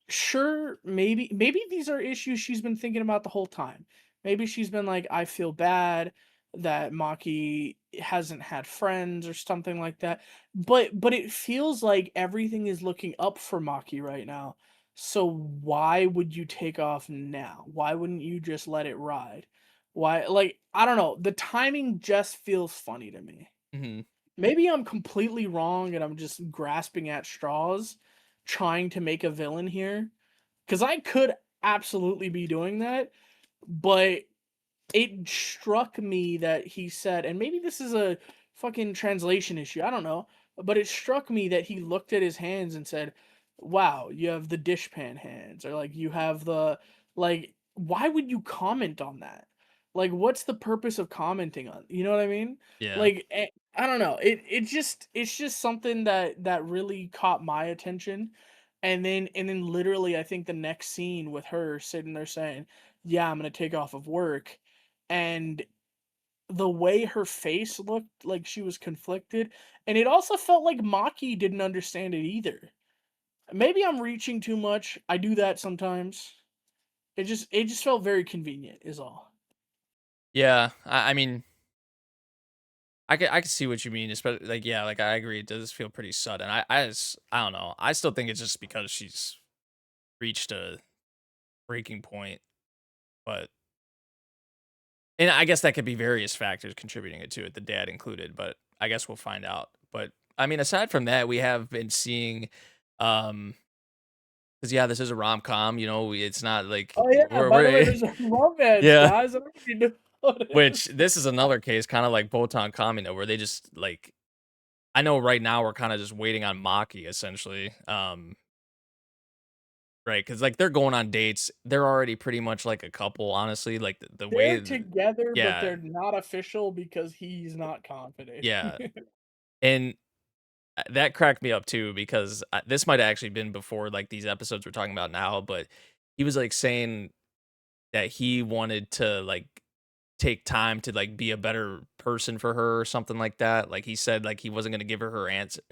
sure, maybe these are issues she's been thinking about the whole time. Maybe she's been like, "I feel bad that Maki hasn't had friends," or something like that. But it feels like everything is looking up for Maki right now. So why would you take off now? Why wouldn't you just let it ride? Why, like, I don't know. The timing just feels funny to me. Mhm. Maybe I'm completely wrong and I'm just grasping at straws trying to make a villain here, cuz I could absolutely be doing that, but it struck me that he said, and maybe this is a fucking translation issue, I don't know, but it struck me that he looked at his hands and said, "Wow, you have the dishpan hands," or like, "You have the," like, why would you comment on that? Like, what's the purpose of commenting on, you know what I mean? Yeah. Like, I don't know. It's just something that really caught my attention, and then literally, I think the next scene with her sitting there saying, "Yeah, I'm gonna take off of work," and the way her face looked like she was conflicted, and it also felt like Maki didn't understand it either. Maybe I'm reaching too much. I do that sometimes. It just felt very convenient is all. Yeah. I mean, I can see what you mean, especially like yeah, like I agree. It does feel pretty sudden. I don't know. I still think it's just because she's reached a breaking point, but and I guess that could be various factors contributing it to it, the dad included. But I guess we'll find out. But I mean, aside from that, we have been seeing, um, because yeah, this is a rom com. You know, it's not like Oh yeah, by the way, we're there's a romance, yeah. guys. I don't know if you know Which this. this is another case, kind of like Botan Kamina, where they just like I know right now we're kind of just waiting on Maki essentially. Right, because like they're going on dates. They're already pretty much like a couple, honestly. Like the way, They're together, but yeah, they're not official because he's not confident. yeah, and that cracked me up too because this might have actually been before like these episodes we're talking about now, but he was like saying that he wanted to like take time to like be a better person for her or something like that. Like he said like he wasn't gonna give her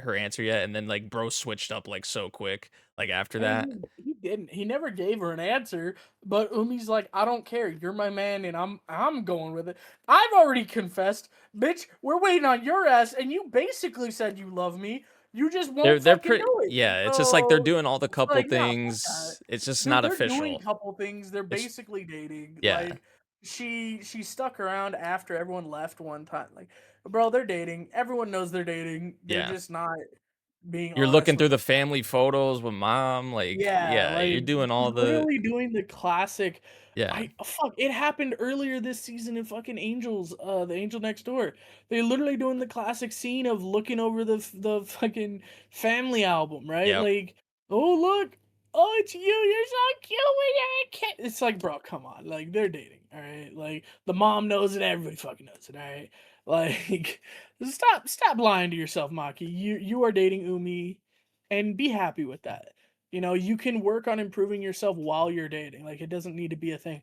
her answer yet, and then like bro switched up like so quick like after And that. he didn't. He never gave her an answer, but Umi's like, "I don't care. You're my man, and I'm going with it. I've already confessed, bitch. We're waiting on your ass, and you basically said you love me. You just won't They're fucking pretty do it. yeah. It's just like they're So doing all the it's couple like, nah, fuck that. things. It's just Dude, not they're doing official. couple things. They're It's basically dating. yeah, Like she stuck around after everyone left one time. Like, bro, they're dating. Everyone knows they're dating. They're yeah. just not being You're honest looking with through it. the family photos with mom, like, Yeah, yeah, you're like, doing all the literally doing the classic. yeah, I fuck, it happened earlier this season in fucking Angels, The Angel Next Door. They're literally doing the classic scene of looking over the fucking family album, right? yep, Like, "Oh, look. Oh, it's you. You're so cute with your kid." It's like, bro, come on. Like, they're dating, alright? Like, the mom knows it, everybody fucking knows it, alright? Like, stop lying to yourself, Maki. You are dating Umi, and be happy with that. You know, you can work on improving yourself while you're dating. Like, it doesn't need to be a thing.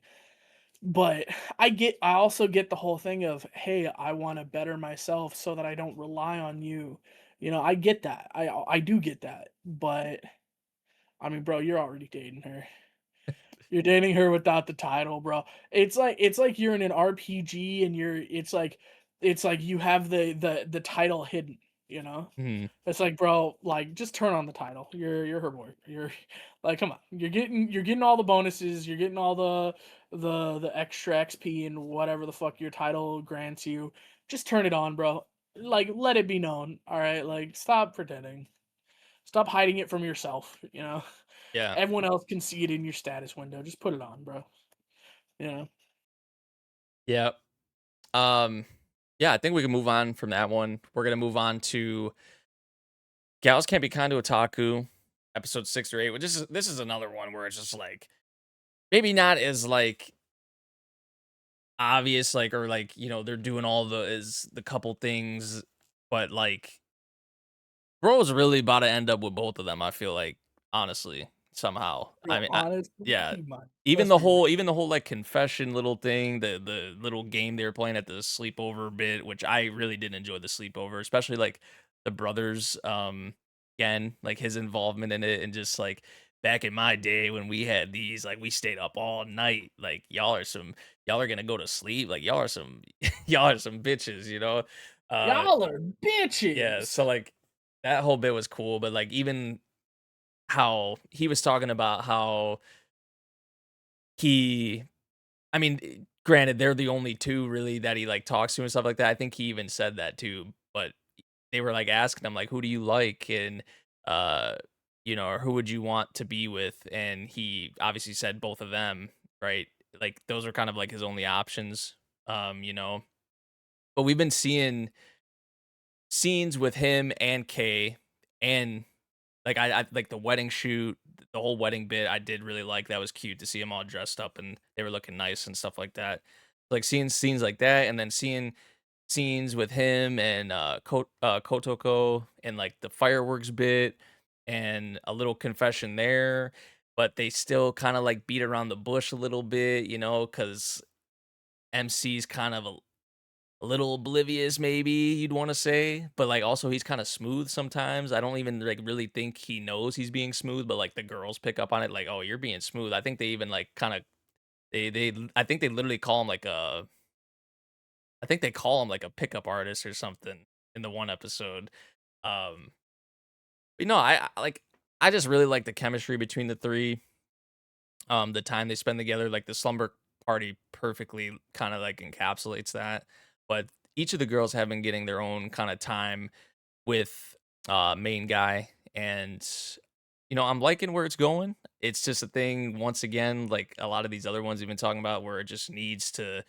But I also get the whole thing of, hey, I want to better myself so that I don't rely on you. You know, I get that. I do get that. But I mean, bro, you're already dating her. You're dating her without the title, bro. It's like you're in an RPG and it's like you have the title hidden, you know? mhm, It's like, bro, like just turn on the title. You're her boy. You're like, come on. You're getting all the bonuses, you're getting all the extra XP and whatever the fuck your title grants you. Just turn it on, bro. Like let it be known. All right? Like stop pretending. Stop hiding it from yourself, you know? yeah, Everyone else can see it in your status window. Just put it on, bro. You know? yep. Yeah, I think we can move on from that one. We're gonna move on to Gals Can't Be Kind to Otaku, episode 6 or 8, which this is another one where it's just like maybe not as like obvious, like or like, they're doing all the couple things, but like bro's really about to end up with both of them, I feel like, honestly, somehow. I Bro, mean, honestly, yeah. he might. Even Let's the be real. whole even the whole like confession little thing, the little game they were playing at the sleepover bit, which I really did enjoy the sleepover, especially like the brothers, again, like his involvement in it and just like back in my day when we had these, like we stayed up all night. Like y'all are gonna go to sleep. Like y'all are some y'all are some bitches, you know? Uh Y'all are yeah, bitches. so like that whole bit was cool, but like even how he was talking about how he I mean, granted, they're the only 2 really that he, like, talks to and stuff like that. I think he even said that too, but they were, like, asking him, like, "Who do you like?" And, uh, or, "Who would you want to be with?" And he obviously said both of them, right? Like, those are kind of, like, his only options, you know? But we've been seeing scenes with him and Kay and like, I like, the wedding shoot, the whole wedding bit, I did really like. That was cute to see them all dressed up, and they were looking nice and stuff like that. Like, seeing scenes like that, and then seeing scenes with him and, Kotoko and, like, the fireworks bit, and a little confession there, but they still kinda, like, beat around the bush a little bit, because MC's kind of a little oblivious, maybe you'd want to say, but like also he's kind of smooth sometimes. I don't even like really think he knows he's being smooth, but like the girls pick up on it, like, oh, you're being smooth. I think they even like kind of I think they literally call him like a I think they call him like a pickup artist or something in the one episode. Um, but no, like I just really like the chemistry between the three. The time they spend together, like the slumber party perfectly kind of like encapsulates that. But each of the girls have been getting their own kind of time with main guy, and I'm liking where it's going. It's just a thing once again, like a lot of these other ones we've been talking about, where it just needs to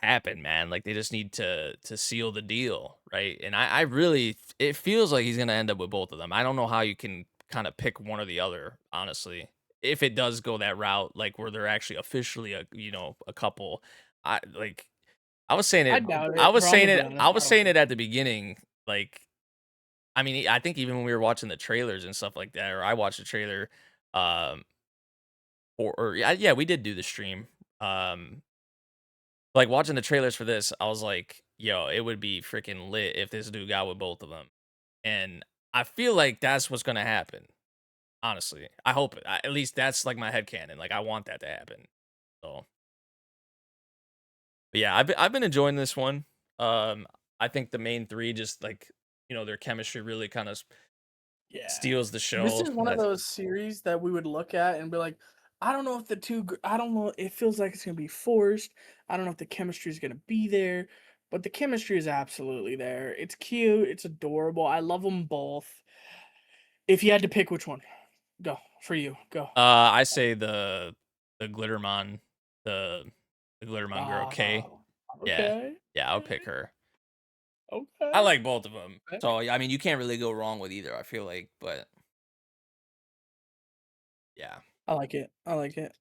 happen, man. Like they just need to seal the deal, right? And I really it feels like he's gonna end up with both of them. I don't know how you can kind of pick one or the other, honestly. If it does go that route, like where they're actually officially a couple. I like I was saying I it doubt it, bro. I'm gonna be I honest. I was don't saying think it at the so. beginning, like I mean, I think even when we were watching the trailers and stuff like that, or I watched the trailer, um, or yeah, yeah, we did do the stream. Um, like watching the trailers for this, I was like, yo, it would be freaking lit if this dude got with both of them. And I feel like that's what's gonna happen. Honestly, I hope it. At least that's like my headcanon. Like I want that to happen. So, but yeah, I've been enjoying this one. I think the main three just like their chemistry really kind of Yeah. steals the This show. is one of those series that we would look at and be like, I don't know if I don't know. It feels like it's gonna be forced. I don't know if the chemistry is gonna be there, but the chemistry is absolutely there. It's cute. It's adorable. I love them both. If you had to pick which one, go for you. Go. I say the Glittermon, the the Glittermon girl, Kay. Yeah. Okay. Yeah, I'll pick Okay. her. I Okay. like both of them. So, I mean, you can't really go wrong with either, I feel like, but yeah. I like it. I like it.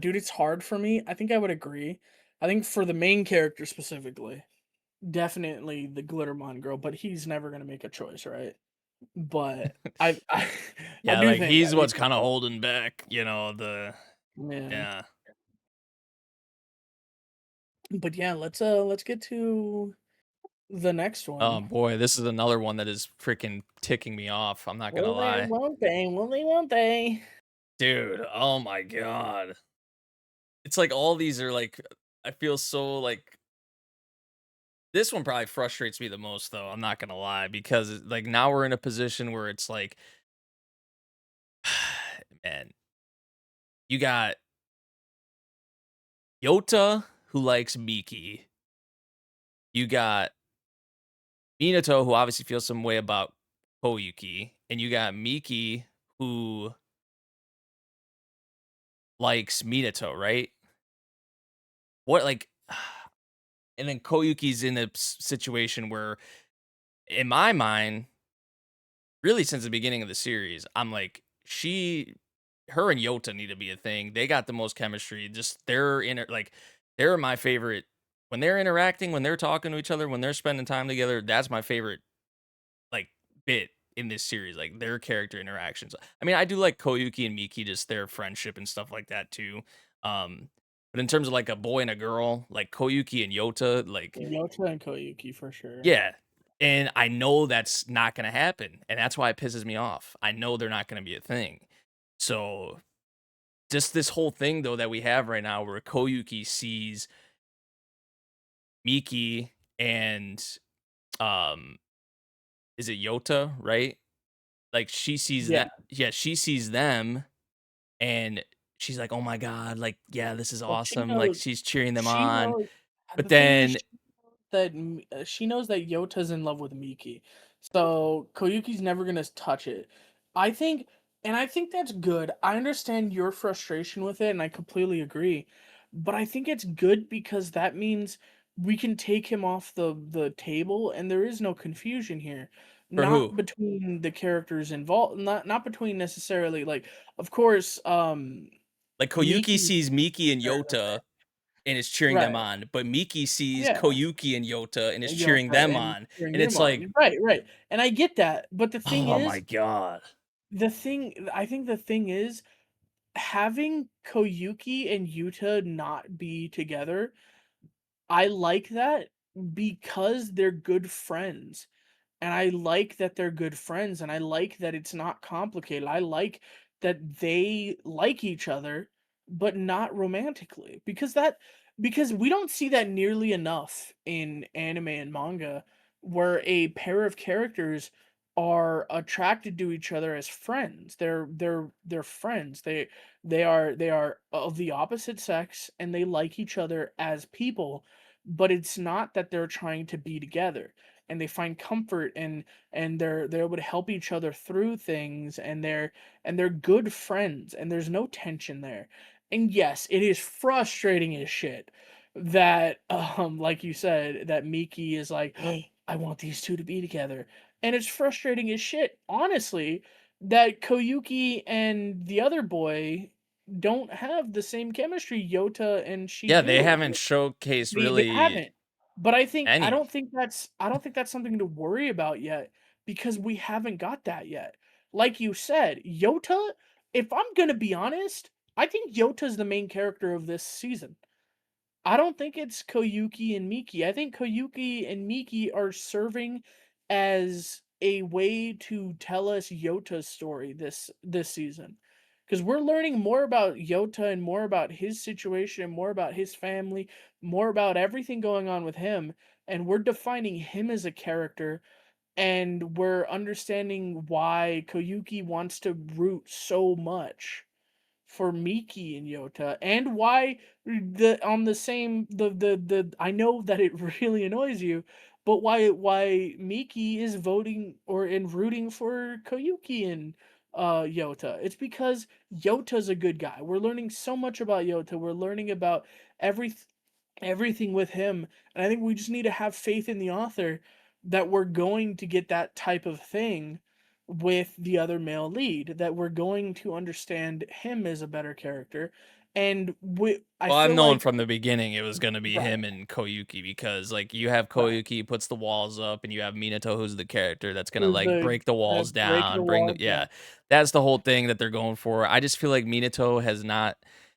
Dude, it's hard for me. I think I would agree. I think for the main character specifically, definitely the Glittermon girl, but he's never gonna make a choice, right? But I I Yeah, do like, think he's what's kinda holding back, the yeah. yeah. But yeah, let's get to the next Oh, one. boy, this is another one that is freaking ticking me off, I'm not gonna Will they? lie. Won't they? Will they? Won't they? Dude, oh my god. It's like all these are, like I feel so, like this one probably frustrates me the most, though, I'm not gonna lie, because, like, now we're in a position where it's like man, you got Yota who likes Miki. You got Minato who obviously feels some way about Koyuki, and you got Miki who likes Minato, right? What like, and then Koyuki's in a situation where, in my mind, really since the beginning of the series, I'm like, her and Yota need to be a thing. They got the most chemistry. Just they're my favorite when they're interacting, when they're talking to each other, when they're spending time together. That's my favorite like bit in this series, like their character interactions. I mean, I do like Koyuki and Miki, just their friendship and stuff like that too. But in terms of like a boy and a girl, like Koyuki and Yota, like Yota and Koyuki for sure. yeah. And I know that's not gonna happen, and that's why it pisses me off. I know they're not gonna be a thing. So just this whole thing though that we have right now where Koyuki sees Miki and um is it Yota, right? Like, she sees Yeah. that yeah, she sees them, and she's like, "Oh my god, like, yeah, this is Well, she awesome," like, knows she's cheering them she on, knows but the thing is then she knows that Yota's in love with Miki. So Koyuki's never gonna touch it. I think I think that's good. I understand your frustration with it and I completely agree. But I think it's good because that means we can take him off the table and there is no confusion here. for who? Not between the characters involved, not between necessarily like of course Like, Koyuki Miki. sees Miki and Right, right, Yota and is cheering them right. on, but Miki sees Yeah. Koyuki and Yota and is cheering Yota them and on, cheering and them it's like, on. Right, right. And I get that, but "Oh my god." I think the thing is having Koyuki and Yuta not be together, I like that because they're good friends. And I like that they're good friends, and I like that it's not complicated. I like that they like each other, but not romantically. Because we don't see that nearly enough in anime and manga where a pair of characters are attracted to each other as friends. They're friends. They are of the opposite sex and they like each other as people, but it's not that they're trying to be together and they find comfort and they're able to help each other through things and they're good friends and there's no tension there. And yes, it is frustrating as shit that like you said that Miki is like I want these two to be together. And it's frustrating as shit honestly that Koyuki and the other boy don't have the same chemistry Yota and she Yeah, they do. haven't showcased They really haven't. But any. I don't think that's something to worry about yet because we haven't got that yet. Like you said, Yota, if I'm gonna be honest, I think Yota's the main character of this season. I don't think it's Koyuki and Miki. I think Koyuki and Miki are serving as a way to tell us Yota's story this season. Because we're learning more about Yota and more about his situation, and more about his family, more about everything going on with him, and we're defining him as a character, and we're understanding why Koyuki wants to root so much for Miki and Yota, and why the on the same the I know that it really annoys you, but why Miki is voting or in rooting for Koyuki and Yota. It's because Yota's a good guy. We're learning so much about Yota. We're learning about every everything with him, and I think we just need to have faith in the author that we're going to get that type of thing with the other male lead, that we're going to understand him as a better character, and I Well, I've feel known like from the beginning it was gonna be right, him and Koyuki because, like, you have right. Koyuki puts the walls up, and you have Minato who's the character that's gonna, Who's like, the break the gonna walls break the down, bring the walls yeah. down. That's the whole thing that they're going for. I just feel like Minato has not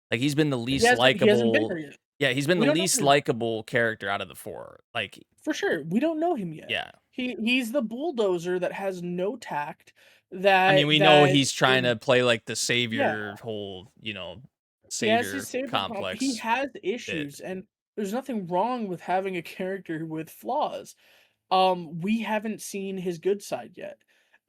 like, he's been the least He hasn't been there likable yet. yeah, he's been We the don't know least him likable character out of the 4. Like, for sure. We don't know him yet. yeah. He's the bulldozer that has no tact. I mean, we know That he's trying is to play, like, the yeah. savior whole, He has his savior savior he complex has bit. issues, and there's nothing wrong with having a character with flaws. We haven't seen his good side yet.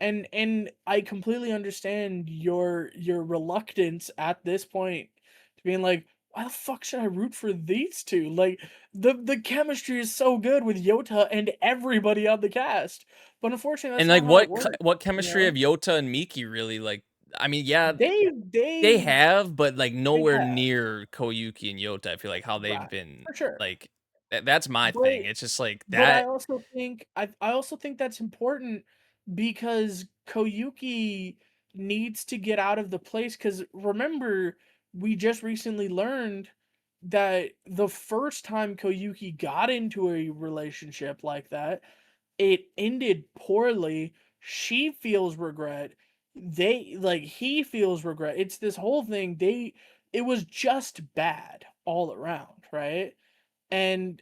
And I completely understand your reluctance at this point to being like, why the fuck should I root for these two? Like the chemistry is so good with Yota and everybody on the cast. But unfortunately And, that's like, not how it works, what you chemistry know? of Yota and Miki really, like I mean, yeah, They they they have, but, like, they nowhere have, near Koyuki and Yota, I feel like how they've right, been, for sure. like that's my But thing, it's just like But that I also think that's important because Koyuki needs to get out of the place. Because remember, we just recently learned that the first time Koyuki got into a relationship like that, it ended poorly. She feels regret. He feels regret. It's this whole thing. It was just bad all around, right? And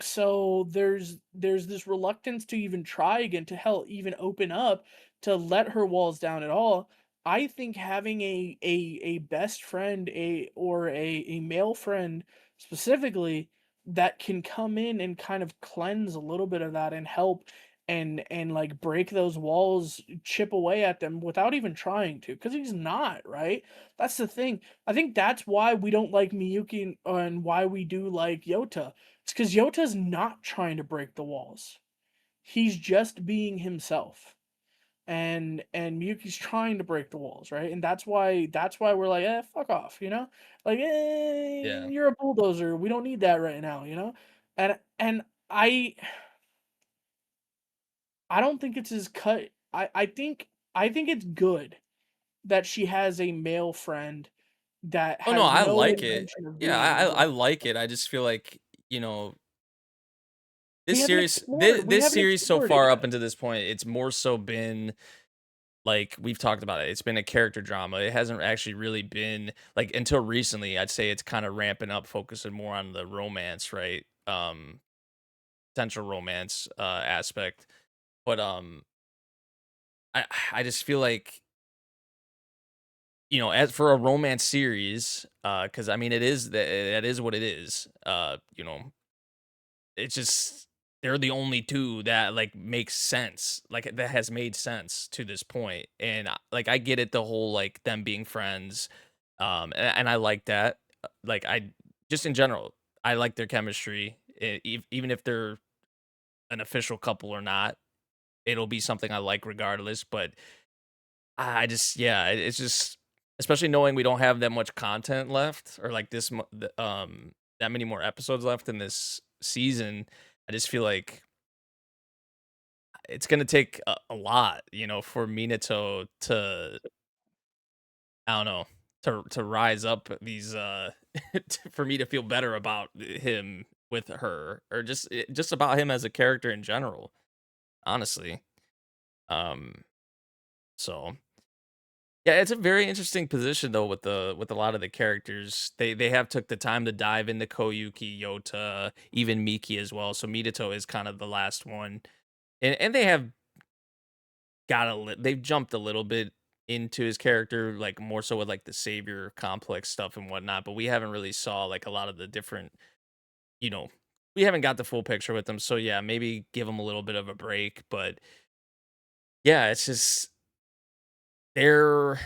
so there's this reluctance to even try again, to hell even open up, to let her walls down at all. I think having a best friend, a male friend specifically, that can come in and kind of cleanse a little bit of that and help and like break those walls, chip away at them without even trying to, because he's not, right? That's the thing. I think that's why we don't like Miyuki, and why we do like Yota. It's because Yota's not trying to break the walls. He's just being himself. And Miyuki's trying to break the walls, right? And that's why we're like, fuck off, like, Yeah. you're a bulldozer. We don't need that right now, and I don't think it's as cut. I think it's good that she has a male friend that Oh, no, has I no like it. intention of Yeah, being a I girl. like it. I just feel like, you know, We haven't explored. We this haven't series so explored it far up yet. until this point, it's more so been like we've talked about it. It's been a character drama. It hasn't actually really been like until recently, I'd say it's kind of ramping up, focusing more on the romance, right? Potential romance aspect. But I I just feel like, as for a romance series, because I mean it is that is what it is. It's just they're the only 2 that, like, makes sense, like, that has made sense to this point, and, like, I get it, the whole, like, them being friends, and I like that, like, I just in general, I like their chemistry, even if they're an official couple or not, it'll be something I like regardless, but I just yeah, it's just especially knowing we don't have that much content left or, like, that many more episodes left in this season, I just feel like it's gonna take a lot, for Minato to I don't know, to rise up these, for me to feel better about him with her or just about him as a character in general, honestly. Um, so yeah, it's a very interesting position though with a lot of the characters. They have took the time to dive into Koyuki, Yota, even Miki as well. So Minato is kind of the last one. And they have they've jumped a little bit into his character, like more so with like the savior complex stuff and whatnot, but we haven't really saw like a lot of the different, you know, we haven't got the full picture with them. So yeah, maybe give them a little bit of a break. But yeah, it's just their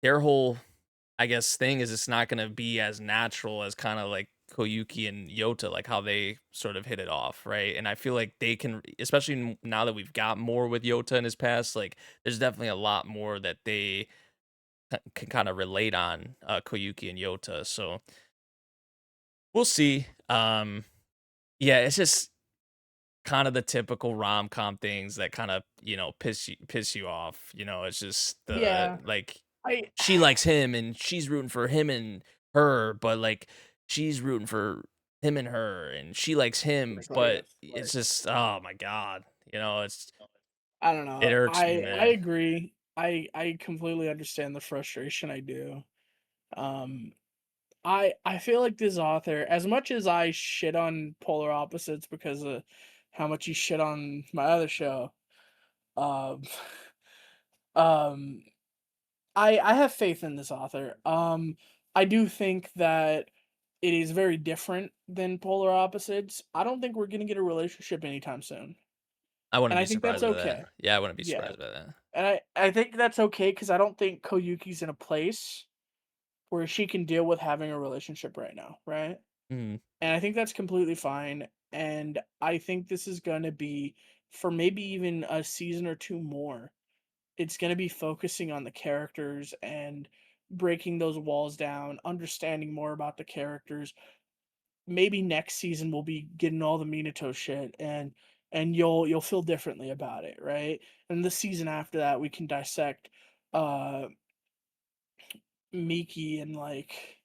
their whole I guess thing is it's not gonna be as natural as kinda like Koyuki and Yota, like how they sort of hit it off, right? And I feel like they can especially now that we've got more with Yota in his past, like, there's definitely a lot more that they can kinda relate on, Koyuki and Yota, so we'll see. Yeah, it's just kinda the typical rom-com things that kinda, piss you off, it's just Yeah, like, I she likes him and she's rooting for him and her, but, like, she's rooting for him and her, and she likes him, but it's just, oh my god, I don't it know. irks me, I man. agree. I completely understand the frustration. I do. Um, I feel like this author, as much as I shit on Polar Opposites because of how much he shit on my other show, um, um, I have faith in this author. I do think that it is very different than Polar Opposites. I don't think we're gonna get a relationship anytime soon, I wouldn't and I be think that's surprised by that. okay. Yeah, I wouldn't be Yeah, surprised by that. and I think that's okay because I don't think Koyuki's in a place where she can deal with having a relationship right now, right? Mhm. And I think that's completely fine. And I think this is going to be for maybe even a season or two more. It's going to be focusing on the characters and breaking those walls down, understanding more about the characters. Maybe next season we'll be getting all the Minato shit, and you'll feel differently about it, right? And the season after that we can dissect uh Miki and like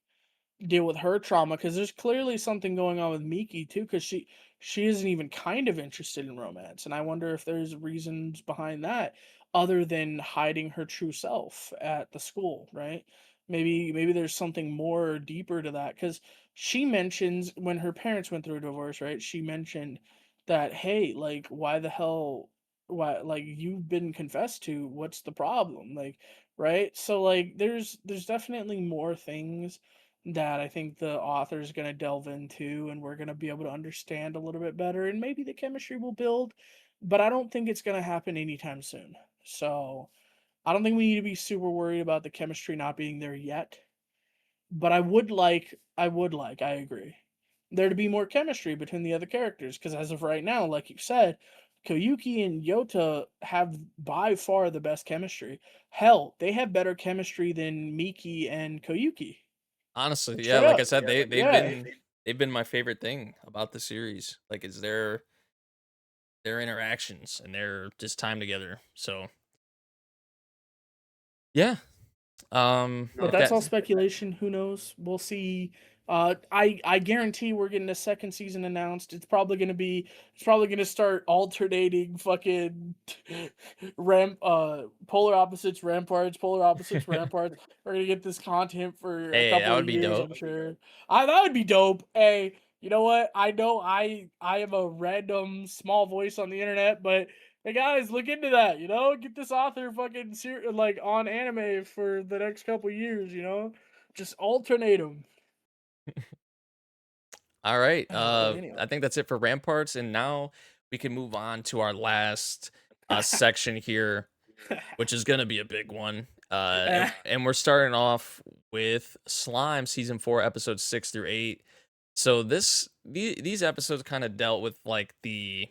deal with her trauma, because there's clearly something going on with Miki too, because she isn't even kind of interested in romance, and I wonder if there's reasons behind that other than hiding her true self at the school, right? Maybe there's something more deeper to that, because she mentions when her parents went through a divorce, right? She mentioned that, hey, like, why the hell, why, like, you've been confessed to, what's the problem, like, right? So like there's definitely more things that I think the author's going to delve into, and we're going to be able to understand a little bit better, and maybe the chemistry will build, but I don't think it's going to happen anytime soon. So I don't think we need to be super worried about the chemistry not being there yet. But I agree, there to be more chemistry between the other characters, because as of right now, like you said, Koyuki and Yota have by far the best chemistry. Hell, they have better chemistry than Miki and Koyuki. Honestly, yeah, Straight like I up. said, Yeah. they've been my favorite thing about the series. Like, is their interactions and their just time together. So yeah, But if that's all that's speculation. Who knows? We'll see. I guarantee we're getting a second season announced. It's probably gonna start alternating fucking polar opposites ramparts, polar opposites ramparts. We're gonna get this content for a hey, that couple of would be years, dope. I'm sure. I That would be dope. Hey, you know what? I know I am a random small voice on the internet, but hey guys, look into that. Get this author fucking like on anime for the next couple years. Just alternate them. All right. But anyway, I think that's it for Ramparts, and now we can move on to our last section here, which is gonna be a big one. And we're starting off with Slime season 4, episodes 6 through 8. So these episodes kind of dealt with like the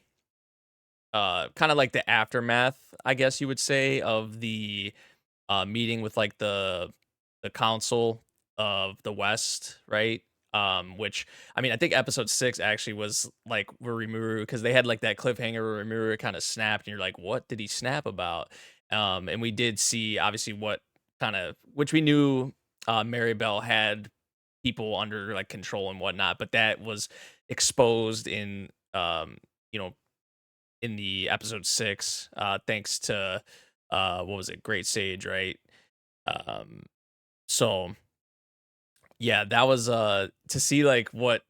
kind of like the aftermath, I guess you would say, of the meeting with like the council of the West, right? Which I mean, I think episode 6 actually was like where Rimuru, because they had like that cliffhanger where Rimuru kind of snapped, and you're like, what did he snap about? And we did see obviously what kind of, which we knew Maribel had people under like control and whatnot, but that was exposed in you know in the episode 6, thanks to what was it, Great Sage, right? Um, so yeah, that was to see like what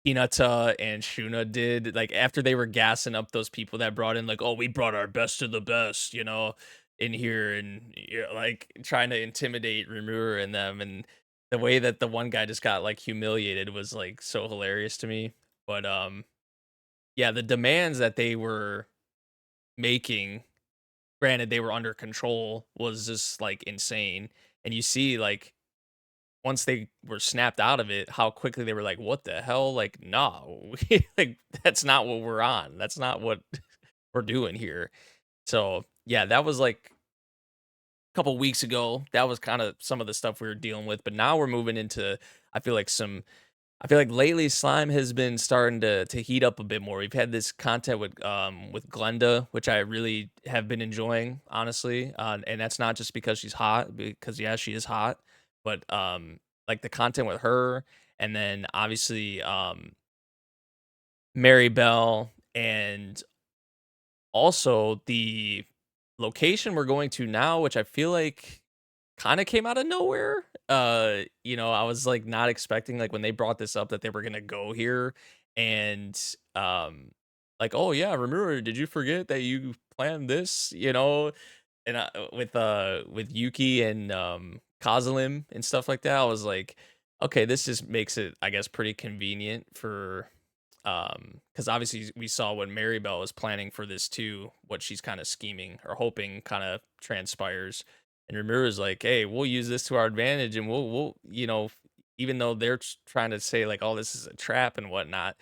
Hinata and Shuna did, like after they were gassing up those people that brought in, like, oh, we brought our best of the best, in here, and like trying to intimidate Rimuru and them, and the way that the one guy just got like humiliated was like so hilarious to me. But yeah, the demands that they were making, granted they were under control, was just like insane. And you see like once they were snapped out of it, how quickly they were like, what the hell? Like, no, like that's not what we're on. That's not what we're doing here. So yeah, that was like a couple weeks ago. That was kind of some of the stuff we were dealing with. But now we're moving into, I feel like some I feel like lately Slime has been starting to heat up a bit more. We've had this content with Glenda, which I really have been enjoying, honestly. And that's not just because she's hot, because yeah, she is hot, but like the content with her, and then obviously Mary Bell, and also the location we're going to now, which I feel like kind of came out of nowhere. I was like not expecting, like when they brought this up, that they were gonna go here, and like, oh yeah, remember, did you forget that you planned this? And with Yuki and Kazalim and stuff like that, I was like, okay, this just makes it, I guess, pretty convenient for because obviously we saw when Maribel was planning for this too, what she's kind of scheming or hoping kind of transpires. And Ramirez like, hey, we'll use this to our advantage, and we'll even though they're trying to say like, oh, this is a trap and whatnot,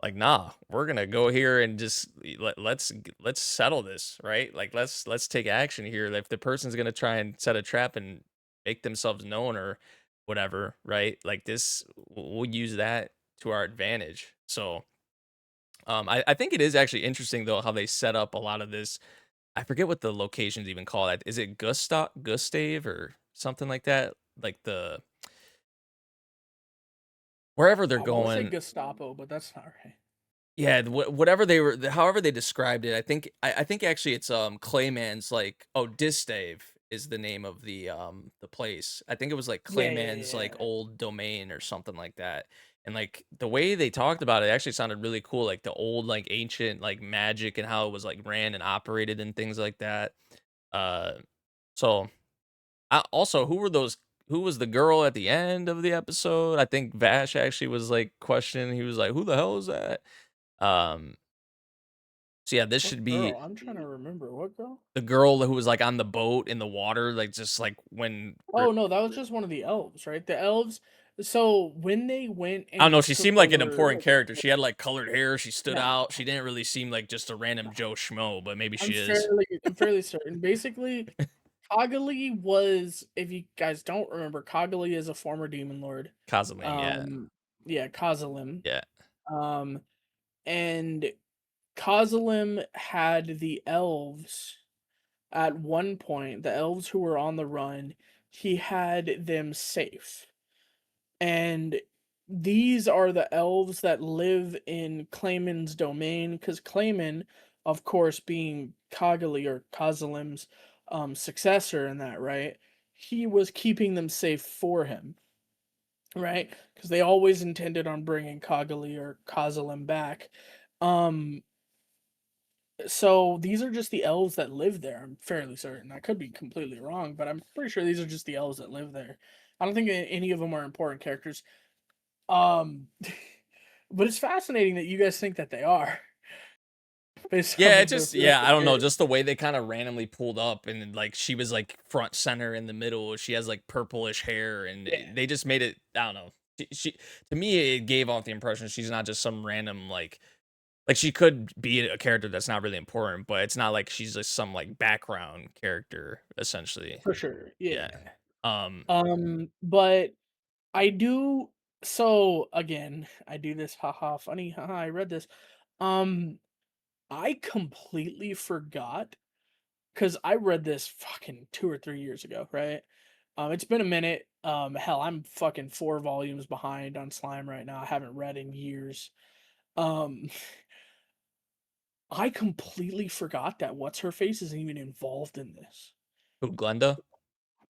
like, nah, we're gonna go here and just let's settle this, right? Like, let's take action here. If the person's gonna try and set a trap and make themselves known or whatever, right? Like this, we'll use that to our advantage. So I think it is actually interesting though how they set up a lot of this. I forget what the locations even call that. Is it Gustave or something like that? Like the wherever they're I want to say going. Gestapo, but that's not right. Yeah, whatever they were, however they described it. I think actually it's Clayman's, like, oh, Distave is the name of the place. I think it was like Yeah, yeah, Clayman's like yeah. old domain or something like that. And like the way they talked about it actually sounded really cool, like the old like ancient like magic and how it was like ran and operated and things like that. Uh, so also, who were those? who was the girl at the end of the episode. I think Vash actually was like questioning. He was like, "Who the hell is that?" Um, so yeah, this What should be girl? I'm trying to remember. What girl? the girl who was like on the boat in the water, like just like when Oh no, that was just one of the elves, right? The elves. So when they went I don't know, and she took seemed like an over, important character. She had like colored hair. She stood yeah, out. She didn't really seem like just a random Joe Schmo, but maybe she is. I'm fairly certain. Basically, Kagali was, if you guys don't remember, Kagali is a former demon lord. Kazalim, yeah, Um, yeah, Kazalim. yeah. Um, and Kazalim had the elves at one point, the elves who were on the run, he had them safe. And these are the elves that live in Clayman's domain, because Clayman, of course, being Kagali or Kazalim's successor in that, right? He was keeping them safe for him, right? Because they always intended on bringing Kagali or Kazalim back. Um, so these are just the elves that live there. I'm fairly certain. I could be completely wrong, but I'm pretty sure these are just the elves that live there. I don't think any of them are important characters. Um, but it's fascinating that you guys think that they are based off Yeah, it of their just yeah, I first don't know, appearance. just the way they kind of randomly pulled up and like she was like front center in the middle. She has like purplish hair and Yeah, they just made it, I don't know. She to me it gave off the impression she's not just some random like she could be a character that's not really important, but it's not like she's just some like background character essentially. for sure. Yeah. Yeah. Um But I do. So again, I do this. Haha, funny. Haha, I read this. Um, I completely forgot because I read this fucking 2 or 3 years ago, right? It's been a minute. Hell, I'm fucking 4 volumes behind on Slime right now. I haven't read in years. Um, I completely forgot that what's her face isn't even involved in this. who Glenda?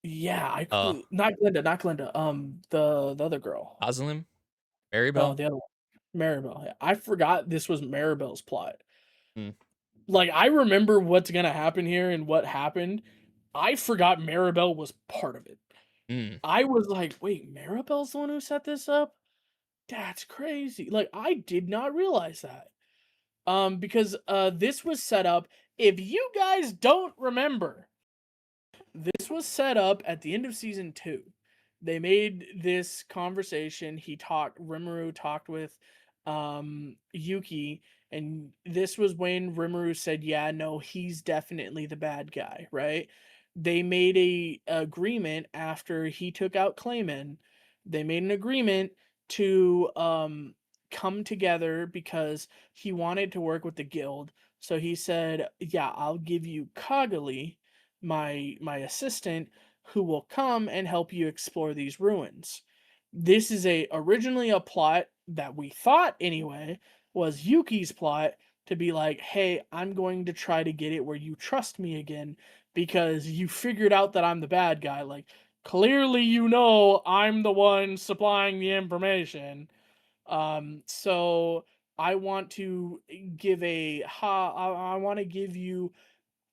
Yeah, I Uh not Glenda, not Glenda. The other girl. Oslin? Oh, Maribel? the other one. Maribel. Yeah. I forgot this was Maribel's plot. Mm, Like I remember what's gonna happen here and what happened. I forgot Maribel was part of it. mm. I was like, wait, Maribel's the one who set this up? That's crazy. Like I did not realize that. Because this was set up. If you guys don't remember, this was set up at the end of season 2. They made this conversation. Rimuru talked with Yuki, and this was when Rimuru said, "Yeah, no, he's definitely the bad guy," right? They made a agreement after he took out Clayman. They made an agreement to come together because he wanted to work with the guild. So he said, "Yeah, I'll give you Kagali, my assistant, who will come and help you explore these ruins." This is originally a plot that we thought anyway was Yuki's plot to be like, "Hey, I'm going to try to get it where you trust me again because you figured out that I'm the bad guy. Like clearly you know I'm the one supplying the information. So I want to I want to give you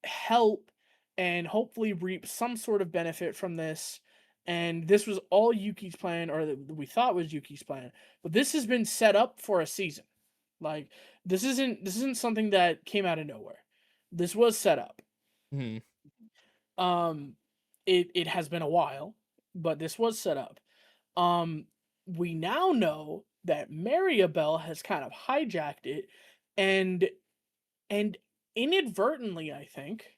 help and hopefully reap some sort of benefit from this." And this was all Yuki's plan, or that we thought was Yuki's plan. But this has been set up for a season. Like this isn't something that came out of nowhere. This was set up. Mhm. Um, it has been a while, but this was set up. Um, we now know that Maribel has kind of hijacked it, and and inadvertently, I think,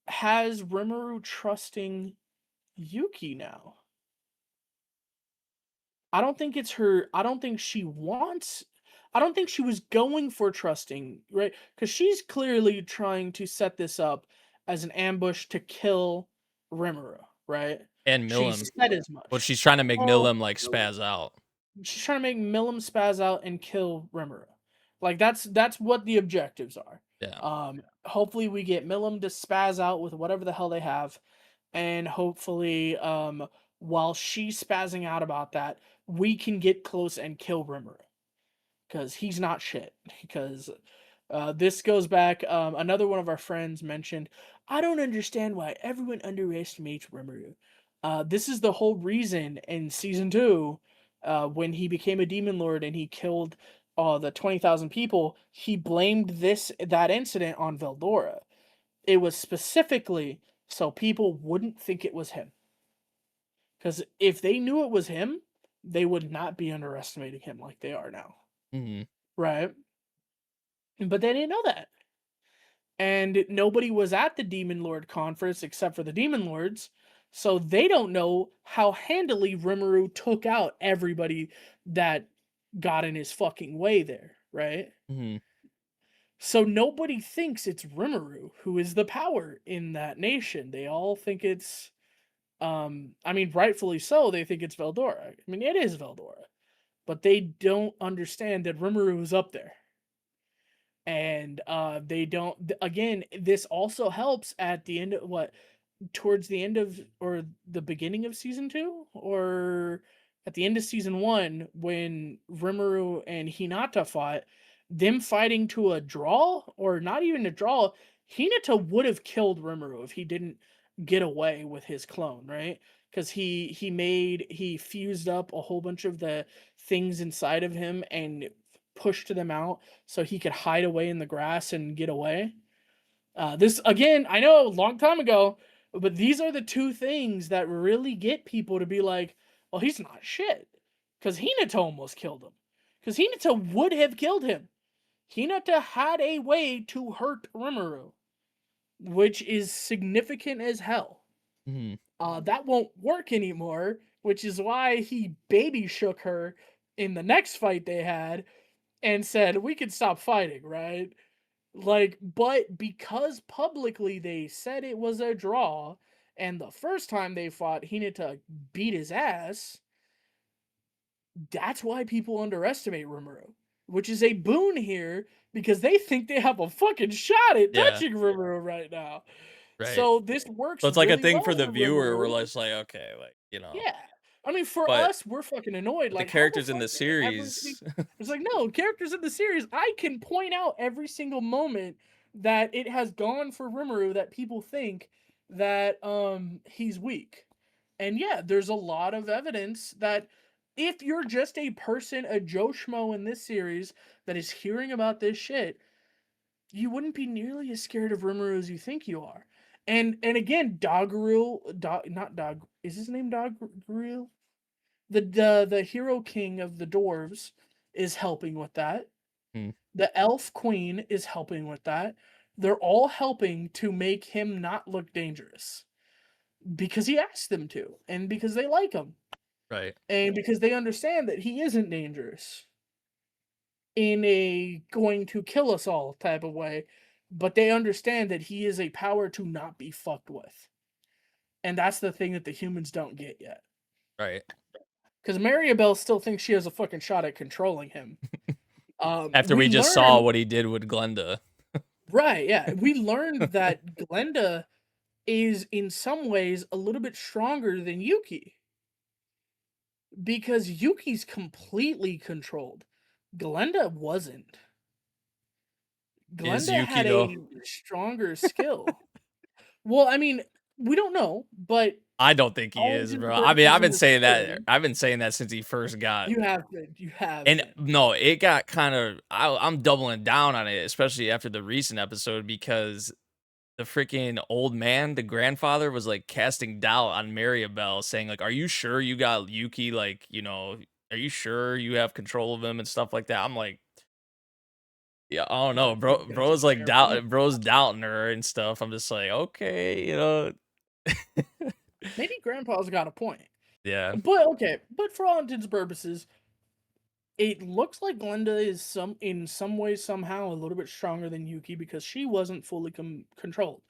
has Rimuru trusting Yuki now. I don't think it's her. I don't think she wants. I don't think she was going for trusting, right? Because she's clearly trying to set this up as an ambush to kill Rimuru, right? And She Milim. said as Well, much. she's trying to make Oh, Milim like spaz out. she's trying to make Milim spaz out and kill Rimuru. Like that's what the objectives are. Yeah. Hopefully we get Milim to spaz out with whatever the hell they have, and hopefully, while she's spazzing out about that, we can get close and kill Rimuru because he's not shit. Because this goes back. Another one of our friends mentioned, "I don't understand why everyone underestimates Rimuru." This is the whole reason in season 2, when he became a demon lord and he killed the 20,000 people, he blamed that incident on Veldora. It was specifically so people wouldn't think it was him. Because if they knew it was him, they would not be underestimating him like they are now. Mhm. Right? But they didn't know that. And nobody was at the Demon Lord conference except for the Demon Lords, so they don't know how handily Rimuru took out everybody that got in his fucking way there, right? Mhm. So nobody thinks it's Rimuru who is the power in that nation. They all think it's I mean rightfully so, they think it's Veldora. I mean it is Veldora. But they don't understand that Rimuru is up there. And they don't again, this also helps at the end of what towards the end of or the beginning of season 2 or at the end of season 1 when Rimuru and Hinata fought, them fighting to a draw or not even a draw, Hinata would have killed Rimuru if he didn't get away with his clone, right? Cuz he fused up a whole bunch of the things inside of him and pushed them out so he could hide away in the grass and get away. This again, I know, a long time ago, but these are the two things that really get people to be like, "Well, he's not shit," because Hinata almost killed him. Because Hinata would have killed him. Hinata had a way to hurt Rimuru, which is significant as hell. Mhm. That won't work anymore, which is why he baby shook her in the next fight they had and said, "We can stop fighting, right?" Like, but because publicly they said it was a draw, and the first time they fought, Hinata beat his ass, that's why people underestimate Rimuru, which is a boon here because they think they have a fucking shot at Yeah. touching Rimuru right now. Right. So this So works it's like a really thing well for the for viewer. We're Rimuru. just like, okay, like Yeah. I mean, for but us, we're fucking annoyed. the Like, how the characters in fuck the did every series. It's like, no, characters in the series, I can point out every single moment that it has gone for Rimuru that people think that he's weak. And yeah, there's a lot of evidence that if you're just a person, a Joe Schmo in this series that is hearing about this shit, you wouldn't be nearly as scared of Rimuru as you think you are. And again, not Dog, is his name Doggeril? The hero king of the dwarves is helping with that. Hmm. The elf queen is helping with that. They're all helping to make him not look dangerous because he asked them to, and because they like him, Right. and because they understand that he isn't dangerous in a going to kill us all type of way, but they understand that he is a power to not be fucked with. And that's the thing that the humans don't get yet. Right. Because Maribel still thinks she has a fucking shot at controlling him. After We we just saw learned, what he did with Glenda. right, yeah, we learned that Glenda is in some ways a little bit stronger than Yuki because Yuki's completely controlled. Glenda wasn't. Is Glenda Yuki had though? a stronger skill. Well, I mean, we don't know, but I don't think he all is, intents and bro. I mean, purposes in the story, I've been saying that since he first got. you have been, you have And been. no, it got kind of. I'm doubling down on it, especially after the recent episode, because the freaking old man, the grandfather, was like casting doubt on Maribel, saying like, "Are you sure you got Yuki? Like, are you sure you have control of him and stuff like that?" I'm like, yeah, I don't He's know, like, "Fuck bro. this, Bro's it's like guaranteed." bro's doubting her and stuff. I'm just like, okay. Maybe Grandpa's got a point. Yeah. But okay, but for all intents and purposes, it looks like Glenda is in some way somehow a little bit stronger than Yuki because she wasn't fully controlled.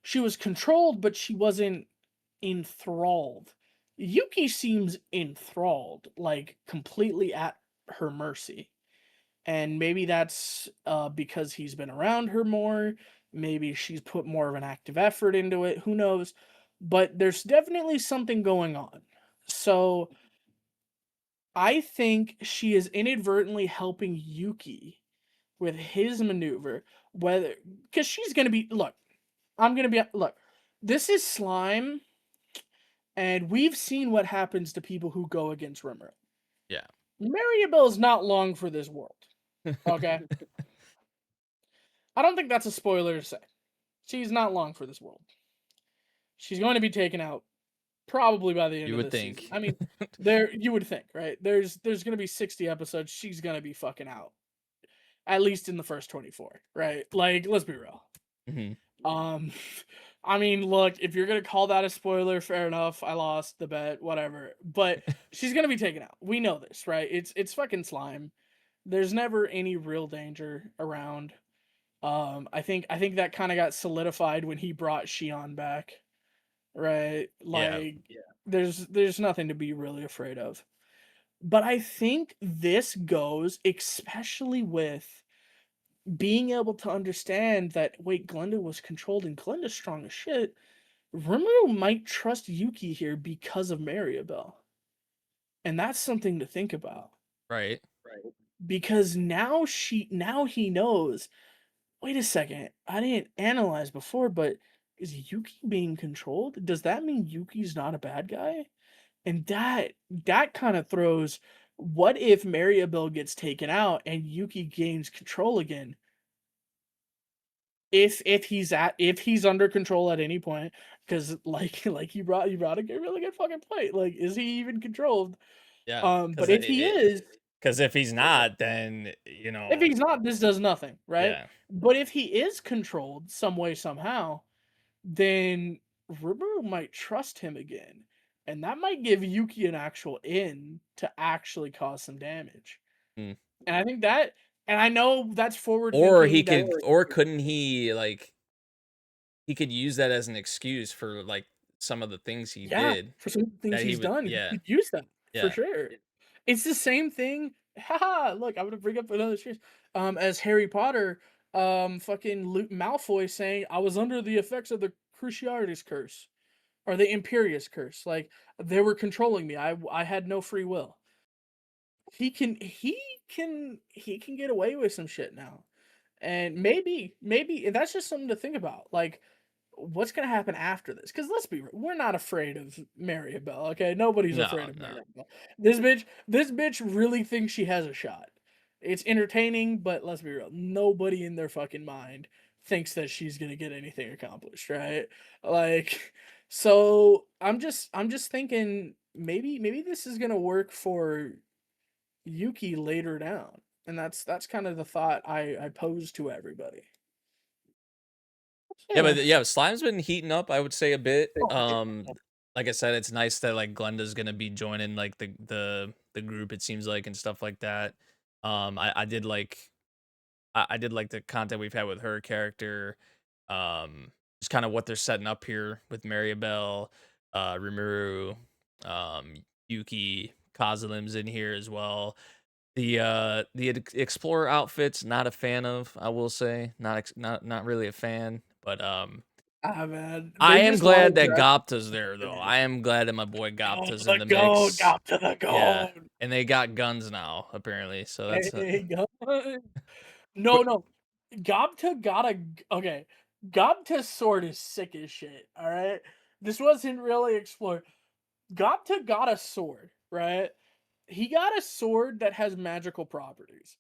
She was controlled, but she wasn't enthralled. Yuki seems enthralled, like completely at her mercy. And maybe that's because he's been around her more. Maybe she's put more of an active effort into it. Who knows? But there's definitely something going on. So I think she is inadvertently helping Yuki with his maneuver. Whether because she's gonna be look, I'm gonna be look. This is slime And we've seen what happens to people who go against Rimmer. Yeah. Maribel's not long for this world. Okay? I don't think that's a spoiler to say. She's not long for this world. She's going to be taken out probably by the end You of would this season. think. I mean, there you would think, right? There's going to be 60 episodes. She's going to be fucking out. At least in the first 24, right? Like, let's be real. Mhm. Um, I mean, look, if you're gonna call that a spoiler, fair enough. I lost the bet, whatever. But she's gonna be taken out. We know this, right? It's fucking slime. There's never any real danger around. I think that kind of got solidified when he brought Shion back, right? Yeah. Like, there's nothing to be really afraid of. But I think this goes especially with being able to understand that wait, Glenda was controlled and Glenda's strong as shit. Rimuru might trust Yuki here because of Maribel. And that's something to think about. Right. Because now he knows, wait a second, I didn't analyze before, but is Yuki being controlled? Does that mean Yuki's not a bad guy? And that kind of throws, what if Maribel gets taken out and Yuki gains control again? If he's under control at any point, because like you brought a really good fucking point. Like, is he even controlled? Yeah. But if he is, Because if he's not, then if he's not, this does nothing, right? yeah. But if he is controlled some way somehow, then Rimuru might trust him again, and that might give Yuki an actual in to actually cause some damage. Mm. And I think that, and I know that's forward Or he thinking. That could, or couldn't he like he could use that as an excuse for like some of the things he Yeah, did for some things that he he's would. done, he Yeah. could use that for Yeah. sure. It's the same thing. Haha, look, I'm gonna bring up another series. As Harry Potter, fucking Luke Malfoy saying, "I was under the effects of the Cruciatus curse or the Imperius curse. Like, they were controlling me. I had no free will." He can get away with some shit now, and maybe that's just something to think about. Like, what's gonna happen after this? Because let's be real, we're not afraid of Maribel, okay? Nobody's afraid No. of No. Maribel. This bitch really thinks she has a shot. It's entertaining, but let's be real, nobody in their fucking mind thinks that she's gonna get anything accomplished, right? Like, so I'm just thinking maybe this is gonna work for Yuki later down. And that's kind of the thought I pose to everybody. Yeah, Yeah. but yeah, Slime's been heating up, I would say a bit. Oh, Like I said, it's nice that like Glenda's gonna be joining like the group, it seems like, and stuff like that. I did like I did like the content we've had with her character. Just kind of what they're setting up here with Maribel, Rimuru, um, Yuki, Kazulim's in here as well. The explorer outfits, not a fan of, I will say, not really a fan, but ah, man. I They am just want to glad that dress. Gopta's there though. I am glad that my boy Oh, Gopta's in the the goat. mix. Got to the Yeah, goat. and they got guns now apparently, so that's Hey, goat. but No, no. Gobta got a. Okay. Gobta's sword is sick as shit, alright? This wasn't really explored. Gobta got a sword, right? He got a sword that has magical properties.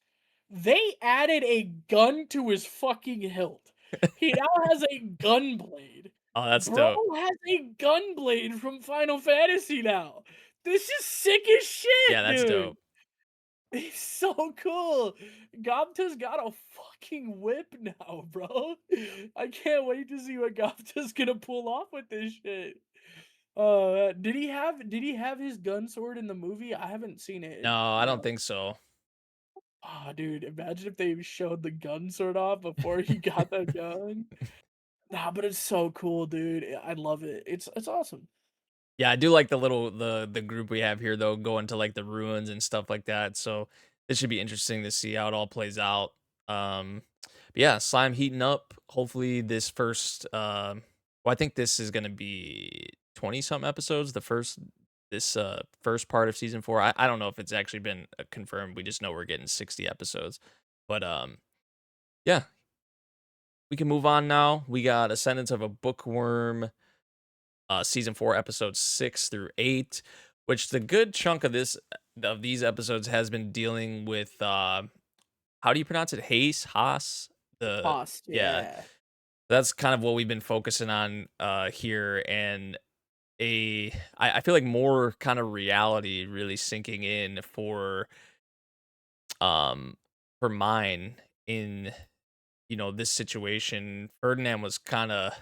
They added a gun to his fucking hilt. He now has a gun blade. oh, that's Bro dope. has a gun blade from Final Fantasy now. This is sick as Yeah, shit, that's dude. dope. It's so cool. Gobta's got a fucking whip now, bro. I can't wait to see what Gobta's gonna pull off with this shit. Did he have his gun sword in the movie? I haven't seen it. No, I don't think so. Ah, dude, imagine if they showed the gun sword off before he got that gun. Nah, but it's so cool, dude. I love it. It's awesome. Yeah, I do like the little the group we have here though, going to like the ruins and stuff like that. So this should be interesting to see how it all plays out. But yeah, slime heating up. Hopefully this first well, I think this is gonna be 20 some episodes, the first this first part of season 4. I don't know if it's actually been confirmed. We just know we're getting 60 episodes. But yeah, we can move on now. We got Ascendance of a Bookworm. season 4, episodes 6 through 8, which the good chunk of these episodes has been dealing with how do you pronounce it? Haas? The Host, Yeah, yeah. that's kind of what we've been focusing on here, and I feel like more kind of reality really sinking in um for mine in this situation. Ferdinand was kind of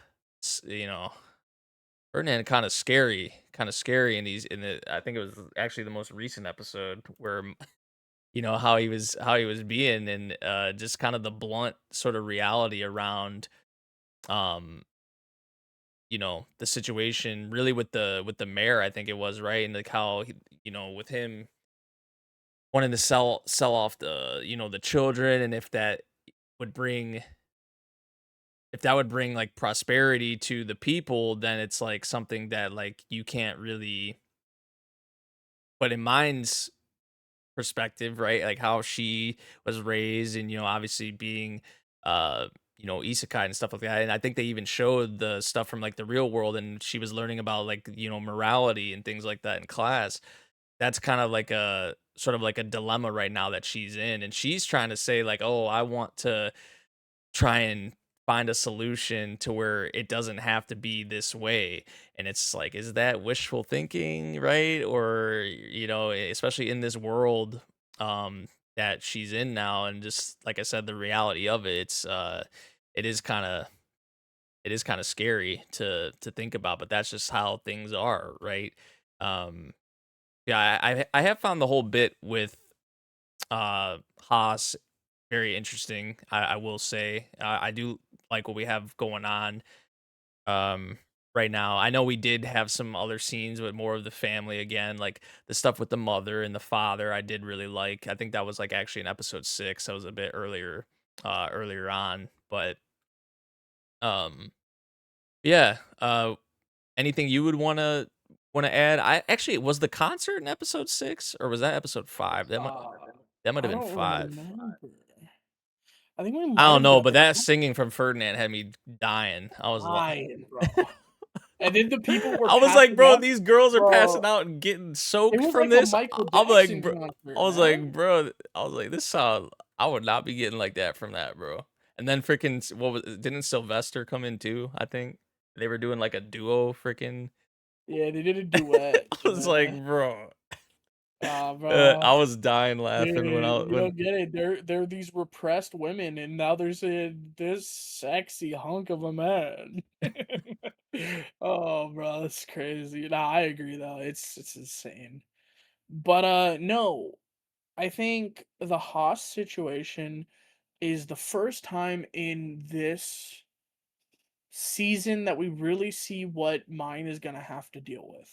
you know Ferdinand kind of scary, and I think it was actually the most recent episode where how he was being, and just kind of the blunt sort of reality around um the situation really with the mayor, I think it was, right? And like how with him wanting to sell off the children, and would bring if that would bring like prosperity to the people, then it's like something that like you can't really. But in mine's perspective, right? Like how she was raised, and obviously being isekai and stuff like that. And I think they even showed the stuff from like the real world, and she was learning about like morality and things like that in class. That's kind of like a sort of like a dilemma right now that she's in, and she's trying to say like, "Oh, I want to try and find a solution to where it doesn't have to be this way." And it's like, is that wishful thinking, right? Or especially in this world that she's in now, and just like I said, the reality of it, it is kind of it is kind of scary to think about, but that's just how things are, right? um yeah, I have found the whole bit with Haas very interesting. I will say I do like what we have going on um right now. I know we did have some other scenes with more of the family again, like the stuff with the mother and the father. I did really like. I think that was like actually in episode 6. That was a bit earlier on, but um yeah. Anything you would want to add? I actually, was the concert in episode 6, or was that episode 5? Uh, That might I have been don't 5. remember. I think we I might don't have know, done but it. that singing from Ferdinand had me dying. Lying, bro. And then the people were I was like, passing bro, out, these girls are passing bro. out and getting It soaked was from like a this. Michael I'm like, Jackson bro, concert, I was like, man. bro, I was like, this sound. I would not be getting like that from that, bro. And then freaking, didn't Sylvester come in too? I think they were doing like a duo, freaking. Yeah, they did a I duet. was like, Yeah. bro, Bro. I was dying laughing when Dude, I you when don't get it. They're these repressed women, and now they're saying this sexy hunk of a man. Oh, bro, that's crazy. Nah, I agree though. It's insane. But no, I think the Haas situation is the first time in this season that we really see what Mine is gonna have to deal with.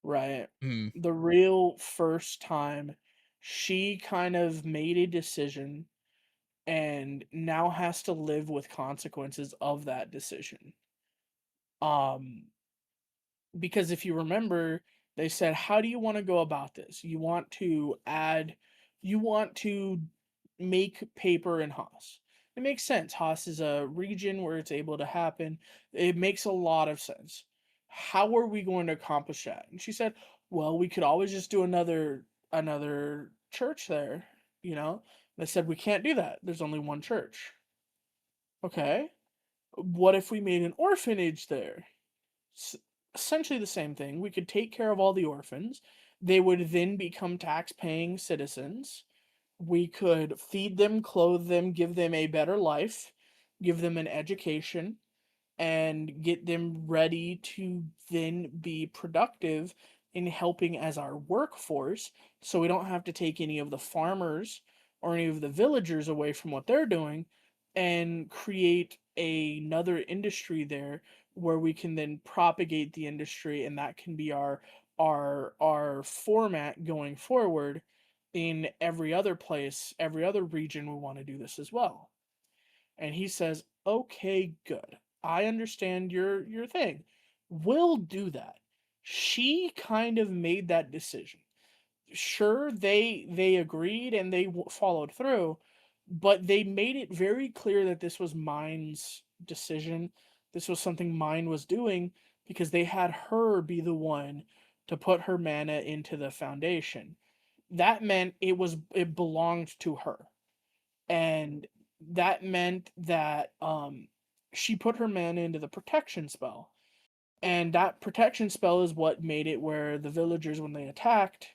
Right. mm, The real first time she kind of made a decision and now has to live with consequences of that decision. Um because if you remember, they said, how do you want to go about this? You want to make paper in Haas. It makes sense. Haas is a region where it's able to happen. It makes a lot of sense. How are we going to accomplish that? And she said, well, we could always just do another church there, you know? They said we can't do that. There's only one church. Okay. What if we made an orphanage there? s- Essentially the same thing. We could take care of all the orphans. They would then become tax paying citizens. We could feed them, clothe them, give them a better life, give them an education, and get them ready to then be productive in helping as our workforce, so we don't have to take any of the farmers or any of the villagers away from what they're doing, and create another industry there where we can then propagate the industry, and that can be our format going forward in every other place, every other region. We want to do this as well. And he says, "Okay, good. I understand your thing. We'll do that." She kind of made that decision. Sure, they agreed and they followed through, but they made it very clear that this was Mine's decision. This was something Mine was doing, because they had her be the one to put her mana into the foundation. That meant it belonged to her. And that meant that she put her mana into the protection spell. And that protection spell is what made it where the villagers, when they attacked,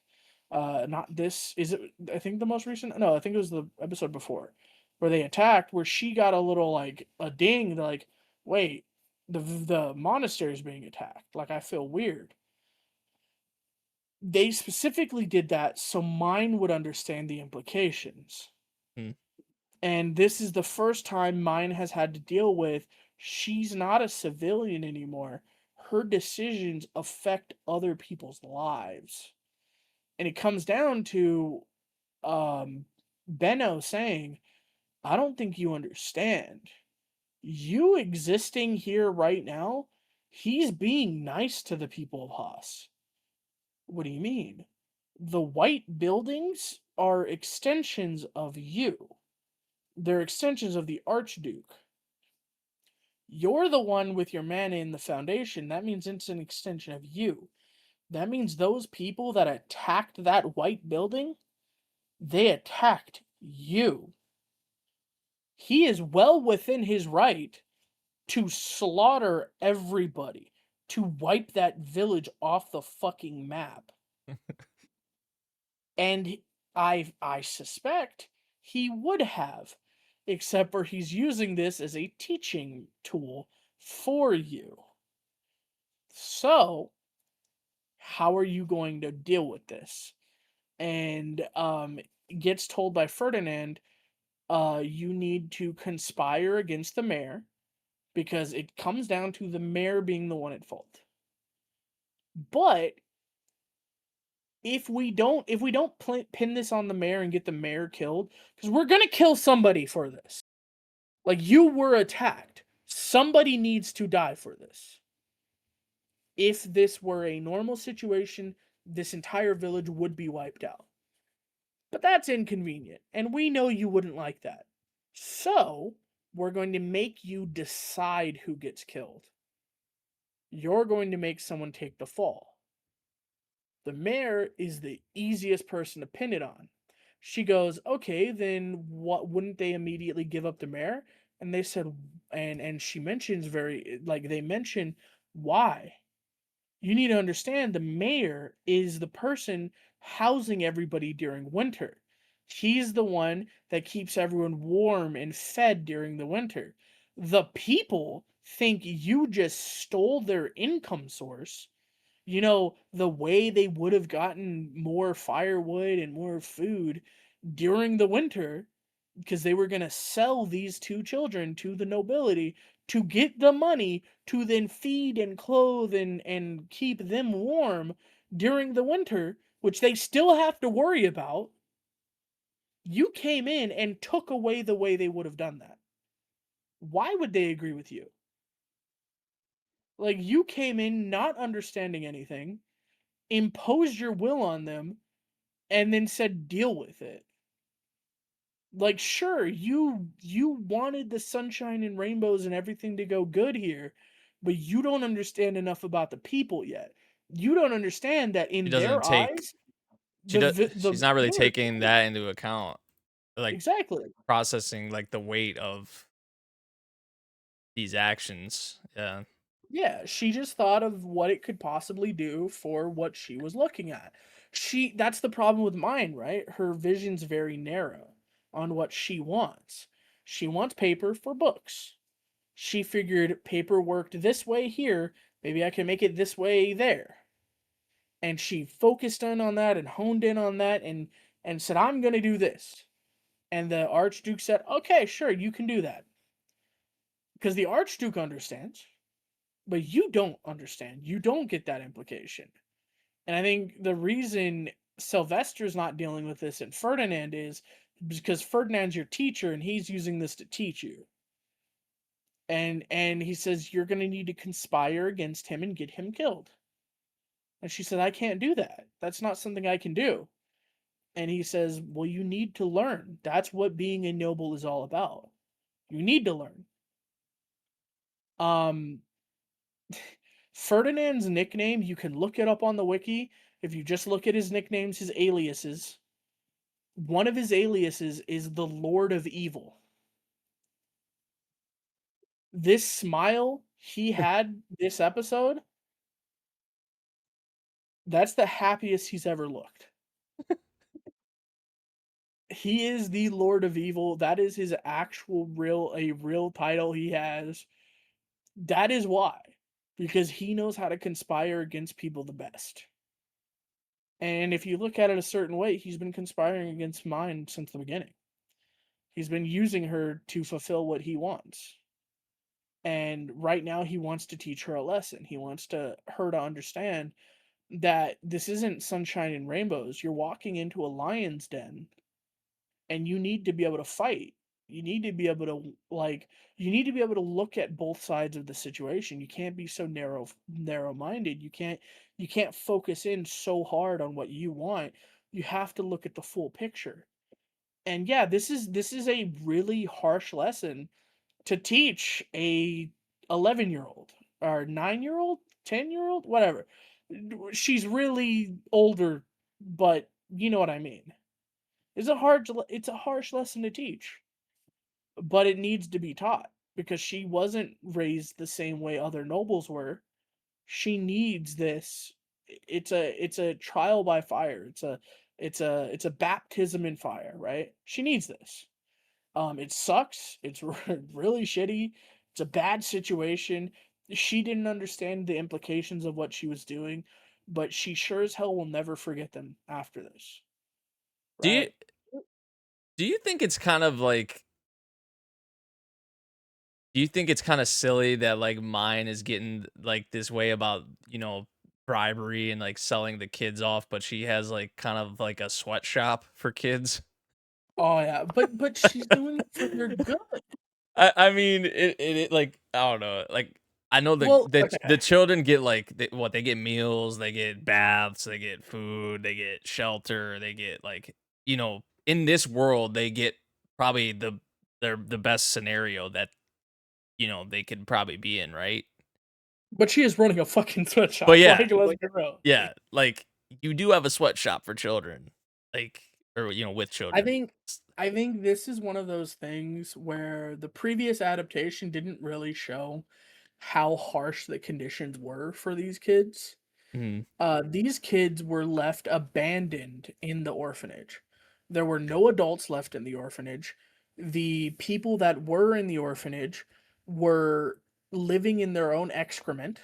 not this, is it, I think the most recent? No, I think it was the episode before, where they attacked, where she got a little, like, a ding, like, wait, the monastery is being attacked. Like, I feel weird. They specifically did that so mine would understand the implications. Hmm. And this is the first time mine has had to deal with she's not a civilian anymore. Her decisions affect other people's lives. And it comes down to Benno saying, I don't think you understand. You existing here right now, he's being nice to the people of Haas. What do you mean? The white buildings are extensions of you. They're extensions of the Archduke. You're the one with your mana in the foundation. That means it's an extension of you. That means those people that attacked that white building, they attacked you. He is well within his right to slaughter everybody, to wipe that village off the fucking map. And I suspect he would have, except for he's using this as a teaching tool for you. So, how are you going to deal with this? And gets told by Ferdinand, you need to conspire against the mayor because it comes down to the mayor being the one at fault. But if we don't pin this on the mayor and get the mayor killed, because we're gonna kill somebody for this. Like, you were attacked. Somebody needs to die for this. If this were a normal situation, this entire village would be wiped out. But that's inconvenient, and we know you wouldn't like that. So, we're going to make you decide who gets killed. You're going to make someone take the fall. The mayor is the easiest person to pin it on. She goes, okay, then what, wouldn't they immediately give up the mayor? And they said, and she mentions they mention why. You need to understand the mayor is the person housing everybody during winter. He's the one that keeps everyone warm and fed during the winter. The people think you just stole their income source. You know, the way they would have gotten more firewood and more food during the winter, because they were going to sell these two children to the nobility to get the money to then feed and clothe and keep them warm during the winter, which they still have to worry about. You came in and took away the way they would have done that. Why would they agree with you? Like, you came in not understanding anything, imposed your will on them, and then said deal with it. Like, sure, you wanted the sunshine and rainbows and everything to go good here, but you don't understand enough about the people yet. You don't understand that She in doesn't their take eyes, she does the she's not really village taking that into account, like, exactly. processing, like, the weight of these actions. Yeah. Yeah, she just thought of what it could possibly do for what she was looking at. That's the problem with mine, right? Her vision's very narrow on what she wants. She wants paper for books. She figured paper worked this way here, maybe I can make it this way there. And she focused in on that and honed in on that and said, I'm going to do this. And the Archduke said, okay, sure, you can do that. Because the Archduke understands, but you don't understand. You don't get that implication. And I think the reason Sylvester's not dealing with this and Ferdinand is because Ferdinand's your teacher and he's using this to teach you. And he says you're going to need to conspire against him and get him killed. And she said, I can't do that. That's not something I can do. And he says, well, you need to learn. That's what being a noble is all about. You need to learn. Um Ferdinand's nickname, you can look it up on the wiki. If you just look at his nicknames, his aliases, one of his aliases is the Lord of Evil. This smile he had this episode, that's the happiest he's ever looked. He is the Lord of Evil. That is his actual real title he has. That is why. Because he knows how to conspire against people the best. And if you look at it a certain way, he's been conspiring against mine since the beginning. He's been using her to fulfill what he wants. And right now he wants to teach her a lesson. He wants her to understand that this isn't sunshine and rainbows. You're walking into a lion's den and you need to be able to fight. You need to be able to you need to be able to look at both sides of the situation. You can't be so narrow-minded. You can't focus in so hard on what you want. You have to look at the full picture. And yeah, this is a really harsh lesson to teach a 11-year-old or 9-year-old, 10-year-old, whatever. She's really older, but you know what I mean. It's a harsh lesson to teach, but it needs to be taught because she wasn't raised the same way other nobles were. She needs this. It's a trial by fire. It's a baptism in fire, right? She needs this. It sucks. It's really shitty. It's a bad situation. She didn't understand the implications of what she was doing, but she sure as hell will never forget them after this, Do you right? do you think it's kind of like do you think it's kind of silly that like mine is getting like this way about, bribery and like selling the kids off, but she has like kind of like a sweatshop for kids? Oh yeah, but she's doing it for their good. I mean, like I don't know, like I know Well, okay, the children get like they get meals, they get baths, they get food, they get shelter, they get like in this world they get probably the best scenario that they could probably be in, right? but she is running a fucking But sweatshop. yeah, Like, let's be real. yeah, like you do have a sweatshop for children, like or with I children. think I think this is one of those things where the previous adaptation didn't really show how harsh the conditions were for these kids. Mhm. These kids were left abandoned in the orphanage. There were no adults left in the orphanage. The people that were in the orphanage were living in their own excrement.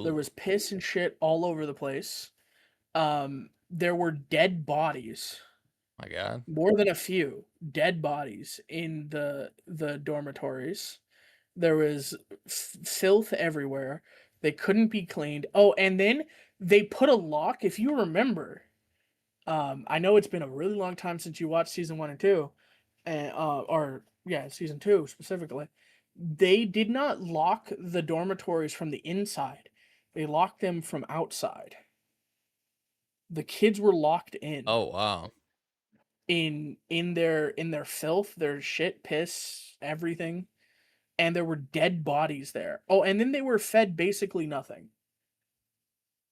There Ooh, was piss and shit all over the place. There were dead bodies, my God. more than a few dead bodies in the dormitories. There was filth everywhere. They couldn't be cleaned. Oh, and then they put a lock. If you remember, I know it's been a really long time since you watched season 1 and 2, and or yeah, season 2 specifically. They did not lock the dormitories from the inside. They locked them from outside. The kids were locked Oh, wow. in their filth, their shit, piss, everything, and there were dead bodies there. Oh, and then they were fed basically nothing.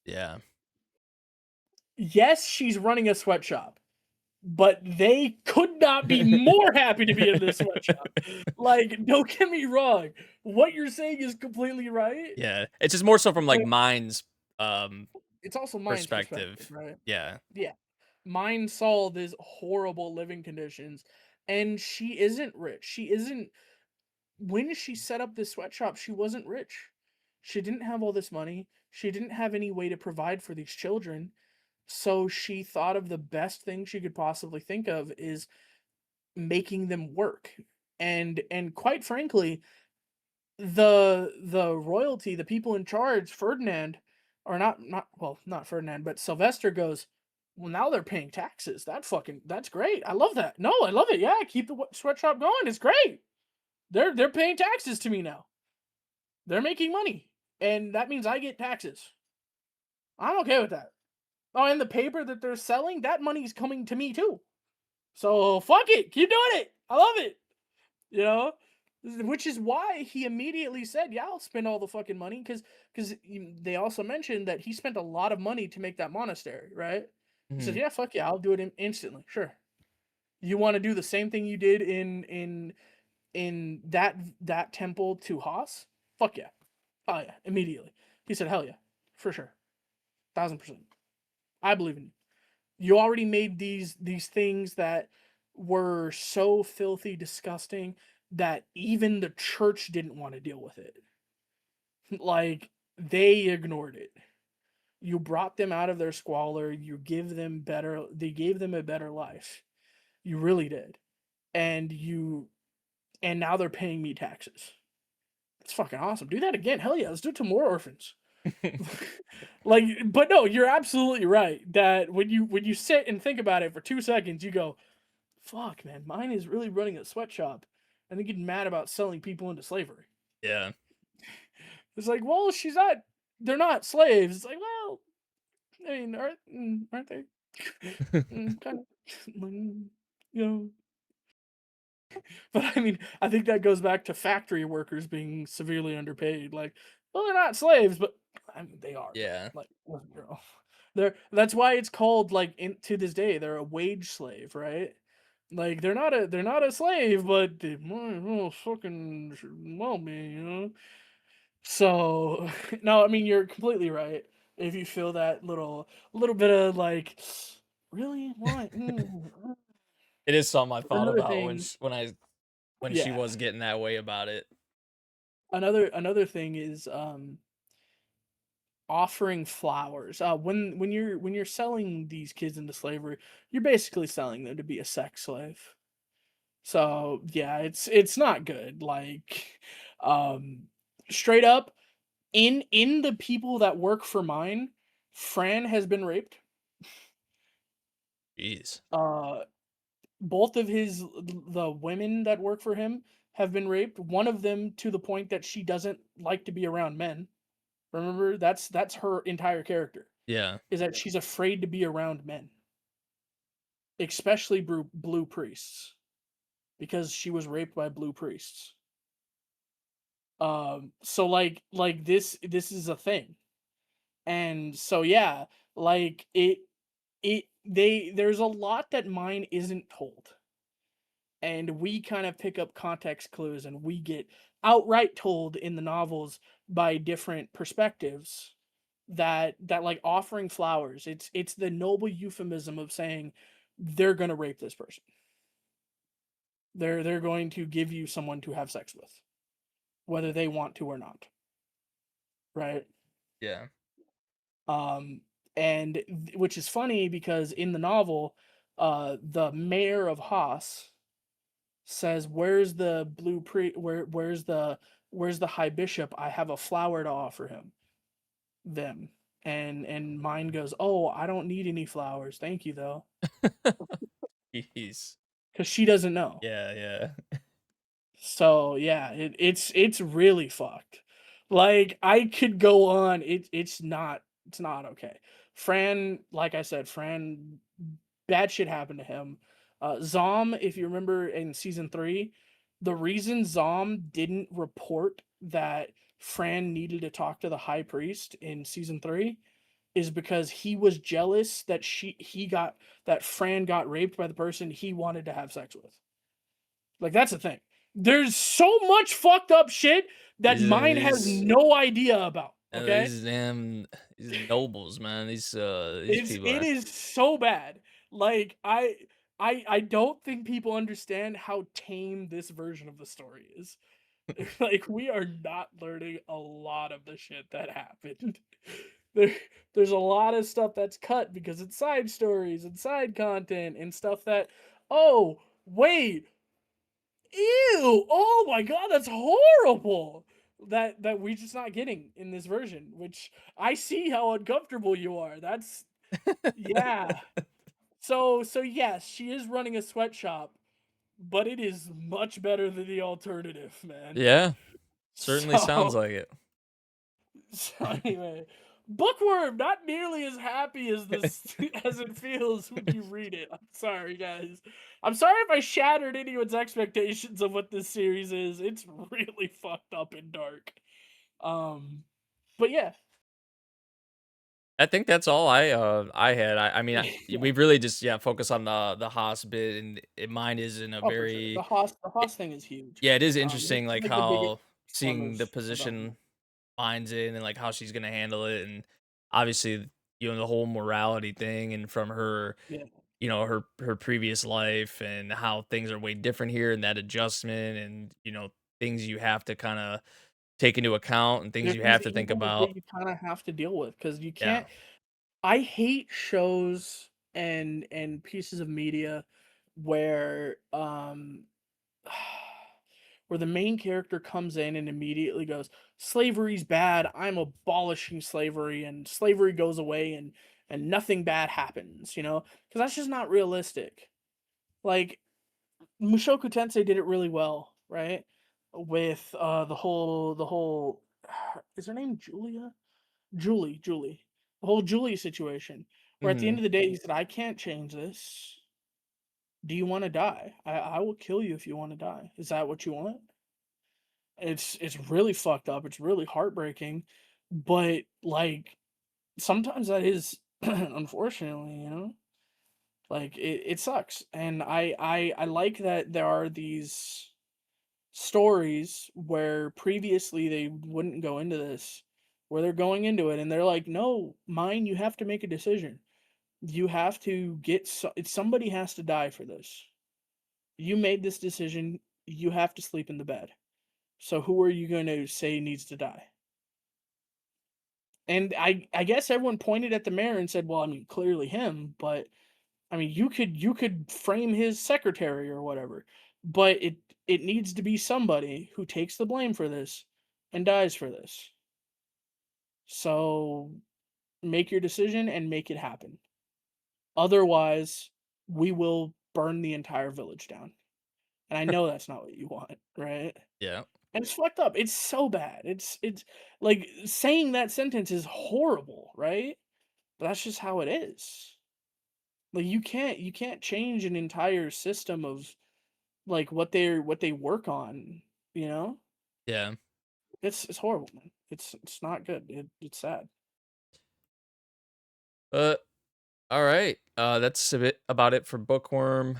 Yeah. Yes, she's running a sweatshop, but they could not be more happy to be in this sweatshop. Like, don't get me wrong. What you're saying is completely right, Yeah, it's just more so from, like, but mine's, um, it's also mine's perspective, perspective. right? Yeah. Yeah. Mine saw these horrible living conditions, and she isn't rich. She isn't when she set up this sweatshop, she wasn't rich. She didn't have all this money. She didn't have any way to provide for these children. So she thought of the best thing she could possibly think of is making them work. And quite frankly, the royalty, the people in charge, Ferdinand, or not Ferdinand, but Sylvester goes, well, now they're paying taxes. That's great. I love that. No, I love it. Yeah, keep the sweatshop going. It's great. They're paying taxes to me now. They're making money, and that means I get taxes. I'm okay with that. Oh, and the paper that they're selling, that money's coming to me too. So fuck it, keep doing it. I love it. You know. which is why he immediately said, "Yeah, I'll spend all the fucking money." Because they also mentioned that he spent a lot of money to make that monastery, right? He said, Mhm. "Yeah, fuck yeah, I'll do it instantly. Sure. You want to do the same thing you did in that temple to Haas? Fuck yeah, oh yeah, immediately." He said, "Hell yeah, for sure, 1000%. I believe in you. You already made these things that were so filthy, disgusting that even the church didn't want to deal with it. Like they ignored it. You brought them out of their squalor. You give them better. They gave them a better life. You really did, and now they're paying me taxes. It's fucking awesome. Do that again. Hell yeah. Let's do it to more orphans. Like, but no, you're absolutely right. That when you sit and think about it for 2 seconds, you go, "Fuck, man, mine is really running a sweatshop," and then getting mad about selling people into slavery. Yeah. It's like, well, she's not. They're not slaves. It's like, well, I mean, aren't they? Kind of, you know. But I mean, I think that goes back to factory workers being severely underpaid. Like, well, they're not slaves, but I mean, they are. Yeah. Like, that's why it's called like to this day they're a wage slave, right? Like they're not a slave, but they might well fucking well be, you know. So no, I mean you're completely right. If you feel that little bit of like, really what? It is something I thought Another about thing, when she yeah. was getting that way about it. Another thing is offering flowers. When you're selling these kids into slavery, you're basically selling them to be a sex slave. So yeah, it's not good. Like, um, straight up in the people that work for mine, Fran has been raped. Jeez. Uh, both of the women that work for him have been raped. One of them to the point that she doesn't like to be around men. Remember, that's her entire character. Yeah. Is that she's afraid to be around men, especially blue priests, because she was raped by blue priests. So like this is a thing. And so yeah, like there's a lot that mine isn't told. And we kind of pick up context clues and we get outright told in the novels by different perspectives that like offering flowers, it's the noble euphemism of saying they're going to rape this person. They're going to give you someone to have sex with, whether they want to or not, right? Yeah. Um, and which is funny because in the novel, the mayor of Haas says, "Where's the where's the high bishop? I have a flower to offer them." And mine goes, "Oh, I don't need any flowers, thank you though," Jeez. because she doesn't know. Yeah, yeah. So yeah, it's really fucked. Like I could go on. It's not okay. Fran, like I said, Fran, bad shit happened to him. Zom, if you remember in season 3, the reason Zom didn't report that Fran needed to talk to the high priest in season 3 is because he was jealous that Fran got raped by the person he wanted to have sex with. Like that's the thing. There's so much fucked up shit that These mine has these no idea about. Okay, these damn these nobles, man. These people it are is so bad. Like I don't think people understand how tame this version of the story is. Like we are not learning a lot of the shit that happened. There, there's a lot of stuff that's cut because it's side stories and side content and stuff that, oh wait, ew, oh my god, that's horrible. That we're just not getting in this version, which I see how uncomfortable you are. That's yeah. So yes, she is running a sweatshop, but it is much better than the alternative, man. Yeah, certainly sounds So like it. so anyway, Bookworm, not nearly as happy as this as it feels when you read it. I'm sorry, guys. I'm sorry if I shattered anyone's expectations of what this series is. It's really fucked up and dark. Um, but yeah, I think that's all I had. I mean, yeah. we've really just focus on the Haas bit, and mine is in a Oh, for sure. very The Haas thing is huge. yeah, it is It's interesting, like like the biggest how seeing the tremors about position it. Mine's in and like how she's gonna handle it, and obviously, the whole morality thing, and from her, Yeah, her previous life, and how things are way different here, and that adjustment, and things you have to kind of take into account, and things there's you things have that to you think gotta that about. you kind of have to deal with because you Yeah. can't. I hate shows and pieces of media where where the main character comes in and immediately goes, slavery's bad, I'm abolishing slavery, and slavery goes away, and nothing bad happens, because that's just not realistic. Like, Mushoku Tensei did it really well, right? With the whole is her name Julia? Julie. The whole Julie situation. Where at the end Hmm. of the day he said, I can't change this. Do you want to die? I will kill you if you want to die. Is that what you want? It's really fucked up. It's really heartbreaking. But like sometimes that is unfortunately, like it sucks. And I like that there are these stories where previously they wouldn't go into this, where they're going into it and they're like, no, mine, you have to make a decision. You have to somebody has to die for this. You made this decision. You have to sleep in the bed. So who are you going to say needs to die? And I guess everyone pointed at the mayor and said, well, I mean, clearly him, but I mean, you could frame his secretary or whatever, but it needs to be somebody who takes the blame for this and dies for this. So make your decision and make it happen. Otherwise, we will burn the entire village down. And I know that's not what you want, right? Yeah. And it's fucked up. It's so bad. It's like saying that sentence is horrible, right? But that's just how it is. Like you can't change an entire system of like what they work on, you know? Yeah. It's horrible, man. It's not good. It's sad. But all right. That's a bit about it for Bookworm.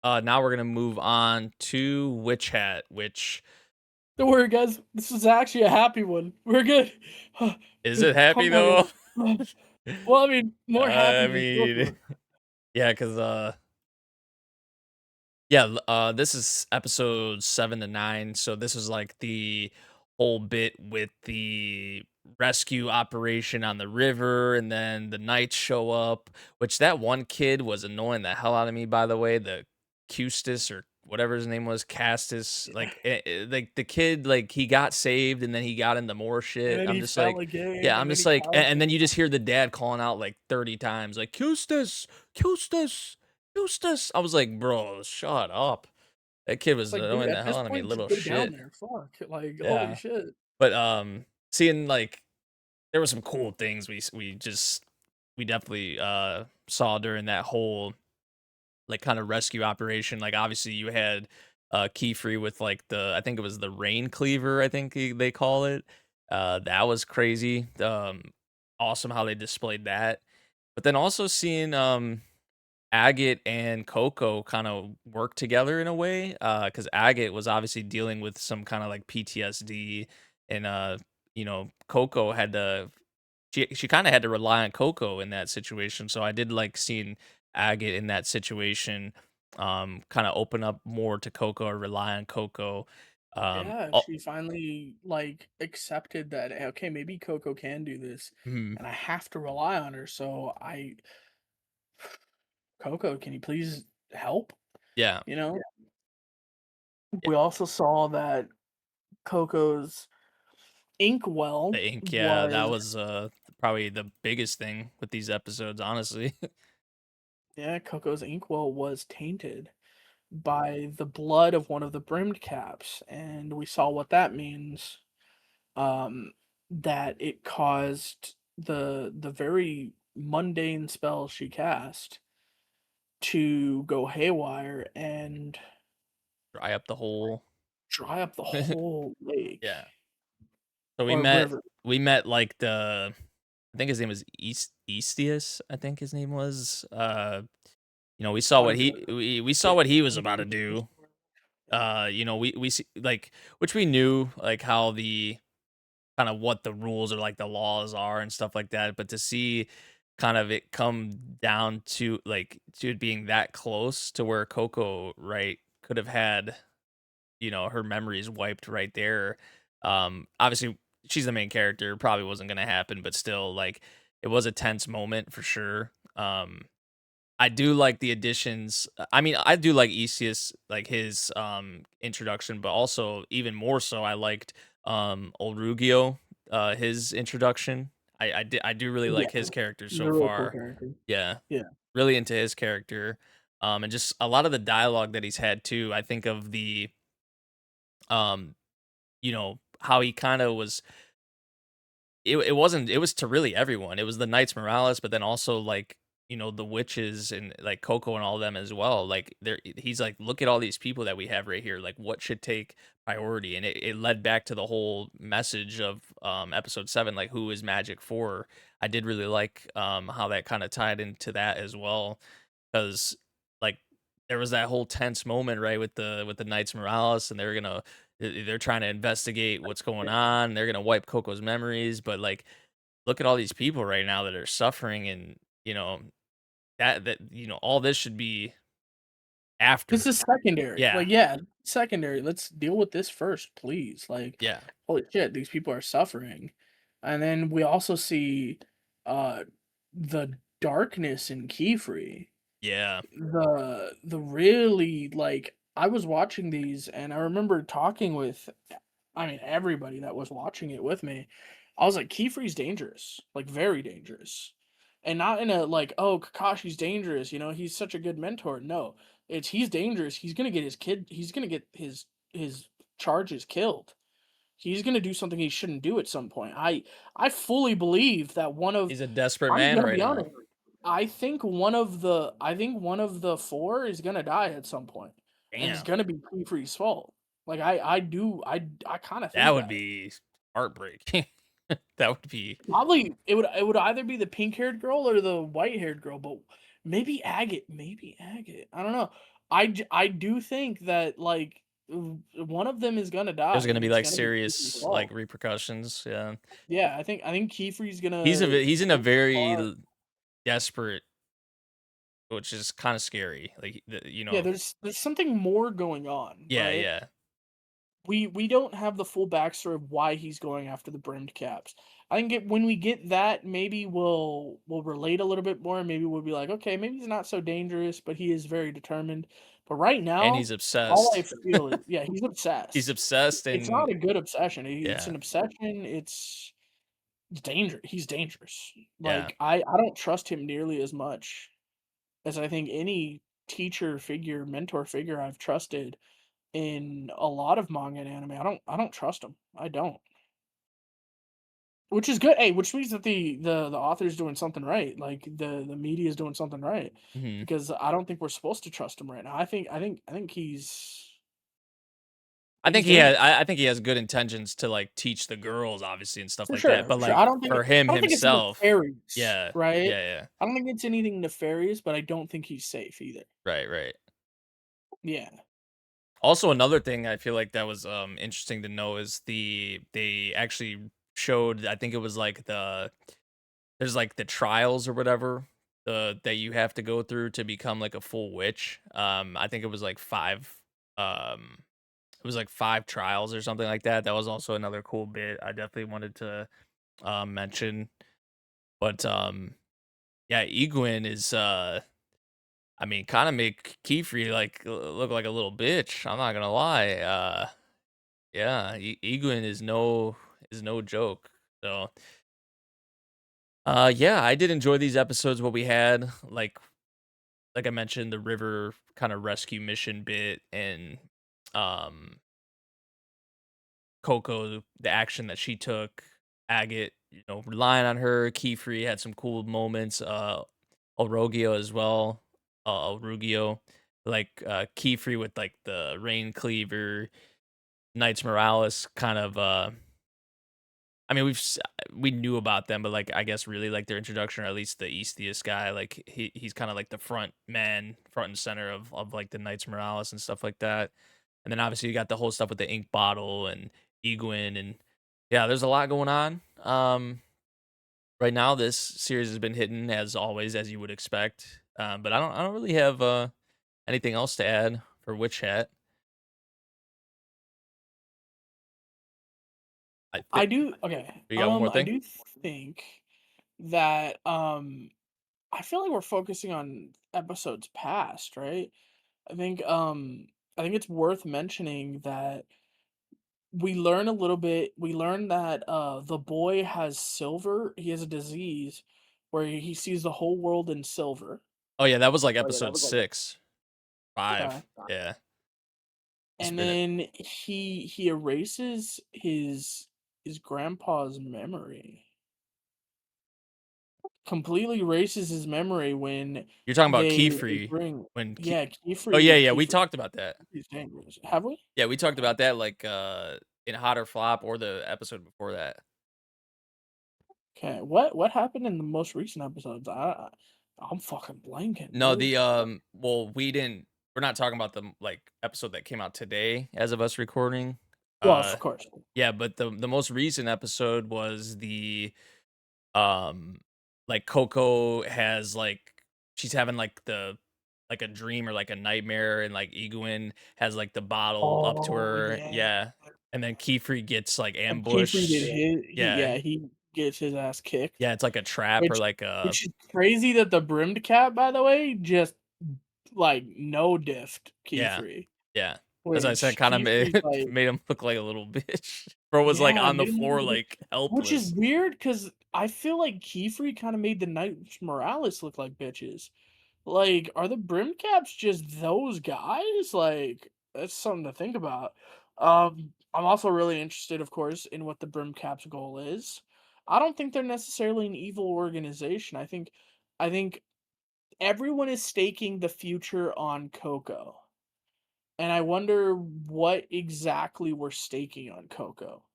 Now we're gonna move on to Witch Hat, which Don't worry, guys. This is actually a happy one. We're good. is it happy Come on. though? Well, I mean, more happy I than both of mean, us. yeah, because yeah, this is episode 7 to 9. So this is like the whole bit with the rescue operation on the river, and then the knights show up. Which that one kid was annoying the hell out of me, by the way. The Custis or whatever his name was, Castus. Yeah. Like the kid, like he got saved, and then he got into more And shit. then I'm he just fell like, again, yeah, and I'm then just he like, fell and then again. you just hear the dad calling out like 30 times, like Custis, Custis. Eustace. I was like, bro, shut up. That kid It's was like, dude, annoying the at hell this out of me, point, just little go down shit. there. Fuck. Like, holy Yeah. shit. But seeing like there were some cool things we definitely saw during that whole like kind of rescue operation. Like obviously you had Keyfree with like I think it was the rain cleaver, I think they call it. That was crazy. Awesome how they displayed that. But then also seeing Agate and Coco kind of work together in a way, because Agate was obviously dealing with some kind of like PTSD, and Coco had to she kind of had to rely on Coco in that situation. So I did like seeing Agate in that situation, kind of open up more to Coco or rely on Coco. Yeah, Oh, she finally like accepted that okay, maybe Coco can do this, mhm, and I have to rely on her. So Coco, can you please help? yeah, You know, yeah, we also saw that Coco's inkwell the ink, yeah, that was was probably the biggest thing with these episodes, honestly. yeah, Coco's inkwell was tainted by the blood of one of the brimmed caps, and we saw what that means. Um, that it caused. the very mundane spell she cast to go haywire and Dry up the whole. dry up the whole lake Yeah. So we or met river. we met like the I think his name was Eastius, I think his name was. We saw what Whatever. we saw Yeah. what he was about to do. We see like which we knew like how the kind of what the rules or like the laws are and stuff like that, but to see kind of it come down to like to it being that close to where Coco right could have had her memories wiped right there. Obviously she's the main character, probably wasn't going to happen, but still like it was a tense moment for sure. I do like the additions. I mean, I do like Esius, like his introduction, but also even more so, I liked Olrugio, his introduction. I do really Yeah. like his character He's a so really cool far. character. Yeah, Yeah. really into his character, and just a lot of the dialogue that he's had too. I think of the um, how he kind of was it wasn't it was to really everyone. It was the Knights Morales, but then also, like, the witches and, like, Coco and all of them as well. Like, he's like, "Look at all these people that we have right here, like, what should take priority?" And it led back to the whole message of, episode 7, like, who is magic for? I did really like, how that kinda tied into that as well, because like, there was that whole tense moment, right, with the Knights Morales, and they're trying to investigate what's going Yeah. on. They're gonna wipe Coco's memories, but like, look at all these people right now that are suffering, and all this should be This after. is secondary. Yeah, Like, yeah, secondary. Let's deal with this first, please. Like, yeah, holy shit, these people are suffering. And then we also see uh the darkness in Keyfree. yeah. The really like I was watching these and I remember talking with I mean everybody that was watching it with me. I was like, Keyfree's dangerous, like very dangerous. And not in a like, oh, Kakashi's dangerous, he's such a good mentor. No, it's he's dangerous. He's gonna get his charges killed. He's gonna do something he shouldn't do at some point. I fully believe that one of He's a desperate I'm man gonna right be now. honest. I think one of the 4 is gonna die at some point, and it's Damn, gonna be P3's fault. Like I kind of that think would that. be heartbreaking. That would be. Probably it would either be the pink-haired girl or the white-haired girl, but maybe Agate. I don't know. I do think that like one of them is gonna There's die, gonna and be it's like gonna be P3's serious like fault. repercussions. Yeah, Yeah, I think Kiefer's he's in a go too very far. desperate, which is kind of scary. Like, Yeah, there's something more going on, yeah, right? yeah. We don't have the full backstory of why he's going after the brimmed caps. I think when we get that, maybe we'll relate a little bit more. Maybe we'll be like, okay, maybe he's not so dangerous, but he is very determined. But right And now, he's all I obsessed. feel is, yeah, he's He's obsessed. obsessed It's and not a good obsession. It's yeah, an obsession. It's danger. He's dangerous. yeah. Like I don't trust him nearly as much as I think any teacher figure, mentor figure I've trusted in a lot of manga and anime. I don't trust him. I don't. Which is good. Hey, which means that the author's doing something right. Like the media is doing something right. Mhm. Because I don't think we're supposed to trust him right now. I think I he's think he has. dangerous. I think he has good intentions to like teach the girls, obviously, and stuff For like that. sure, But for sure. like for him I don't think it's himself, nefarious, yeah, right? yeah, yeah. I don't think it's anything nefarious, but I don't think he's safe either. Right, right. Yeah. Also, another thing I feel like that was interesting to know is they actually showed. I think it was like there's like the trials or whatever that you have to go through to become like a full witch. I think it was like five. Um, it was like 5 trials or something like that. That was also another cool bit I definitely wanted to mention. But yeah, Egwin is I mean, kind of make Kiefer like look like a little bitch. I'm not gonna lie. Yeah, Egwin is no joke. So yeah, I did enjoy these episodes. What we had, like I mentioned, the river kind of rescue mission bit, and um Coco, the action that she took. Agate, relying on her. Keyfree had some cool moments. Orogio as well. Orugio, like Keyfree with like the Rain Cleaver, Knights Morales kind of. I mean, we knew about them, but like I guess really like their introduction, or at least the Eastius guy. Like he's kind of like the front man, front and center of like the Knights Morales and stuff like that. And then obviously you got the whole stuff with the ink bottle and Egwin, and yeah, there's a lot going on. Right now this series has been hitting as always, as you would expect. But I don't really have anything else to add for Witch Hat. I I think do okay. you got one more I thing. do think that I feel like we're focusing on episodes past, right? I think I think it's worth mentioning that we learn that the boy has silver, he has a disease where he sees the whole world in silver. Oh yeah, that was like episode 6, Okay. 5. Yeah, it's And been then he erases his grandpa's memory. Completely erases his memory when You're talking about they Keyfree bring when yeah, Oh, yeah, Keyfree yeah, we Keyfree talked about that. is dangerous. Have we? Yeah, we talked about that, like, in Hot or Flop or the episode before that. Okay, what happened in the most recent episodes? I'm fucking blanking, No, dude. well, we're not talking about the, like, episode that came out today as of us recording. Well, Uh, of course. yeah, but the most recent episode was um, like, Coco has, like she's having, like, a dream or, like, a nightmare, and, like, Egwin has, like, the bottle up to Oh her. yeah. Yeah, and then Keyfree gets, like, And Keyfree did ambushed. Yeah. he gets his ass kicked. Yeah, it's like a trap or Which like a which is crazy that the brimmed cat, by the way, just like no diffed yeah, Keyfree. yeah. As I said, Which kinda made Keyfree's like made him look like a little bitch. Bro was, like, yeah, on the made him floor, look like like, which is helpless. weird because I feel like Keyfree kinda made the Knights Morales look like bitches. Like, are the brim caps just those guys? Like, that's something to think about. I'm also really interested, of course, in what the brim caps goal is. I don't think they're necessarily an evil organization. I think everyone is staking the future on Coco. And I wonder what exactly we're staking on Coco.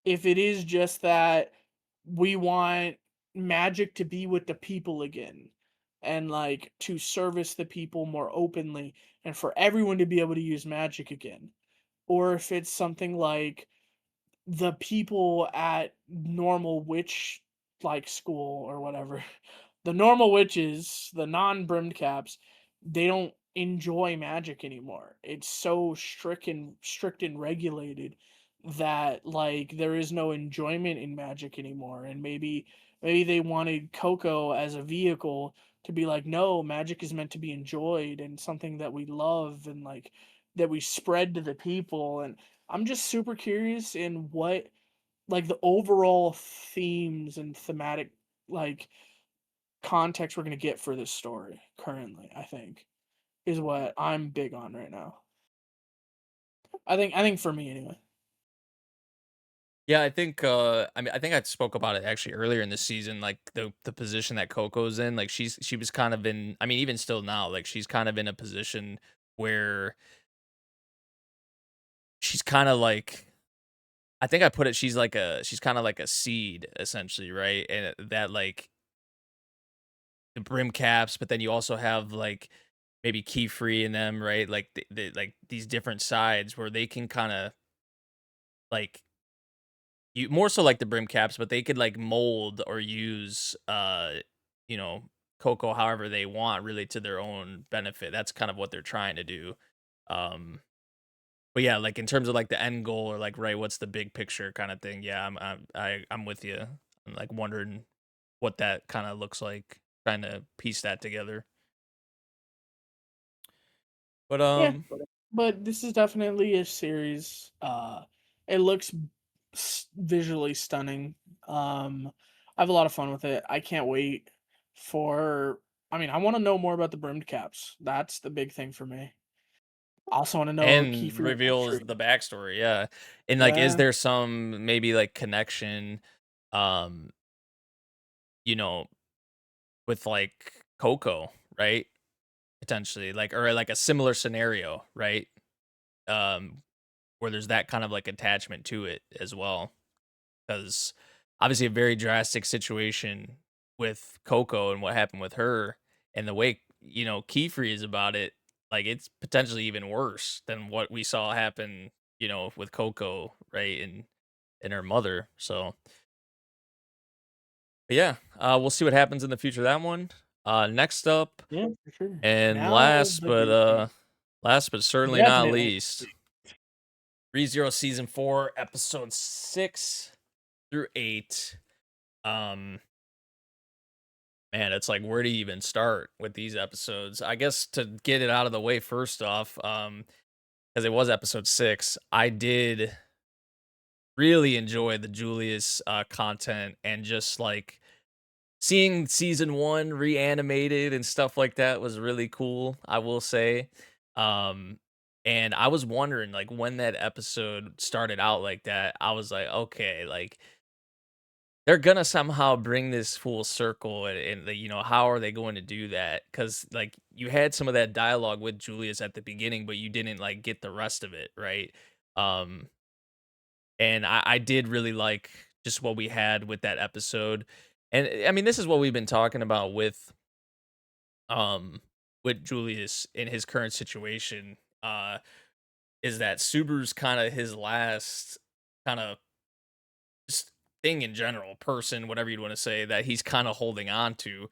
If it is just that we want magic to be with the people again and like to service the people more openly and for everyone to be able to use magic again, or if it's something like the people at normal witch like school or whatever, the normal witches, the non-brimmed caps, they don't enjoy magic anymore. It's so strict and regulated that like there is no enjoyment in magic anymore. And maybe they wanted Coco as a vehicle to be like, no, magic is meant to be enjoyed and something that we love and like that we spread to the people. And I'm just super curious in what like the overall themes and thematic like context we're gonna get for this story currently, I think, is what I'm big on right now. I think for me anyway. Yeah, I think, I mean, I think I spoke about it actually earlier in the season, like, the position that Coco's in, like, she was kind of in I mean, even still now, like, she's kind of in a position where she's kinda like I think I put it she's kinda like a seed, essentially, right? And that, like, the brim caps, but then you also have, like, maybe Keyfree in them, right? Like, like, these different sides where they can kinda, like you more so like the brim caps, but they could, like, mold or use, you know, Coco however they want, really to their own benefit. That's kind of what they're trying to do. Um, but yeah, like, in terms of, like, the end goal or, like, right, what's the big picture kinda thing, yeah, I'm with you. I'm, like, wondering what that kinda looks like, trying to piece that together. But, Yeah, but this is definitely a series. It looks visually stunning. I have a lot of fun with it. I can't wait for. I mean, I want to know more about the brimmed caps. That's the big thing for me. I also want to know and Kiefer. reveals the backstory, yeah. And, like, is Yeah. there some maybe, like, connection, um, you know, with like Coco, right? Potentially, like or like a similar scenario, right? Um, where there's that kind of like attachment to it as well. Because obviously a very drastic situation with Coco and what happened with her, and the way Keyfree is about it, like it's potentially even worse than what we saw happen, with Coco, right, and her mother. So, but yeah, we'll see what happens in the future of that one. Next up, Yeah, for sure. and Now the big thing. last but certainly not Definitely. least, ReZero season 4, episode 6 through 8. Um, Man, it's like where do you even start with these episodes? I guess to get it out of the way first off, because it was episode 6, I did really enjoy the Julius content and just like seeing season 1 reanimated and stuff like that was really cool, I will say. Um, and I was wondering like when that episode started out like that, I was like, okay, like they're gonna somehow bring this full circle, and how are they going to do that? Because like you had some of that dialogue with Julius at the beginning, but you didn't like get the rest of it, right? Um, and I did really like just what we had with that episode, and I mean this is what we've been talking about um with Julius in his current situation. Is that Subaru's kind of his last kind of just thing in general, person, whatever you'd want to say, that he's kind of holding on to.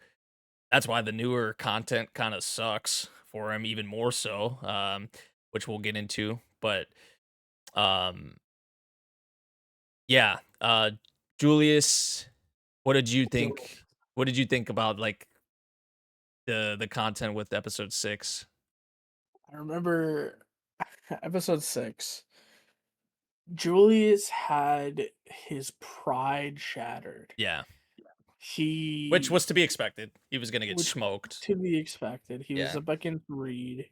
That's why the newer content kind of sucks for him even more so, which we'll get into. But um, yeah, Julius, what did you think? What did you think about like the content with episode 6? I remember episode 6. Julius had his pride shattered. Yeah, which He, was to be expected. He was gonna get which smoked. to be expected. He was Yeah, up against Reed.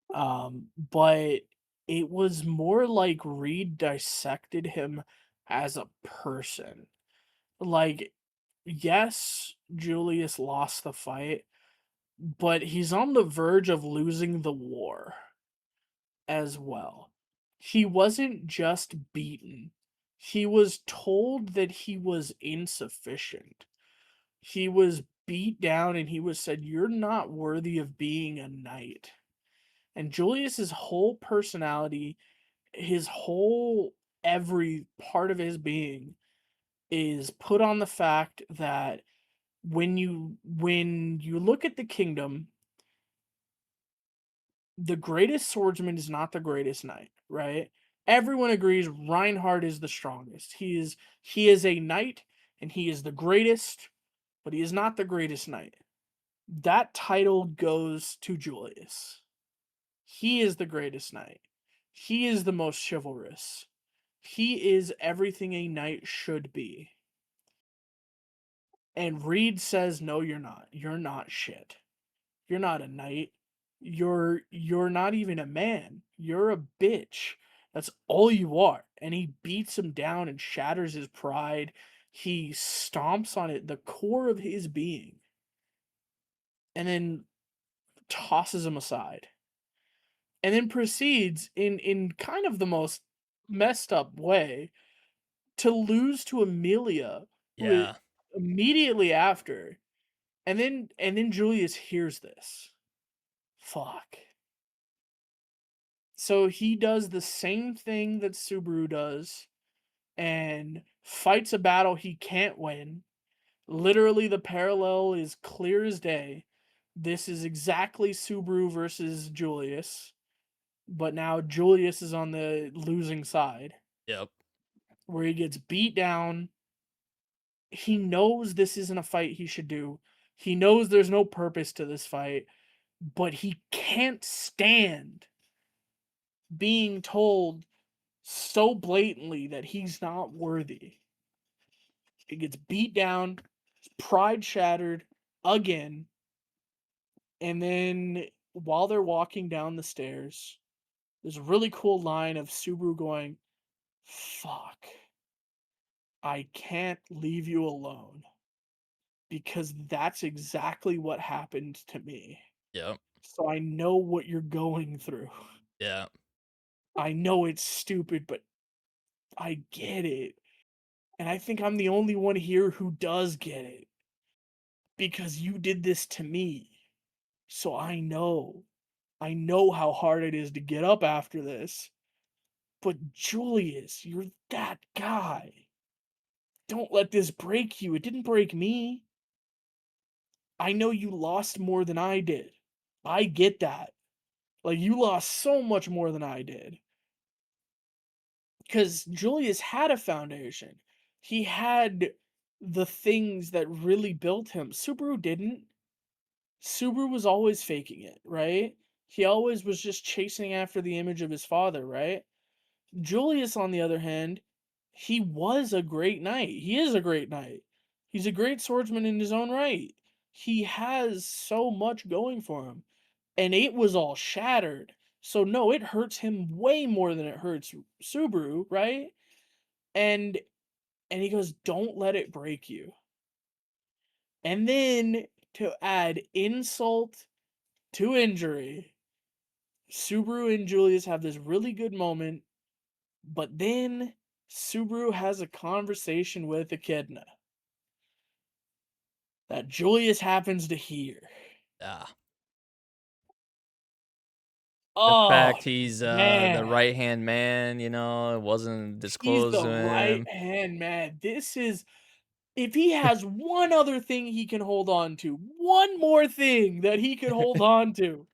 But it was more like Reed dissected him as a person. Like, yes, Julius lost the fight, but he's on the verge of losing the war as well. He wasn't just beaten, he was told that he was insufficient. He was beat down and he was said, "You're not worthy of being a knight." And Julius's whole personality, his whole every part of his being is put on the fact that when you look at the kingdom, the greatest swordsman is not the greatest knight, right? Everyone agrees Reinhardt is the strongest. He is a knight and he is the greatest, but he is not the greatest knight. That title goes to Julius. He is the greatest knight. He is the most chivalrous. He is everything a knight should be. And Reed says, "No, you're not. You're not shit. You're not a knight. You're not even a man. You're a bitch. That's all you are." And he beats him down and shatters his pride. He stomps on it, the core of his being, and then tosses him aside. And then proceeds in kind of the most messed up way to lose to Amelia yeah, immediately after. And then Julius hears this. Fuck. So he does the same thing that Subaru does and fights a battle he can't win. Literally, the parallel is clear as day. This is exactly Subaru versus Julius, but now Julius is on the losing side, yep, where he gets beat down. He knows this isn't a fight he should do. He knows there's no purpose to this fight, but he can't stand being told so blatantly that he's not worthy. He gets beat down, his pride shattered again, and then while they're walking down the stairs, there's a really cool line of Subaru going, "Fuck." I can't leave you alone because that's exactly what happened to me. Yep. So I know what you're going through. Yeah. I know it's stupid, but I get it. And I think I'm the only one here who does get it because you did this to me. So I know. I know how hard it is to get up after this. But Julius, you're that guy. Don't let this break you. It didn't break me. I know you lost more than I did. I get that. Like, you lost so much more than I did. Because Julius had a foundation. He had the things that really built him. Subaru didn't. Subaru was always faking it, right? He always was just chasing after the image of his father, right? Julius, on the other hand, he was a great knight. He is a great knight. He's a great swordsman in his own right. He has so much going for him. And it was all shattered. So no, it hurts him way more than it hurts Subaru, right? And and he goes, "Don't let it break you." And then to add insult to injury, Subaru and Julius have this really good moment, but then Subaru has a conversation with Echidna that Julius happens to hear. Yeah. The Oh, fact he's the man. right hand man, it wasn't He's disclosed the to right him. hand man. This is, if he has one other thing he can hold on to, one more thing that he could hold on to,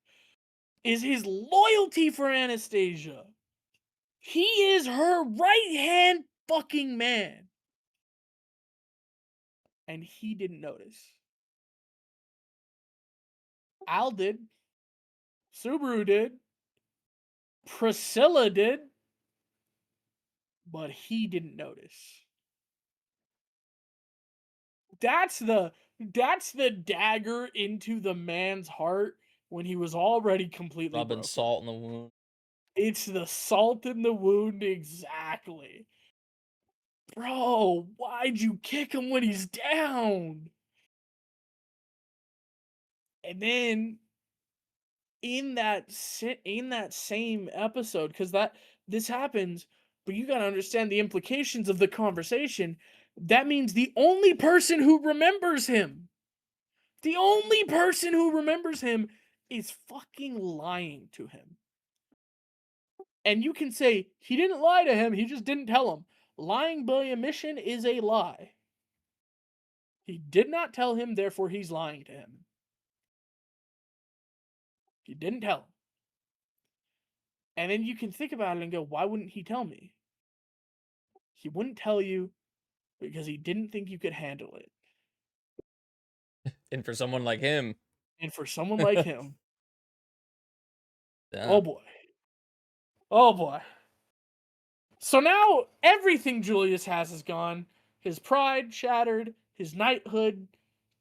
is his loyalty for Anastasia. He is her right hand fucking man. And he didn't notice. Al did. Subaru did. Priscilla did. But he didn't notice. That's the that's the dagger into the man's heart when he was already completely Rubbing broken. salt in the wound. It's the salt in the wound exactly. Bro, why'd you kick him when he's down? And then in that same episode, because that this happens, but you gotta understand the implications of the conversation. That means the only person who remembers him, the only person who remembers him is fucking lying to him. And you can say he didn't lie to him, he just didn't tell him. Lying by omission is a lie. He did not tell him, therefore he's lying to him. He didn't tell him. And then you can think about it and go, why wouldn't he tell me? He wouldn't tell you because he didn't think you could handle it. And for someone like him, And for someone like him, yeah. oh boy. Oh boy. So now everything Julius has is gone. His pride shattered, his knighthood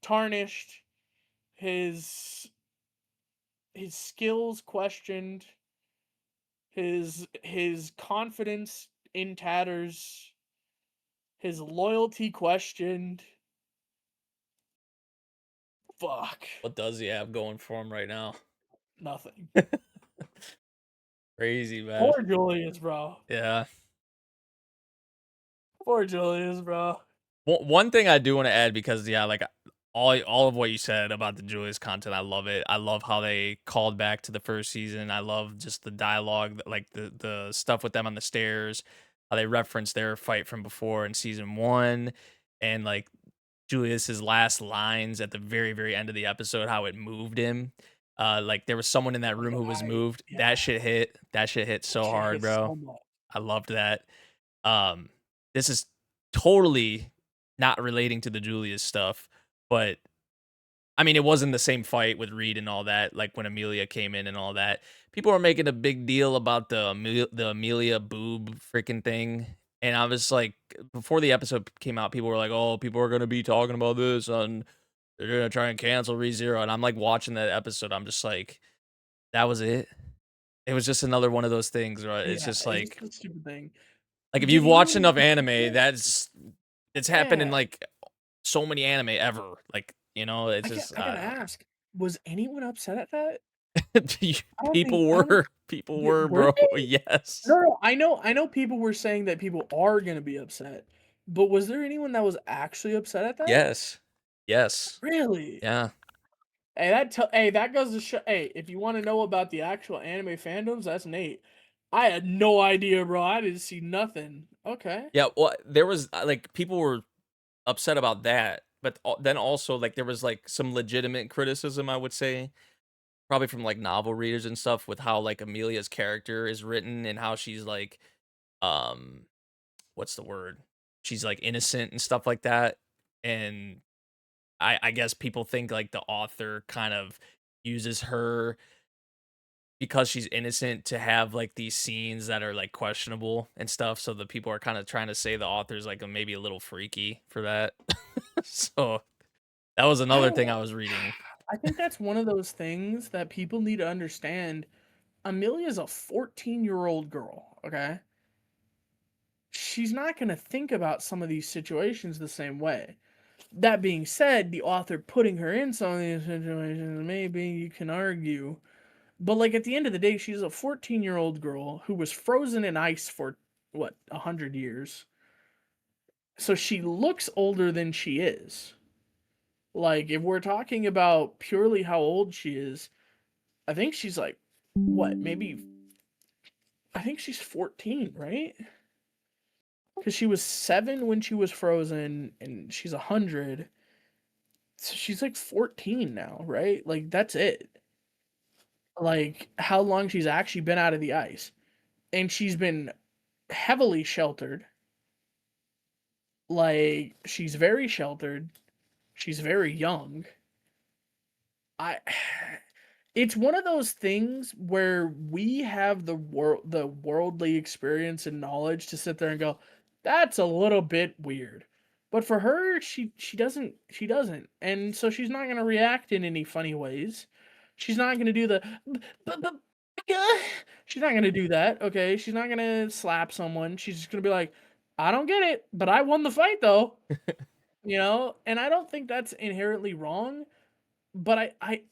tarnished, his skills questioned, his confidence in tatters, his loyalty questioned. Fuck. What does he have going for him right now? Nothing. Crazy, man. Poor Julius, bro. Yeah. Poor Julius, bro. One thing I do want to add because like all of what you said about the Julius content, I love it. I love how they called back to the first season. I love just the dialogue, like the stuff with them on the stairs, how they reference their fight from before in season 1, and like Julius's last lines at the very end of the episode, how it moved him. Like there was someone in that room who was moved. Yeah, That shit hit. That shit hit that so shit hard, hits bro. so much. I loved that. Um, this is totally not relating to the Julius stuff, but I mean, it wasn't the same fight with Reed and all that. Like when Amelia came in and all that, people were making a big deal about the Amelia boob freaking thing, and I was like, before the episode came out, people were like, "Oh, people are gonna be talking about this, and they're gonna try and cancel ReZero." And I'm like watching that episode, I'm just like, that was it. It was just another one of those things, right? It's Yeah, just it's just like a stupid thing. if Did you've watched anyone enough even anime, that's it's happened in Yeah. like so many anime ever. Like, you know, it's just I gotta ask, was anyone upset at that? I don't think I don't people yeah, were, were bro. they? Yes. No, I know people were saying that people are gonna be upset, but was there anyone that was actually upset at that? Yes. Yes. Really? Yeah. Hey, that goes to show. Hey, if you want to know about the actual anime fandoms, that's Nate. I had no idea, bro. I didn't see nothing. Okay. Yeah, well, there was like people were upset about that, but then also like there was like some legitimate criticism, I would say, probably from like novel readers and stuff with how like Amelia's character is written and how she's like um what's the word? She's like innocent and stuff like that. And I guess people think like the author kind of uses her because she's innocent to have like these scenes that are like questionable and stuff. So the people are kind of trying to say the author's like maybe a little freaky for that. So that was I another don't. thing I was reading. I think that's one of those things that people need to understand. Amelia's a 14-year-old girl. Okay. She's not gonna think about some of these situations the same way. That being said, the author putting her in some of these situations, maybe you can argue. But like at the end of the day, she's a 14-year-old girl who was frozen in ice for what, 100 years. So she looks older than she is. Like if we're talking about purely how old she is, I think she's like what, maybe I think she's 14, right? Because she was 7 when she was frozen, and she's 100. So she's like 14 now, right? Like that's it. Like how long she's actually been out of the ice. And she's been heavily sheltered. Like she's very sheltered. She's very young. I it's one of those things where we have the worldly experience and knowledge to sit there and go, that's a little bit weird. But for her, she doesn't. And so she's not gonna react in any funny ways. She's not gonna do the she's not gonna do that, okay? She's not gonna slap someone. She's just gonna be like, I don't get it, but I won the fight though. You know? And I don't think that's inherently wrong, but I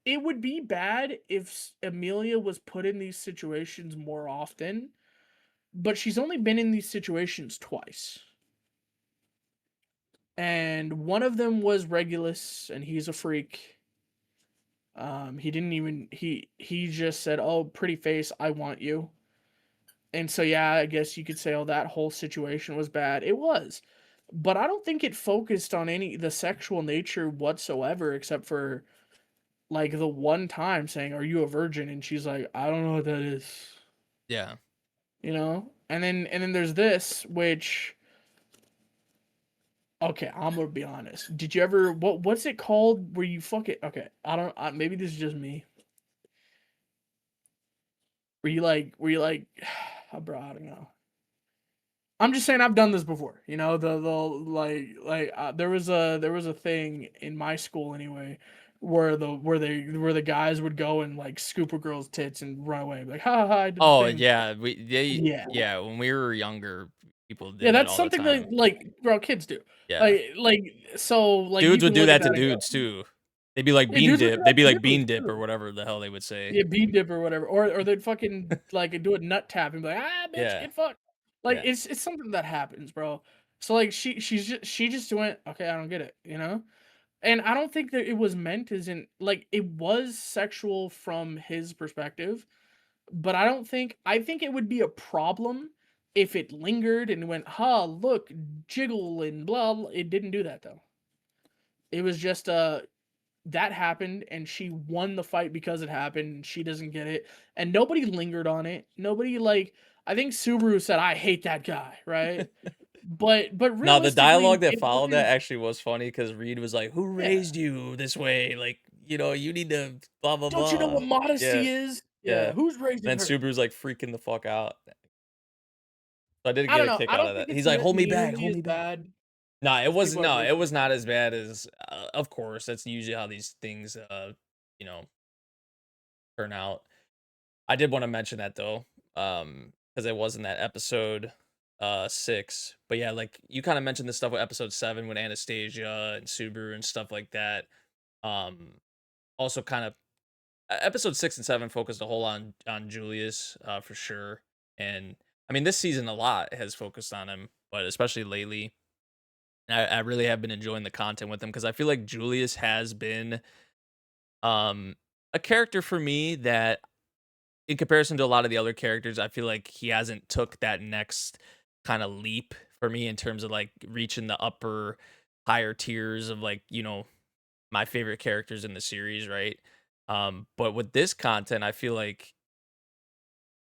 it would be bad if Amelia was put in these situations more often, but she's only been in these situations twice. And one of them was Regulus, and he's a freak. He didn't even he just said, "Oh, pretty face, I want you." And so yeah, I guess you could say, "Oh, that whole situation was bad." It was, but I don't think it focused on any the sexual nature whatsoever, except for like the one time saying, "Are you a virgin?" And she's like, "I don't know what that is." Yeah. You know? And then there's this, which okay, I'm gonna be honest. Did you ever what's it called where you fuck it? Okay, maybe this is just me. Were you like bro, I don't know. I'm just saying I've done this before. You know, the there was a thing in my school anyway where the guys would go and like scoop a girl's tits and run away like ha ha, ha, I did the Oh thing. yeah, Yeah. yeah, when we were younger, people Yeah, did that that's all the something that time. bro, kids do. Yeah. So like you Dudes would can do look at that to that and go, dudes too. They'd be like yeah, bean dudes would do dip. that They'd be to like dudes bean dip or too. whatever the hell they would say. Yeah, bean dip or whatever, or they'd fucking like do a nut tap and be like, ah, bitch, Yeah. get fucked. Like Yeah. it's something that happens, bro. So like she just went, okay, I don't get it, you know. And I don't think that it was meant as in like it was sexual from his perspective, but I think it would be a problem if it lingered and went, ha, look, jiggle and blah, blah. It didn't do that though. It was just that happened and she won the fight because it happened and she doesn't get it and nobody lingered on it. Nobody like I think Subaru said I hate that guy, right? But No, the realistically dialogue that it followed that wasn't. actually was funny because Reed was like, "Who Yeah. raised you this way? Like, you know, you need to blah blah Don't you know blah." what Yeah, modesty is? yeah. Yeah, who's raising Then her? Subaru's like freaking the fuck out. So I did I get don't a know. kick I out don't of think that. it's He's like, "Hold me back, nearly hold as me back." bad No, it as wasn't. people are No, it making was it. not as bad as. Of course, that's usually how these things, you know, turn out. I did want to mention that though, because it was in that episode. 6. But yeah, like you kind of mentioned the stuff with episode 7 with Anastasia and Subaru and stuff like that. Um Also kind of episode 6 and 7 focused a whole on Julius for sure. And I mean this season a lot has focused on him, but especially lately I really have been enjoying the content with him because I feel like Julius has been um a character for me that in comparison to a lot of the other characters, I feel like he hasn't took that next kind of leap for me in terms of like reaching the upper higher tiers of like, my favorite characters in the series, right? But with this content, I feel like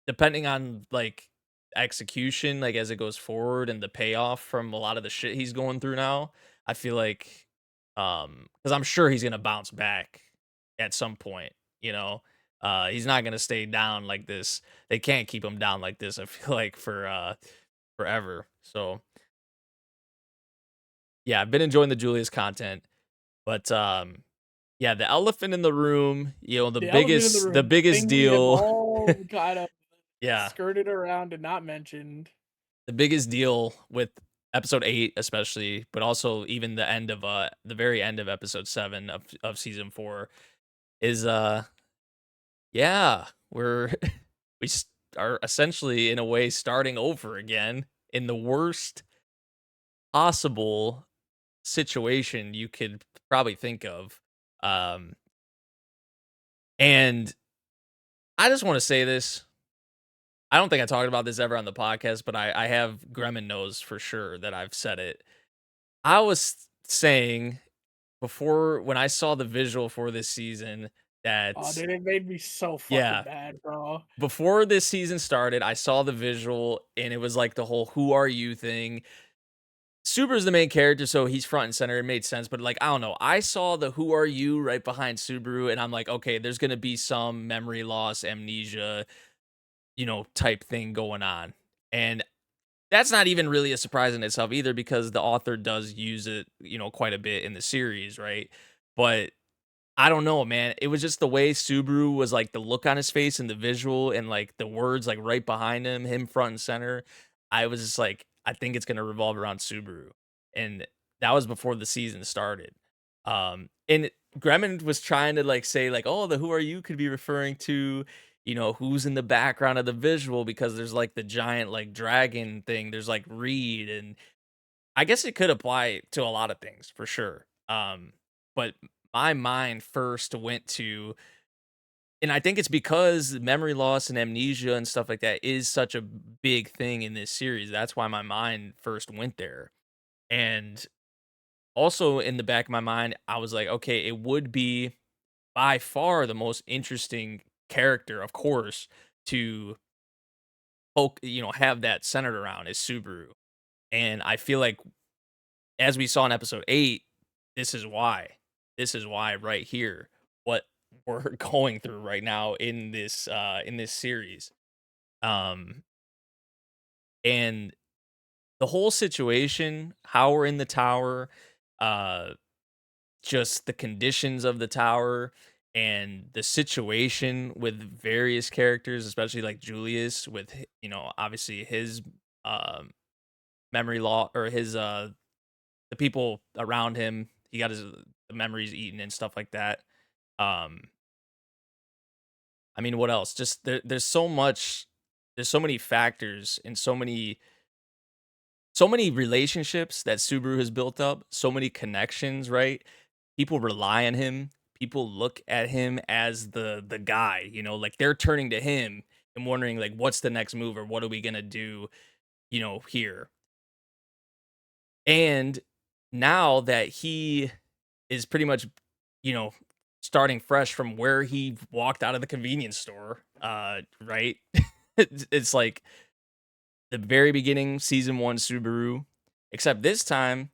depending on like execution, like as it goes forward and the payoff from a lot of the shit he's going through now, I feel like because I'm sure he's gonna bounce back at some point, you know. He's not gonna stay down like this. They can't keep him down like this, I feel like, for forever. So yeah, I've been enjoying the Julius content, but yeah, the elephant in the room, the The elephant in the biggest the room, the biggest thing we have deal. all kind of Yeah, skirted around and not mentioned. the biggest deal with episode 8 especially, but also even the very end of episode 7 of season 4 is yeah, we're are essentially in a way starting over again in the worst possible situation you could probably think of. Um and I just want to say this. I don't think I talked about this ever on the podcast, but I have Gremlin knows for sure that I've said it. I was saying before when I saw the visual for this season Oh, that dude, it made me so fucking yeah, mad, bro. before this season started, I saw the visual and it was like the whole "Who are you" thing. Subaru's the main character, so he's front and center. It made sense, but like I don't know, I saw the "Who are you" right behind Subaru, and I'm like, okay, there's gonna be some memory loss, amnesia, type thing going on, and that's not even really a surprise in itself either because the author does use it, quite a bit in the series, right? But I don't know, man. It was just the way Subaru was like the look on his face and the visual and like the words like right behind him front and center. I was just like, I think it's gonna revolve around Subaru. And that was before the season started. And Gremlin was trying to like say, like, oh, the "Who are you" could be referring to, who's in the background of the visual because there's like the giant like dragon thing. There's like Reed, and I guess it could apply to a lot of things for sure. But my mind first went to, and I think it's because memory loss and amnesia and stuff like that is such a big thing in this series. That's why my mind first went there. And also in the back of my mind, I was like, okay, it would be by far the most interesting character, of course, to have that centered around is Subaru. And I feel like as we saw in episode 8, this is why. This is why right here, what we're going through right now in this series. Um and the whole situation, how we're in the tower, uh just the conditions of the tower and the situation with various characters, especially like Julius with obviously his um memory law or his the people around him. He got his the memories eaten and stuff like that. Um, I mean, what else? Just there's so much. There's so many factors and so many relationships that Subaru has built up. So many connections, right? People rely on him. People look at him as the guy. Like they're turning to him and wondering like, what's the next move or what are we gonna do? Here. And now that he is pretty much, you know, starting fresh from where he walked out of the convenience store, right? It's like the very beginning, season 1 Subaru, except this time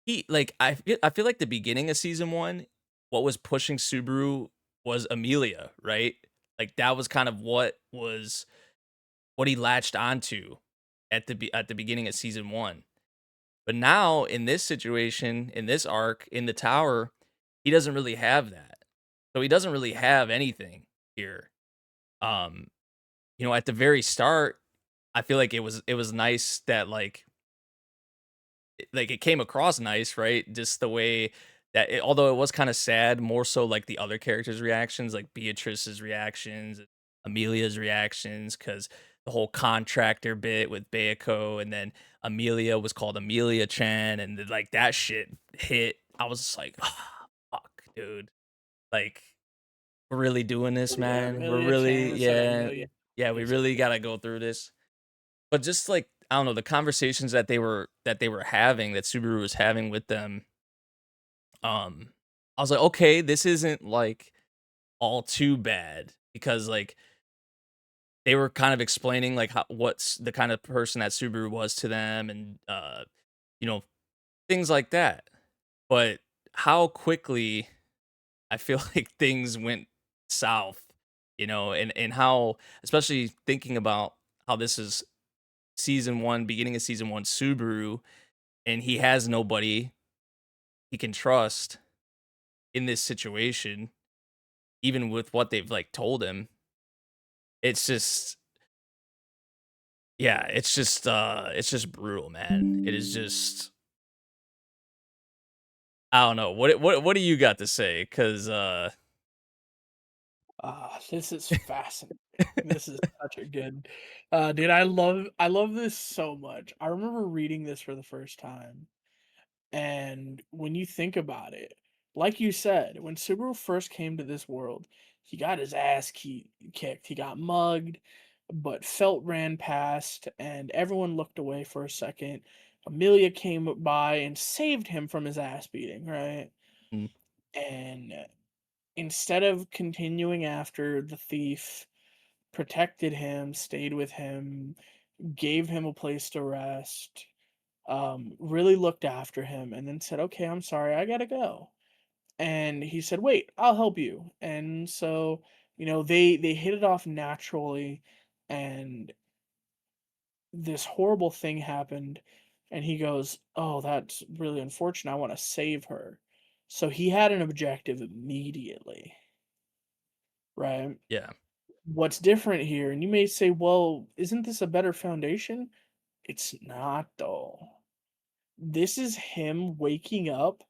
he like I feel like the beginning of season 1, what was pushing Subaru was Amelia, right? Like that was kind of what he latched onto at the beginning of season 1. But now in this situation, in this arc, in the tower, he doesn't really have that. So he doesn't really have anything here. Um, at the very start, I feel like it was nice that, like, it came across nice, right? Just the way that although it was kinda sad, more so, like, the other characters' reactions, like Beatrice's reactions, Amelia's reactions, because the whole contractor bit with Bayako, and then Amelia was called Amelia-chan, and then, like, that shit hit. I was just like, "Ah, fuck, dude." Like, "We're really doing this, Oh, yeah, man? We're Amelia Chan really instead of yeah, Amelia. yeah, we Crazy. really gotta go through this." But just, like, I don't know, the conversations that they were having, that Subaru was having with them, um, I was like, "Okay, this isn't, like, all too bad," because, like, they were kind of explaining, like, how what's the kind of person that Subaru was to them, and, you know, things like that. But how quickly I feel like things went south, and how, especially thinking about how this is season 1, beginning of season 1 Subaru, and he has nobody he can trust in this situation, even with what they've, like, told him. It's just yeah, it's just brutal, man. It is just I don't know. What do you got to say? Because This is fascinating. This is such a good dude, I love this so much. I remember reading this for the first time, and when you think about it, like you said, when Subaru first came to this world, he got his ass kicked. He got mugged, but felt ran past, and everyone looked away for a second. Amelia came by and saved him from his ass beating, right? mm, And instead of continuing after the thief, protected him, stayed with him, gave him a place to rest, really looked after him, and then said, "Okay, I'm sorry, I gotta go." And he said, "Wait, I'll help you." And so, they hit it off naturally, and this horrible thing happened, and he goes, "Oh, that's really unfortunate. I want to save her." So he had an objective immediately, right? yeah, What's different here, and you may say, "Well, isn't this a better foundation?" It's not, though. This is him waking up.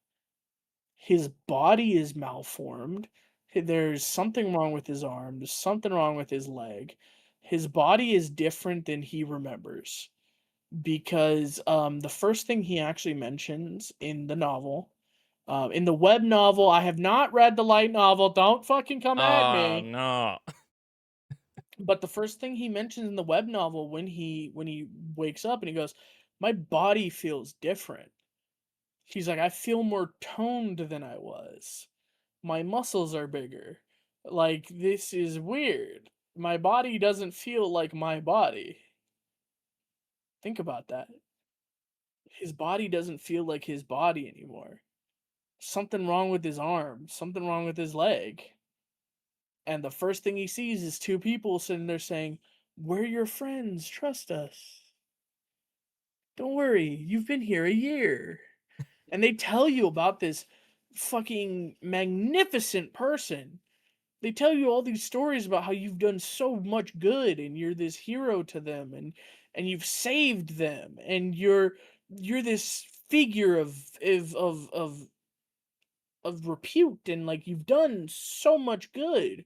His body is malformed. There's something wrong with his arm. There's something wrong with his leg. His body is different than he remembers because the first thing he actually mentions in the novel, in the web novel, I have not read the light novel. Don't fucking come at oh me. no. But the first thing he mentions in the web novel when he wakes up and he goes, "My body feels different." He's like, "I feel more toned than I was. My muscles are bigger. Like, this is weird. My body doesn't feel like my body." Think about that. His body doesn't feel like his body anymore. Something wrong with his arm, something wrong with his leg. And the first thing he sees is two people sitting there saying, "We're your friends, trust us. Don't worry, you've been here a year." And they tell you about this fucking magnificent person. They tell you all these stories about how you've done so much good and you're this hero to them, and you've saved them, and you're this figure of repute, and like you've done so much good.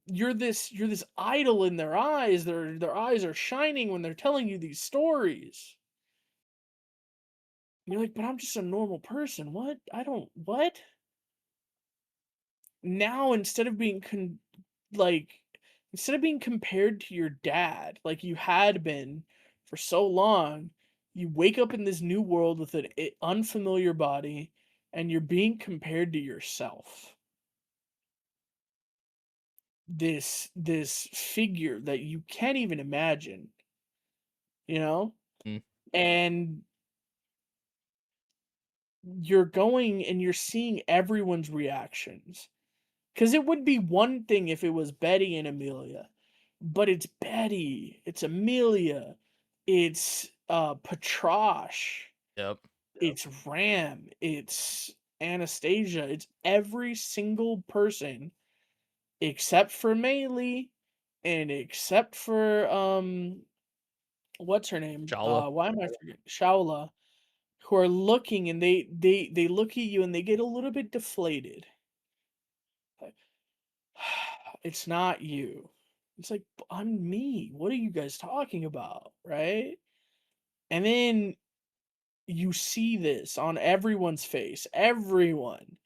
You're this idol in their eyes. Their eyes are shining when they're telling you these stories. You're like, "But I'm just a normal person. What? I don't what?" Now like instead of being compared to your dad like you had been for so long, you wake up in this new world with an unfamiliar body, and you're being compared to yourself. This figure that you can't even imagine, you know? Mm, And you're going and you're seeing everyone's reactions. Because it would be one thing if it was Betty and Amelia, but it's Betty, it's Amelia, it's Patrosh, yep, it's Ram, it's Anastasia, it's every single person except for Maylee and except for what's her name? Shala. Why am I forgetting? Shaula, who are looking and they look at you and they get a little bit deflated. Like, it's not you. It's like, I'm me. What are you guys talking about? Right? And then you see this on everyone's face. Everyone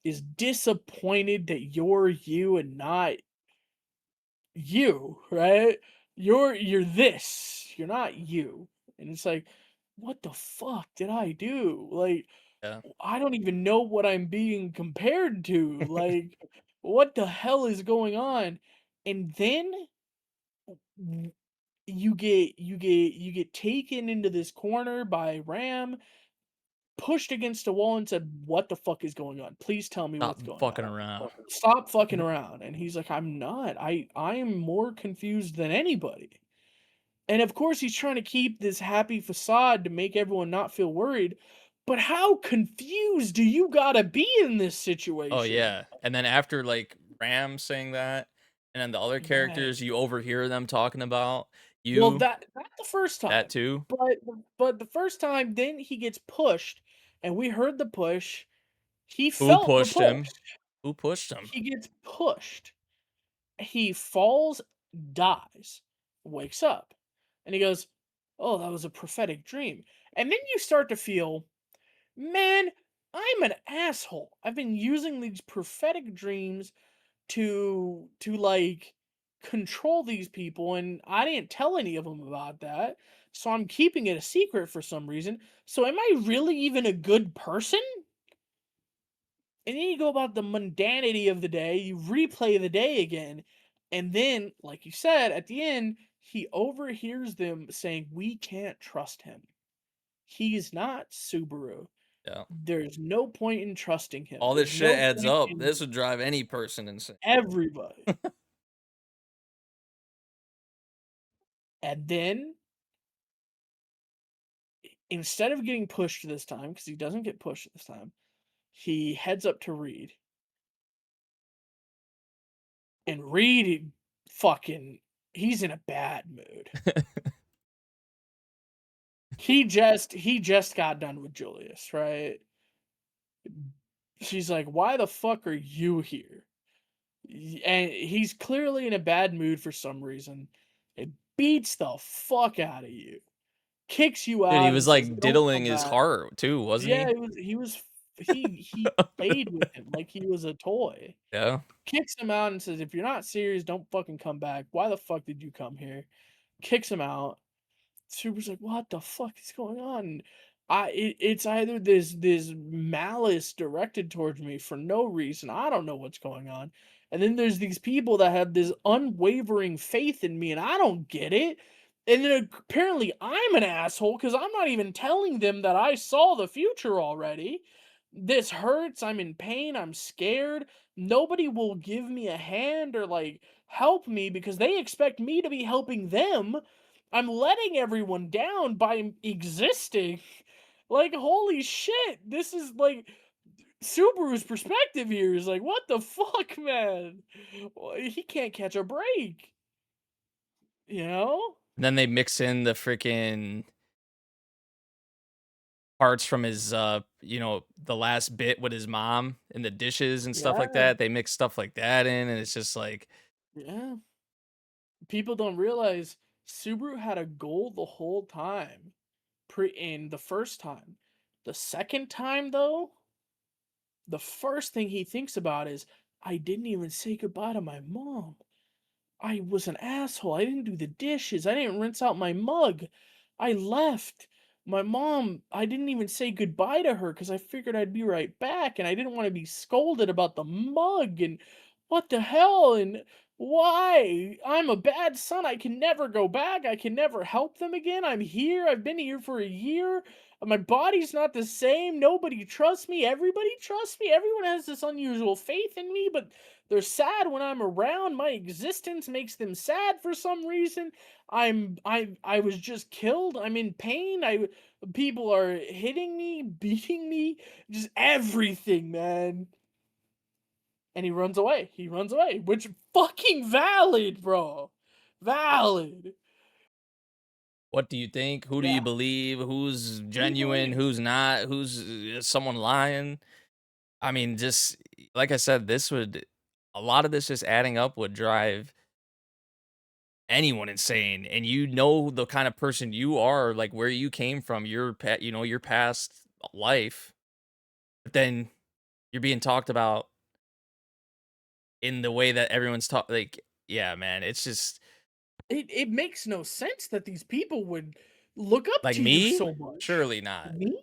is disappointed that you're you and not you, right? You're this. You're not you. And it's like, what the fuck did I do? Like, Yeah. I don't even know what I'm being compared to. Like, what the hell is going on? And then w- you get taken into this corner by Ram, pushed against a wall and said, "What the fuck is going on? Please tell me Stop what's going fucking on. around. Stop fucking around." And he's like, "I'm not. I am more confused than anybody." And of course, he's trying to keep this happy facade to make everyone not feel worried. But how confused do you gotta be in this Oh situation? yeah. And then after like Ram saying that, and then the other Yes. characters you overhear them talking about Well, you, that's the first that time. too. But the first time, then he gets pushed, and we heard the push. He Who felt the pushed him? push. Who pushed him? He gets pushed. He falls, dies, wakes up, and he goes, "Oh, that was a prophetic dream." And then you start to feel, man, I'm an asshole. I've been using these prophetic dreams to like control these people, and I didn't tell any of them about that. So I'm keeping it a secret for some reason. So am I really even a good person? And then you go about the mundanity of the day, you replay the day again, and then, like you said, at the end, he overhears them saying, "We can't trust him. He's not Subaru. Yeah. There's no point in trusting him. All this There's shit no adds point up. in This would drive any person insane. everybody." And then, instead of getting pushed this time, because he doesn't get pushed this time, he heads up to Reed. And Reed fucking, he's in a bad mood. He just got done with Julius, right? She's like, "Why the fuck are you here?" And he's clearly in a bad mood for some reason. It beats the fuck out of you, kicks you Dude, he out, was and says, like "Don't diddling come his back." heart too, wasn't Yeah, he? he played with him like he was a toy. Yeah. Kicks him out and says, "If you're not serious, don't fucking come back. Why the fuck did you come here?" Kicks him out. Super's like, "What the fuck is going on?" It's either this malice directed towards me for no reason. I don't know what's going on. And then there's these people that have this unwavering faith in me, and I don't get it. And then apparently I'm an asshole because I'm not even telling them that I saw the future already. This hurts. I'm in pain. I'm scared. Nobody will give me a hand or like help me because they expect me to be helping them. I'm letting everyone down by existing. Like, holy shit. This is like Subaru's perspective here is like, what the fuck, man? He can't catch a break, you know? And then they mix in the freaking parts from his the last bit with his mom and the dishes and stuff like Yeah, that. They mix stuff like that in, and it's just like yeah. People don't realize Subaru had a goal the whole time. In the first time. The second time, though, the first thing he thinks about is, I didn't even say goodbye to my mom. I was an asshole. I didn't do the dishes. I didn't rinse out my mug. I left. My mom, I didn't even say goodbye to her because I figured I'd be right back and I didn't want to be scolded about the mug and what the hell and why? I'm a bad son. I can never go back. I can never help them again. I'm here. I've been here for a year. My body's not the same. Nobody trusts me. Everybody trusts me. Everyone has this unusual faith in me, but they're sad when I'm around. My existence makes them sad for some reason. I was just killed. I'm in pain. People are hitting me, beating me, just everything, man. And he runs away. He runs away, which fucking valid, bro. Valid. What do you think? Who do you Yeah. believe? Who's Who do you genuine? believe? Who's not? Who's someone lying? I mean, just like I said, this would a lot of this just adding up would drive anyone insane. And you know the kind of person you are, like where you came from, your pet, your past life. But then you're being talked about in the way that everyone's talk. Like, yeah, man, it's just It makes no sense that these people would look up like to you me. so much. Surely not. Me?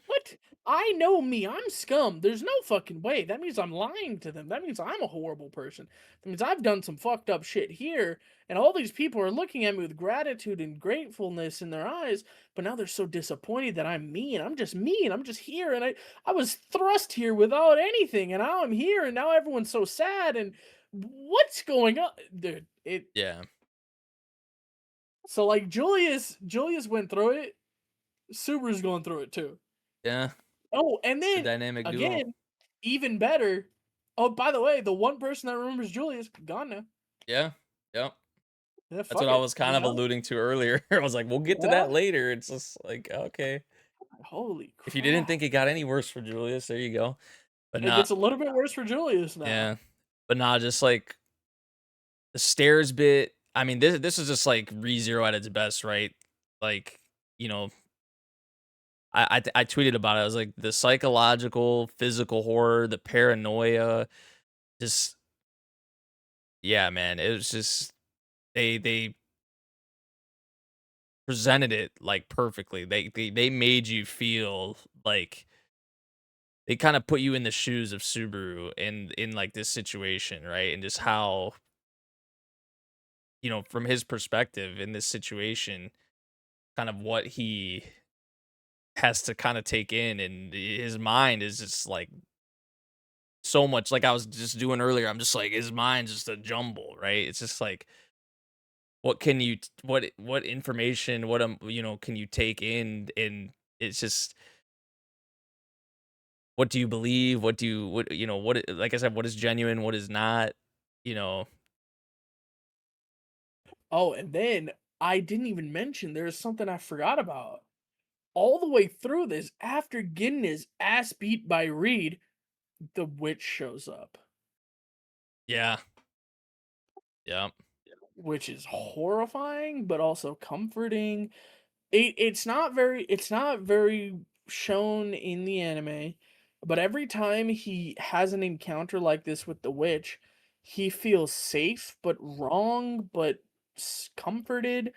What? I know me. I'm scum. There's no fucking way. That means I'm lying to them. That means I'm a horrible person. That means I've done some fucked up shit here, and all these people are looking at me with gratitude and gratefulness in their eyes, but now they're so disappointed that I'm me, and I'm just me, and I'm just here, and I was thrust here without anything, and now I'm here, and now everyone's so sad, and what's going on? Dude, it Yeah, so like Julius went through it. Subaru's going through it too. yeah, Oh, and the then dynamic duo. again, even better. Oh, by the way, the one person that remembers Julius gone now. Yeah, yep. Yeah, That's what fuck I it. was kind He's of out. alluding to earlier. I was like, we'll get to Yeah. that later. It's just like, okay. Holy If you didn't crap! think it got any worse for Julius, there you go. But It not, gets a little bit worse for Julius now. yeah. But not just like the stairs bit. I mean, this is just like ReZero at its best, right? Like, you know, I tweeted about it. I was like the psychological, physical horror, the paranoia, just yeah, man. It was just they presented it like perfectly. They made you feel like they kind of put you in the shoes of Subaru in like this situation, right? And just how, from his perspective in this situation, kind of what he has to kind of take in and his mind is just like so much like I was just doing earlier. I'm just like his mind's just a jumble, right? It's just like what can you what information, can you take in and it's just what do you believe? What do you like I said, what is genuine, what is not, you know. Oh, and then I didn't even mention there's something I forgot about. All the way through this, after getting his ass beat by Reed, the witch shows up, Yeah. Yeah. which is horrifying but also comforting. It's not very shown in the anime, but every time he has an encounter like this with the witch, he feels safe but wrong, but comforted,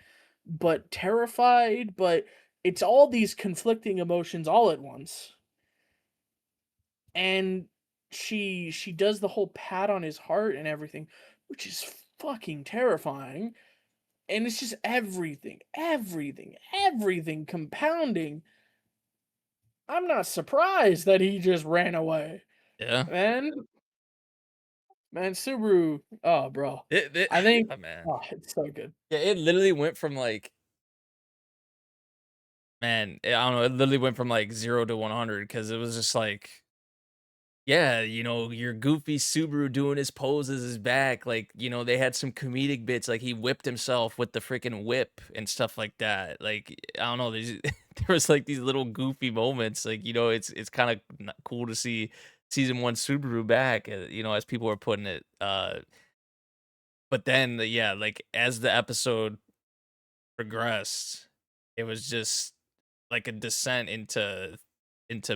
but terrified, but it's all these conflicting emotions all at once. And she does the whole pat on his heart and everything, which is fucking terrifying. And it's just everything compounding. I'm not surprised that he just ran away. Yeah. Man, man, Subaru. Oh, bro. It I think. oh, man. Oh, it's so good. Yeah, it literally went from like man, I don't know, it literally went from like 0 to 100 because it was just like yeah, your goofy Subaru doing his poses is back. Like, they had some comedic bits, like he whipped himself with the freaking whip and stuff like that. Like, I don't know, there was like these little goofy moments. Like, it's kind of cool to see season one Subaru back, as people are putting it. But then, yeah, like as the episode progressed, it was just like a descent into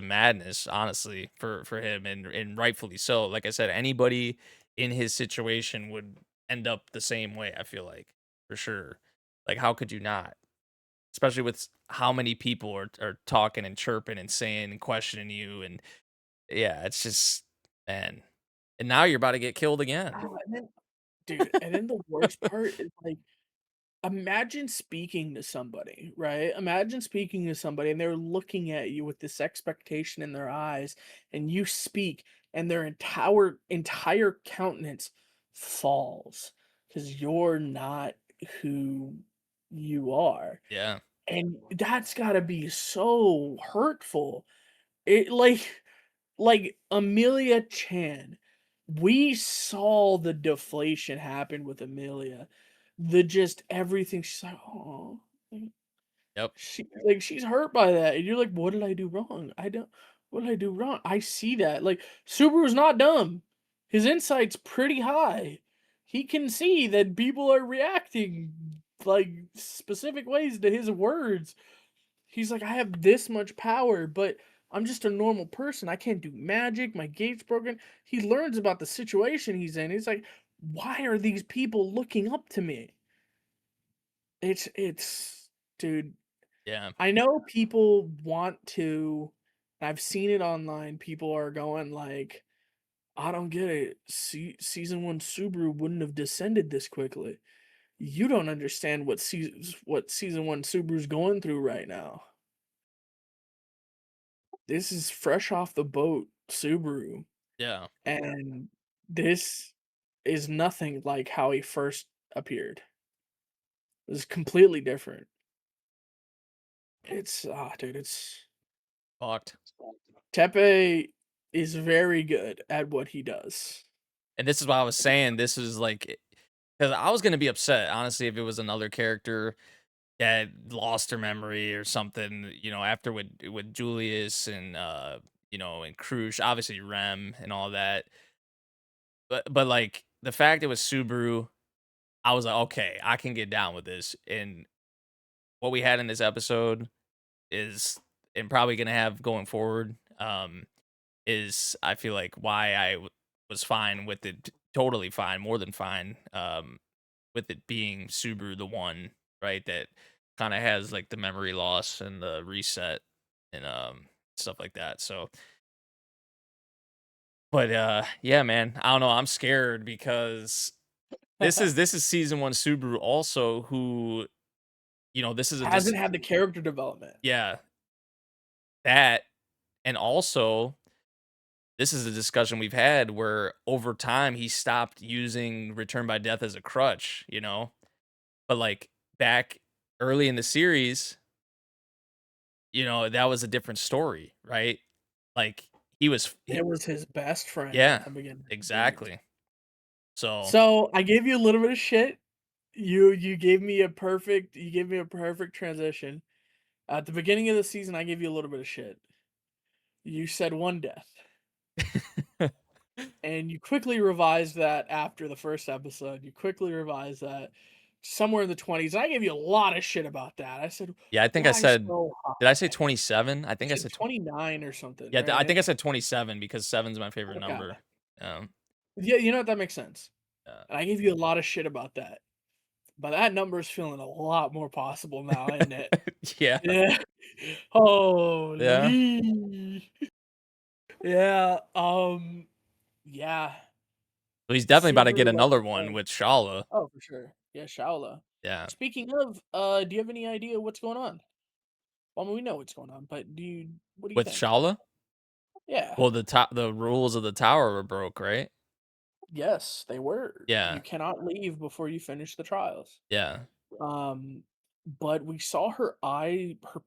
madness, honestly, for him, and rightfully so. Like I said, anybody in his situation would end up the same way, I feel like, for sure. Like, how could you not? Especially with how many people are talking and chirping and saying and questioning you, and yeah, it's just man. And now you're about to get killed again. And then, dude, and then the worst part is like, imagine speaking to somebody, right? Imagine speaking to somebody and they're looking at you with this expectation in their eyes, and you speak, and their entire countenance falls because you're not who you are. Yeah, And that's gotta be so hurtful. It like Amelia Chan. We saw the deflation happen with Amelia. The just everything she's like, oh. Yep. She's hurt by that, and you're like, "What did I do wrong? I don't what did I do wrong?" I see that, like, Subaru's not dumb. His insight's pretty high. He can see that people are reacting, like, specific ways to his words. He's like, "I have this much power, but I'm just a normal person. I can't do magic. My gate's broken." He learns about the situation he's in. He's like, "Why are these people looking up to me?" It's dude, Yeah. I know people want to I've seen it online, people are going like, "I don't get it. Season 1 Subaru wouldn't have descended this quickly." You don't understand what season 1 Subaru's going through right now. This is fresh off the boat Subaru, Yeah. and this is nothing like how he first appeared. This is completely different. Dude, it's Fucked. Tepe is very good at what he does. And this is what I was saying. This is like, because I was gonna be upset honestly if it was another character that lost her memory or something. After with Julius and and Crush, obviously Rem and all that. But like the fact it was Subaru, I was like, okay, I can get down with this. And what we had in this episode is, and probably gonna have going forward, is I feel like why was fine with it, totally fine, more than fine, with it being Subaru the one, right, that kind of has like the memory loss and the reset and stuff like that. So, but yeah, man, I don't know. I'm scared because this is season one Subaru also, who this is a Hasn't had the character development. yeah, that, and also this is a discussion we've had where over time he stopped using Return by Death as a crutch. But like back early in the series, that was a different story, right? Like It was his best friend at yeah, the beginning of the series. exactly. So, So, I gave you a little bit of shit. You gave me a perfect transition. At the beginning of the season, I gave you a little bit of shit. You said 1 death, and you quickly revised that after the first episode. You quickly revised that somewhere in the 20s. I gave you a lot of shit about that. I said, yeah, I think I "Why said, so did I say high?" 27? I You think I said said 29 or something, yeah, I right? think I said 27 because seven's my favorite Okay. number. Um, Yeah, you know what? That makes sense. uh, And I gave you a lot of shit about that. But that number's feeling a lot more possible now, isn't it? yeah, Yeah. yeah. Holy. Yeah, yeah. Well, he's definitely about to get Subaru, like another you one said. with Shala. Oh, for sure. Yeah, Shaola. Yeah, Speaking of, do you have any idea what's going on? Well, I mean, we know what's going on, but what do you with think? Shala. Yeah. Well, the rules of the tower were broke, right? Yes, they were. You Yeah, cannot leave before you finish the trials. yeah, Um, but we saw her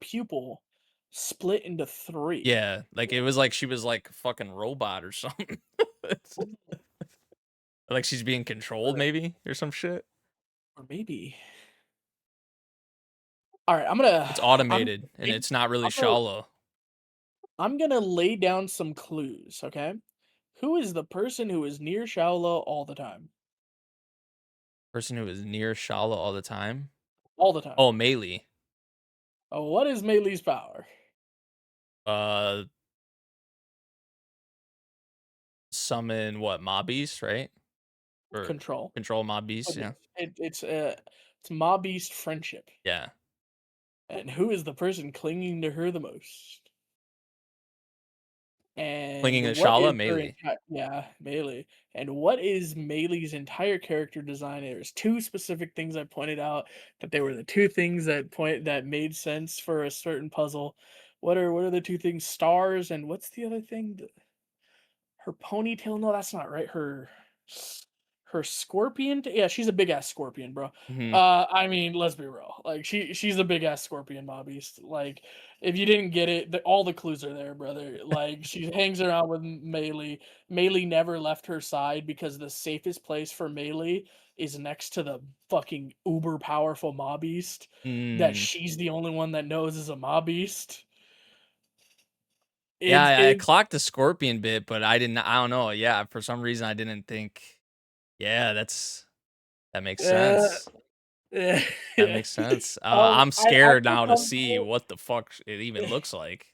pupil split into 3. yeah. Like it was like she was like a fucking robot or something. Like she's being controlled, Or maybe, or some shit. or maybe Alright, I'm gonna It's I'm automated and big it's not really I'm gonna Shala. I'm gonna lay down some clues, okay? Who is the person who is near Shaola all the time? Person who is near Shala all the time. All the time. Oh, Melee. What is Mei Li's power? Uh, summon what? Mob Beast, right? Or Control. control Mob But Beast. Yeah, it's Ma Beast friendship. yeah. And who is the person clinging to her the most? And Clinging to what Shala, is her Melee. entire Melee. And what is Melee's entire character design? There's 2 specific things I pointed out that they were the 2 things that made sense for a certain puzzle. What are the 2 things? Stars and what's the other thing? Her ponytail? No, that's not right. Her scorpion? Yeah, she's a big ass scorpion, bro. Hmm. I mean, let's be real. Like she's a big ass scorpion mob beast. Like if you didn't get it, all the clues are there, brother. Like she hangs around with Melee. Melee never left her side because the safest place for Melee is next to the fucking uber powerful mob beast that Mm. she's the only one that knows is a mob beast. Yeah, I It's clocked the scorpion bit, but I don't know. Yeah, for some reason I didn't think. Yeah, that makes uh, sense. That makes sense. I'm I scared feel now to see comfortable. what the fuck it even looks like.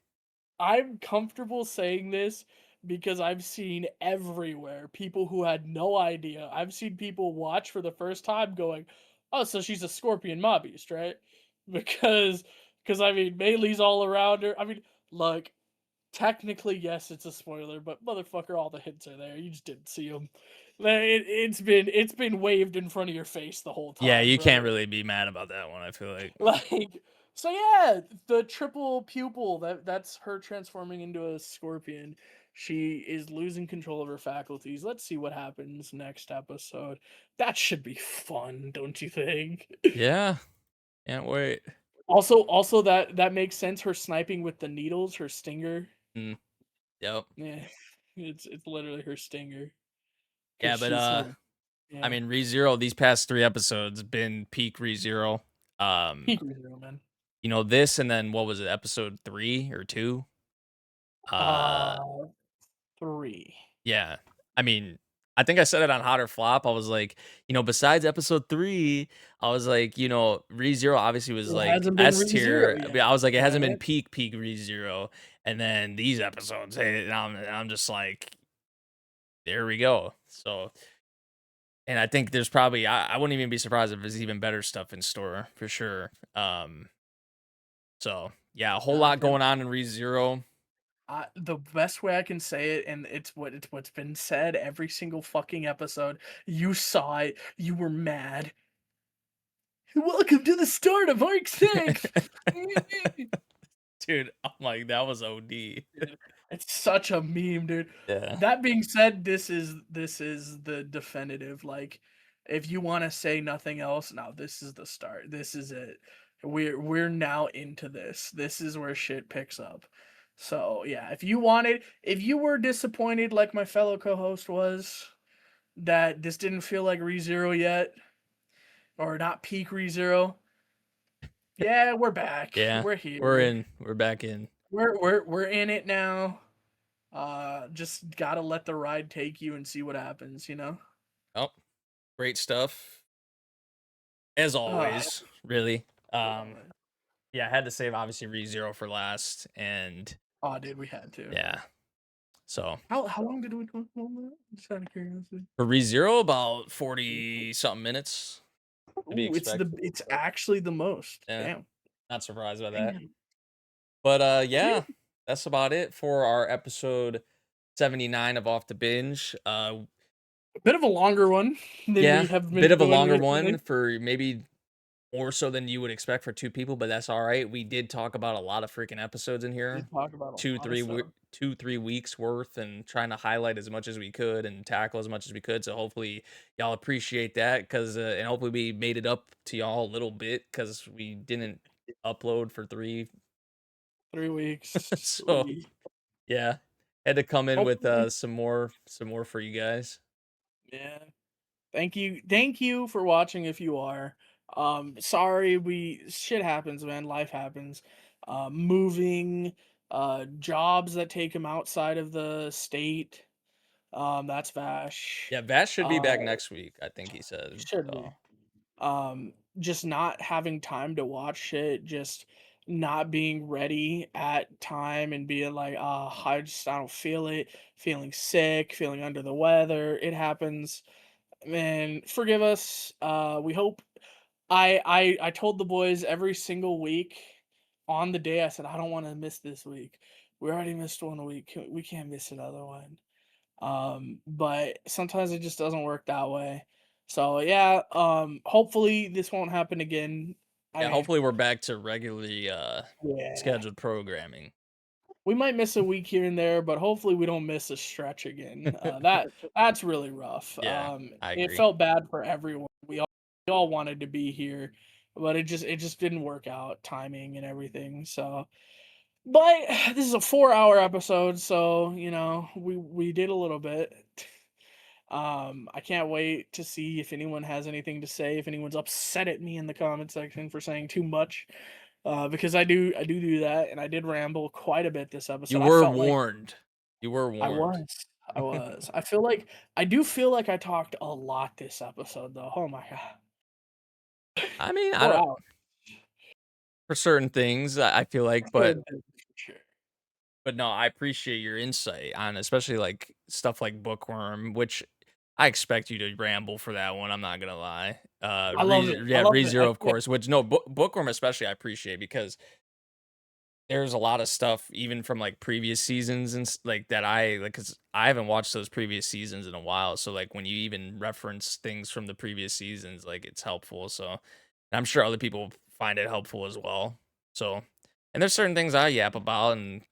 I'm comfortable saying this because I've seen everywhere people who had no idea. I've seen people watch for the first time going, "Oh, so she's a scorpion mob beast, right?" Because I mean, Meilei's all around her. I mean, look, technically yes, it's a spoiler, but motherfucker, all the hints are there. You just didn't see them. It's been waved in front of your face the whole Yeah, time, you can't brother. really be mad about that one, I feel like. Like, so yeah, the triple pupil, that's her transforming into a scorpion. She is losing control of her faculties. Let's see what happens next episode. That should be fun, don't you think? Yeah, can't wait. Also that makes sense. Her sniping with the needles, her stinger. Mm, yep. Yeah, it's literally her stinger because Yeah, but she's her. I Yeah, mean, ReZero these past 3 episodes been peak ReZero. Um, peak Rizzo, man. this and then what was it, episode 3 or 2? Uh, Uh, 3. yeah. I mean, I think I said it on Hot or Flop. I was like, besides episode 3, I was like, ReZero obviously was It like hasn't been S ReZero tier, but yet. I was like, it hasn't been Right? peak ReZero. And then these episodes, hey, and I'm just like, there we go. So, and I think there's probably I wouldn't even be surprised if there's even better stuff in store for sure. So yeah, a whole lot Tim, going on in ReZero. the best way I can say it, and what's been said every single fucking episode. You saw it. You were mad. Welcome to the start of Arc 6. Dude, I'm like, that was OD. Dude, it's such a meme, dude. Yeah. That being said, this is the definitive. Like, if you want to say nothing else, now this is the start. This is it. We're now into this. This is where shit picks up. So yeah, if you were disappointed like my fellow co-host was, that this didn't feel like ReZero yet, or not peak ReZero, yeah, we're back. Yeah. We're here. We're back in. We're in it now. Just gotta let the ride take you and see what happens, you know? Oh, great stuff. As Uh, always, really. Um, uh, yeah, I had to save obviously ReZero for last. And oh, dude, we had to. yeah. So How long did we talk about that? Just out of curiosity. for ReZero, about 40 something minutes to be Ooh, expected. it's actually the most. Yeah. Damn. Not surprised by that. Damn. But Yeah. yeah, that's about it for our episode 79 of Off the Binge. A bit of a longer one than we Yeah, have bit been of a doing longer recently. one for maybe more so than you would expect for 2 people, but that's all right. We did talk about a lot of freaking episodes in We here. did talk about a 2, lot of 3 stuff. 2, 3 weeks worth and trying to highlight as much as we could and tackle as much as we could. So hopefully y'all appreciate that cuz and hopefully we made it up to y'all a little bit cuz we didn't upload for 3. 3 weeks. So, yeah. Had to come in with Hopefully. some more for you guys. Yeah. Thank you for watching if you are. Sorry, we shit happens, man. Life happens. Moving, jobs that take him outside of the state. That's Vash. Yeah, Vash should be Uh, back next week, I think he said. should So, be. Just not having time to watch shit, just not being ready at time and being like, I don't feel it, feeling sick, feeling under the weather. It happens. Man, forgive us. We hope. I told the boys every single week on the day. I said I don't want to miss this week. We already missed one week. We can't miss another one. But sometimes it just doesn't work that way. So yeah. Hopefully this won't happen again. I yeah, mean, hopefully we're back to regularly yeah. scheduled programming. We might miss a week here and there, but hopefully we don't miss a stretch again. That's really rough. Yeah, I It agree. felt bad for everyone. We all wanted to be here, but it just didn't work out, timing and everything. So, but this is a 4-hour episode, so you know we did a little bit. I can't wait to see if anyone has anything to say, if anyone's upset at me in the comment section for saying too much. Because I do that, and I did ramble quite a bit this You episode. I were felt like warned. You were I warned. was. I was. I do feel like I talked a lot this episode though. Oh my god. I mean, I 4 don't hours. for certain things, I feel like, but Certain things for sure. no, I appreciate your insight on especially, like, stuff like Bookworm, which I expect you to ramble for that one, I'm not gonna lie. I love it. I Yeah, love it. I ReZero, of can't course, which no, Bookworm especially I appreciate because there's a lot of stuff even from, like, previous seasons and like, that I like because I haven't watched those previous seasons in a while, so, like, when you even reference things from the previous seasons, like, it's helpful, so and I'm sure other people find it helpful as well, so and there's certain things I yap about, and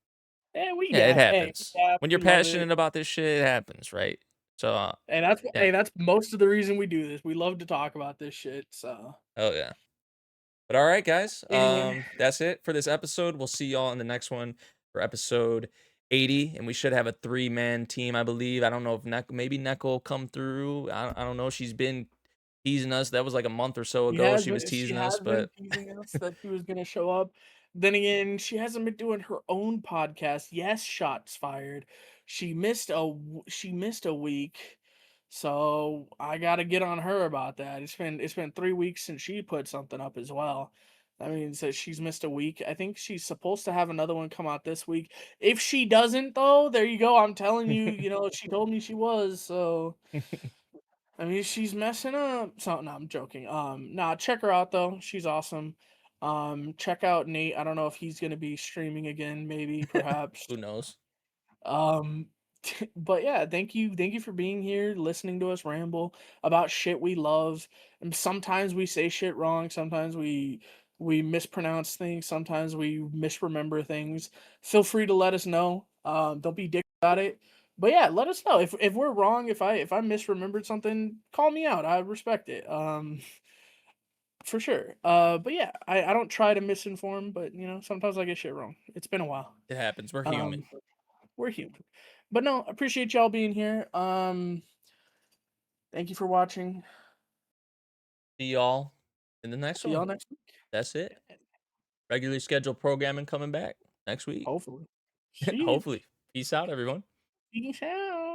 we yeah, it gap. Hey, we happens. gap. When you're We love it. passionate about this shit, it happens, right? So, yeah. That's most of the reason we do this. We love to talk about this shit. So Oh, yeah. But alright, guys, anyway, that's it for this episode. We'll see y'all in the next one for episode 80, and we should have a three-man team, I believe. I don't know if maybe Neko will come through. I don't know. She's been teasing us. That was, like, a month or so ago. She was she teasing us, has been but teasing us that she was gonna show up. Then again, she hasn't been doing her own podcast. Yes, shots fired. She missed a week, so I got to get on her about that. It's been 3 weeks since she put something up as well. That means that she's missed a week. I think she's supposed to have another one come out this week. If she doesn't, though, there you go. I'm telling you, she told me she was. So I mean, she's messing up. So no, I'm joking. Nah, check her out though. She's awesome. Check out Nate. I don't know if he's gonna be streaming again, maybe, perhaps. who knows? Um, but yeah, thank you for being here, listening to us ramble about shit we love. And sometimes we say shit wrong. Sometimes we mispronounce things. Sometimes we misremember things. Feel free to let us know. Don't be dick about it. But yeah, let us know if we're wrong. If I misremembered something, call me out. I respect it. For sure. But yeah, I don't try to misinform, but sometimes I get shit wrong. It's been a while. It happens. We're human. Um, we're human. But no, appreciate y'all being here. Thank you for watching. See y'all in the next See one. y'all next week. That's it. Regularly scheduled programming coming back next week. Hopefully. See ya. Hopefully. Peace out, everyone. Peace out.